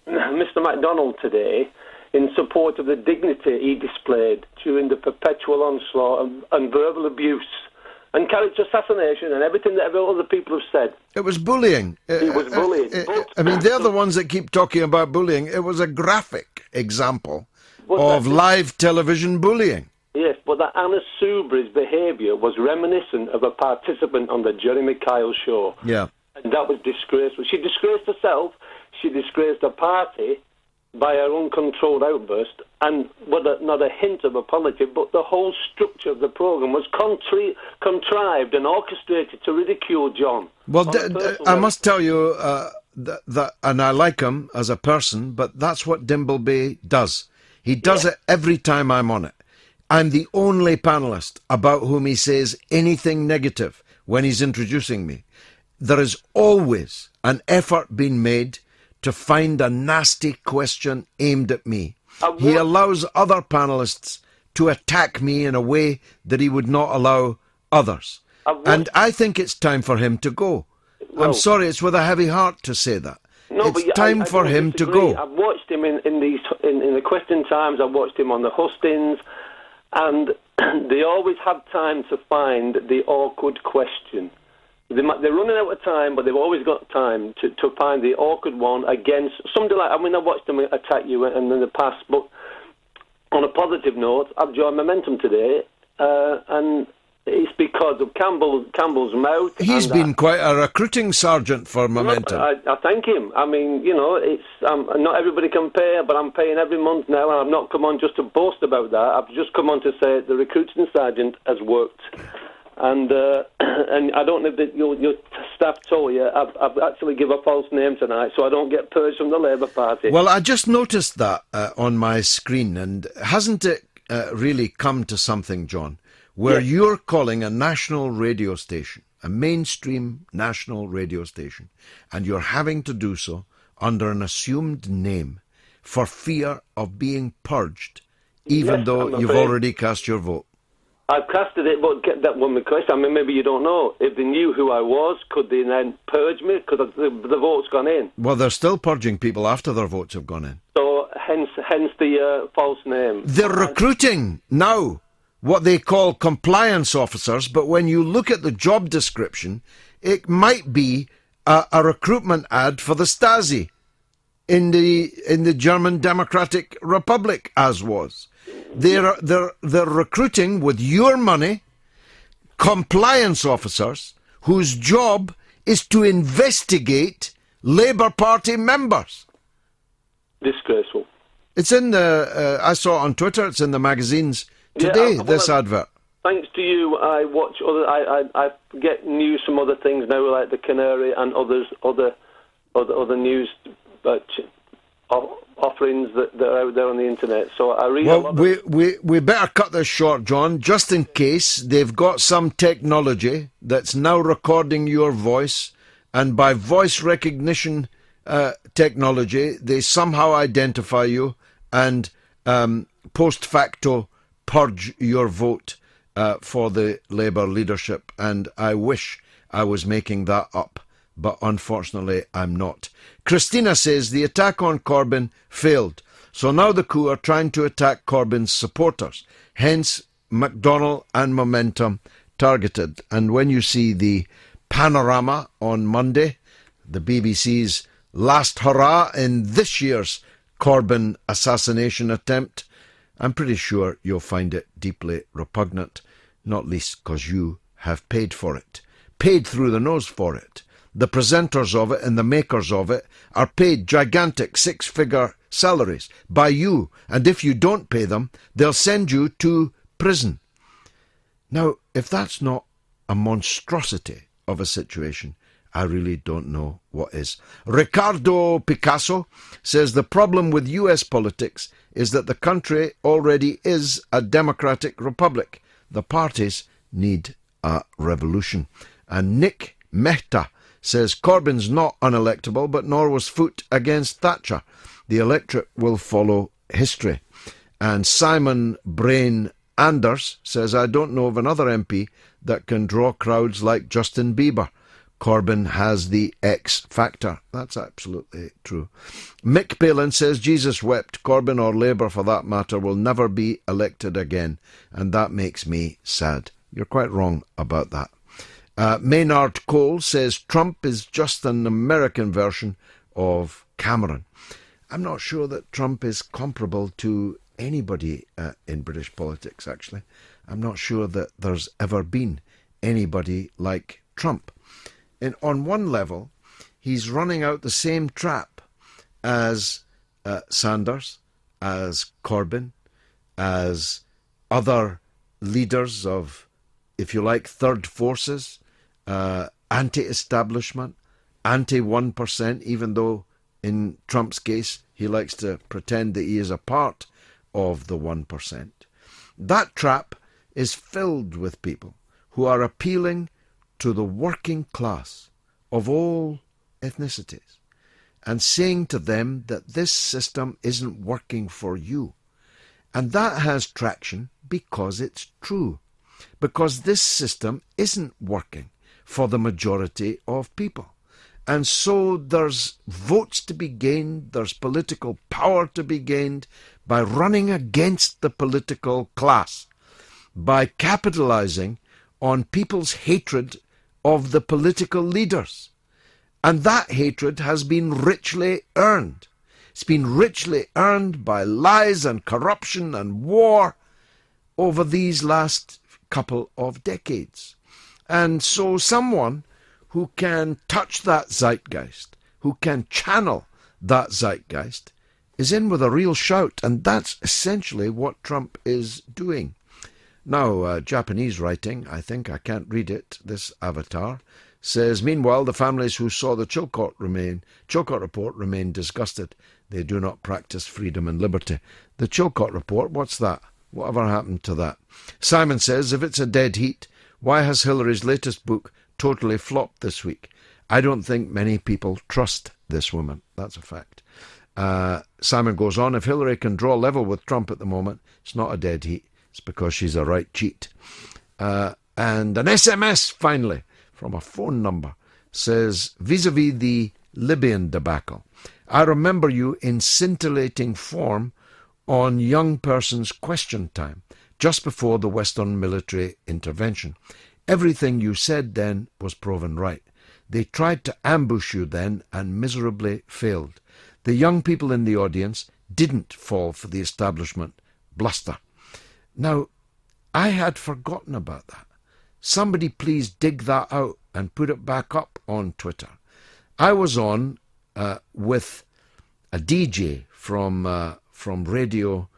Mr. MacDonald today in support of the dignity he displayed during the perpetual onslaught and verbal abuse and character assassination and everything that other people have said. It was bullying. He was bullied. I mean, they're the ones that keep talking about bullying. It was a graphic example of live television bullying. Yes, but that Anna Soubry's behaviour was reminiscent of a participant on the Jeremy Kyle show. Yeah. And that was disgraceful. She disgraced herself, she disgraced her party by her uncontrolled outburst, and with not a hint of apology, but the whole structure of the programme was contrived and orchestrated to ridicule John. Well, I must tell you that, and I like him as a person, but that's what Dimbleby does. He does it every time I'm on it. I'm the only panellist about whom he says anything negative when he's introducing me. There is always an effort being made to find a nasty question aimed at me. He allows other panellists to attack me in a way that he would not allow others. And I think it's time for him to go. I'm sorry, it's with a heavy heart to say that. No, it's time for him to go. I've watched him in the question times, I've watched him on the hustings, and they always have time to find the awkward question. They're running out of time, but they've always got time to find the awkward one against somebody like... I mean, I watched them attack you in the past, but on a positive note, I've joined Momentum today, and it's because of Campbell's mouth. He's been quite a recruiting sergeant for Momentum. I thank him. I mean, you know, it's not everybody can pay, but I'm paying every month now, and I've not come on just to boast about that. I've just come on to say the recruiting sergeant has worked. And I don't know if your staff told you, I've actually given a false name tonight, so I don't get purged from the Labour Party. Well, I just noticed that on my screen, and hasn't it really come to something, John, where you're calling a national radio station, a mainstream national radio station, and you're having to do so under an assumed name for fear of being purged, even though you've already cast your vote? I've casted it, but get that one question. I mean, maybe you don't know. If they knew who I was, could they then purge me? Because the vote's gone in. Well, they're still purging people after their votes have gone in. So, hence the false name. They're recruiting now what they call compliance officers, but when you look at the job description, it might be a recruitment ad for the Stasi in the German Democratic Republic, as was. They're recruiting with your money compliance officers whose job is to investigate Labour Party members. Disgraceful. It's in the. I saw it on Twitter. It's in the magazines today. This advert. Thanks to you, I watch other. I get news from other things now, like the Canary and other news offerings that are out there on the internet. So I read. Well, we better cut this short, John, just in case they've got some technology that's now recording your voice, and by voice recognition technology, they somehow identify you and post facto purge your vote for the Labour leadership. And I wish I was making that up, but unfortunately I'm not. Christina says the attack on Corbyn failed, so now the coup are trying to attack Corbyn's supporters, hence McDonnell and Momentum targeted. And when you see the panorama on Monday, the BBC's last hurrah in this year's Corbyn assassination attempt, I'm pretty sure you'll find it deeply repugnant, not least because you have paid for it, paid through the nose for it. The presenters of it and the makers of it are paid gigantic six-figure salaries by you, and if you don't pay them, they'll send you to prison. Now, if that's not a monstrosity of a situation, I really don't know what is. Ricardo Picasso says the problem with US politics is that the country already is a democratic republic. The parties need a revolution. And Nick Mehta says Corbyn's not unelectable, but nor was Foot against Thatcher. The electorate will follow history. And Simon Brain Anders says, I don't know of another MP that can draw crowds like Justin Bieber. Corbyn has the X factor. That's absolutely true. Mick Palin says, Jesus wept. Corbyn or Labour, for that matter, will never be elected again. And that makes me sad. You're quite wrong about that. Maynard Cole says Trump is just an American version of Cameron. I'm not sure that Trump is comparable to anybody in British politics, actually. I'm not sure that there's ever been anybody like Trump. And on one level, he's running out the same trap as Sanders, as Corbyn, as other leaders of, if you like, third forces, anti-establishment, anti-1%, even though in Trump's case he likes to pretend that he is a part of the 1%. That trap is filled with people who are appealing to the working class of all ethnicities and saying to them that this system isn't working for you. And that has traction because it's true. Because this system isn't working for the majority of people. And so there's votes to be gained, there's political power to be gained by running against the political class, by capitalizing on people's hatred of the political leaders. And that hatred has been richly earned. It's been richly earned by lies and corruption and war over these last couple of decades. And so someone who can touch that zeitgeist, who can channel that zeitgeist, is in with a real shout, and that's essentially what Trump is doing. Now, Japanese writing, I think, I can't read it, this avatar, says, meanwhile, the families who saw the Chilcot report remain disgusted. They do not practice freedom and liberty. The Chilcot report, what's that? Whatever happened to that? Simon says, if it's a dead heat, why has Hillary's latest book totally flopped this week? I don't think many people trust this woman. That's a fact. Simon goes on, if Hillary can draw level with Trump at the moment, it's not a dead heat. It's because she's a right cheat. And an SMS, finally, from a phone number, says, vis-a-vis the Libyan debacle, I remember you in scintillating form on Young Person's Question Time, just before the Western military intervention. Everything you said then was proven right. They tried to ambush you then and miserably failed. The young people in the audience didn't fall for the establishment bluster. Now, I had forgotten about that. Somebody please dig that out and put it back up on Twitter. I was on with a DJ from Radio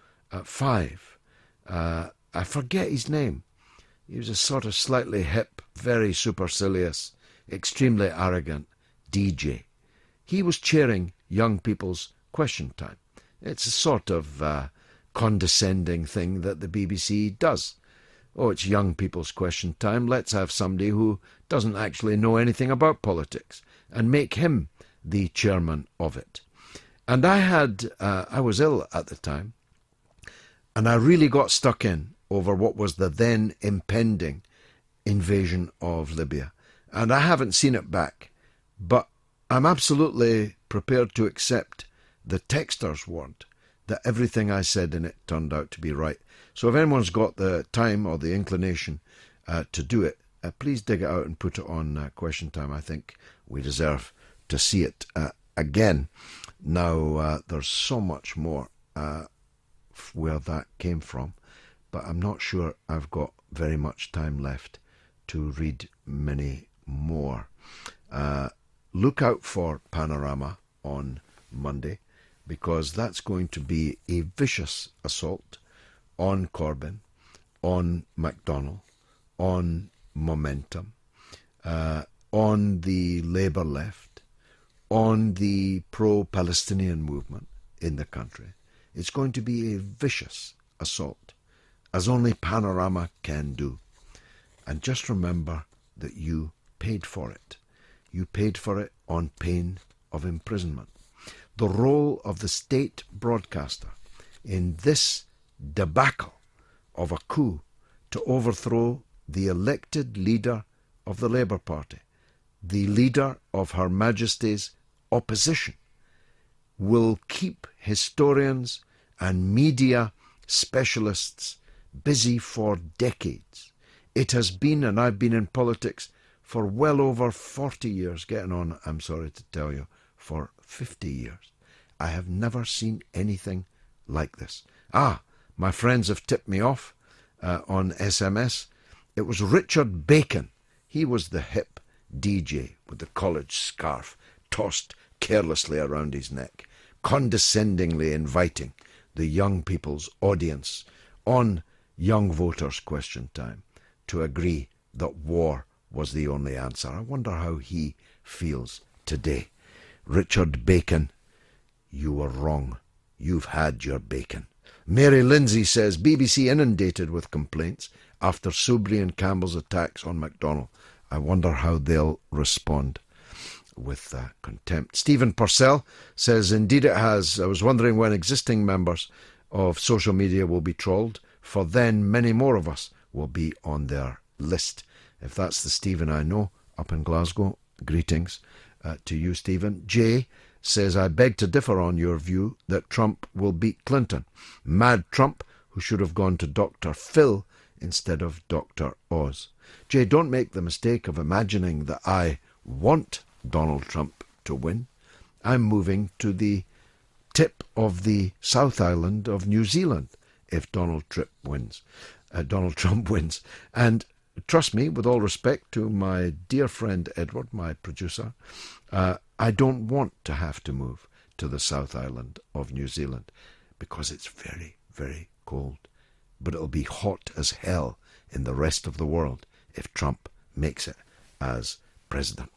5. I forget his name. He was a sort of slightly hip, very supercilious, extremely arrogant DJ. He was chairing Young People's Question Time. It's a sort of condescending thing that the BBC does. Oh, it's Young People's Question Time. Let's have somebody who doesn't actually know anything about politics and make him the chairman of it. And I was ill at the time, and I really got stuck in over what was the then impending invasion of Libya. And I haven't seen it back, but I'm absolutely prepared to accept the texter's word that everything I said in it turned out to be right. So if anyone's got the time or the inclination to do it, please dig it out and put it on Question Time. I think we deserve to see it again. Now, there's so much more where that came from, but I'm not sure I've got very much time left to read many more. Look out for Panorama on Monday, because that's going to be a vicious assault on Corbyn, on McDonnell, on Momentum, on the Labour left, on the pro-Palestinian movement in the country. It's going to be a vicious assault, as only Panorama can do. And just remember that you paid for it. You paid for it on pain of imprisonment. The role of the state broadcaster in this debacle of a coup to overthrow the elected leader of the Labour Party, the leader of Her Majesty's opposition, will keep historians and media specialists busy for decades. It has been, and I've been in politics for well over 40 years, getting on, I'm sorry to tell you, for 50 years. I have never seen anything like this. My friends have tipped me off on SMS. It was Richard Bacon. He was the hip DJ with the college scarf tossed carelessly around his neck, condescendingly inviting the young people's audience on Young Voters Question Time to agree that war was the only answer. I wonder how he feels today. Richard Bacon, you were wrong. You've had your bacon. Mary Lindsay says, BBC inundated with complaints after Soubry and Campbell's attacks on McDonnell. I wonder how they'll respond with contempt. Stephen Purcell says, indeed it has. I was wondering when existing members of social media will be trolled, for then many more of us will be on their list. If that's the Stephen I know up in Glasgow, greetings to you, Stephen. Jay says, I beg to differ on your view that Trump will beat Clinton. Mad Trump, who should have gone to Dr. Phil instead of Dr. Oz. Jay, don't make the mistake of imagining that I want Donald Trump to win. I'm moving to the tip of the South Island of New Zealand if Donald Trump wins. And trust me, with all respect to my dear friend Edward, my producer, I don't want to have to move to the South Island of New Zealand because it's very, very cold. But it'll be hot as hell in the rest of the world if Trump makes it as president.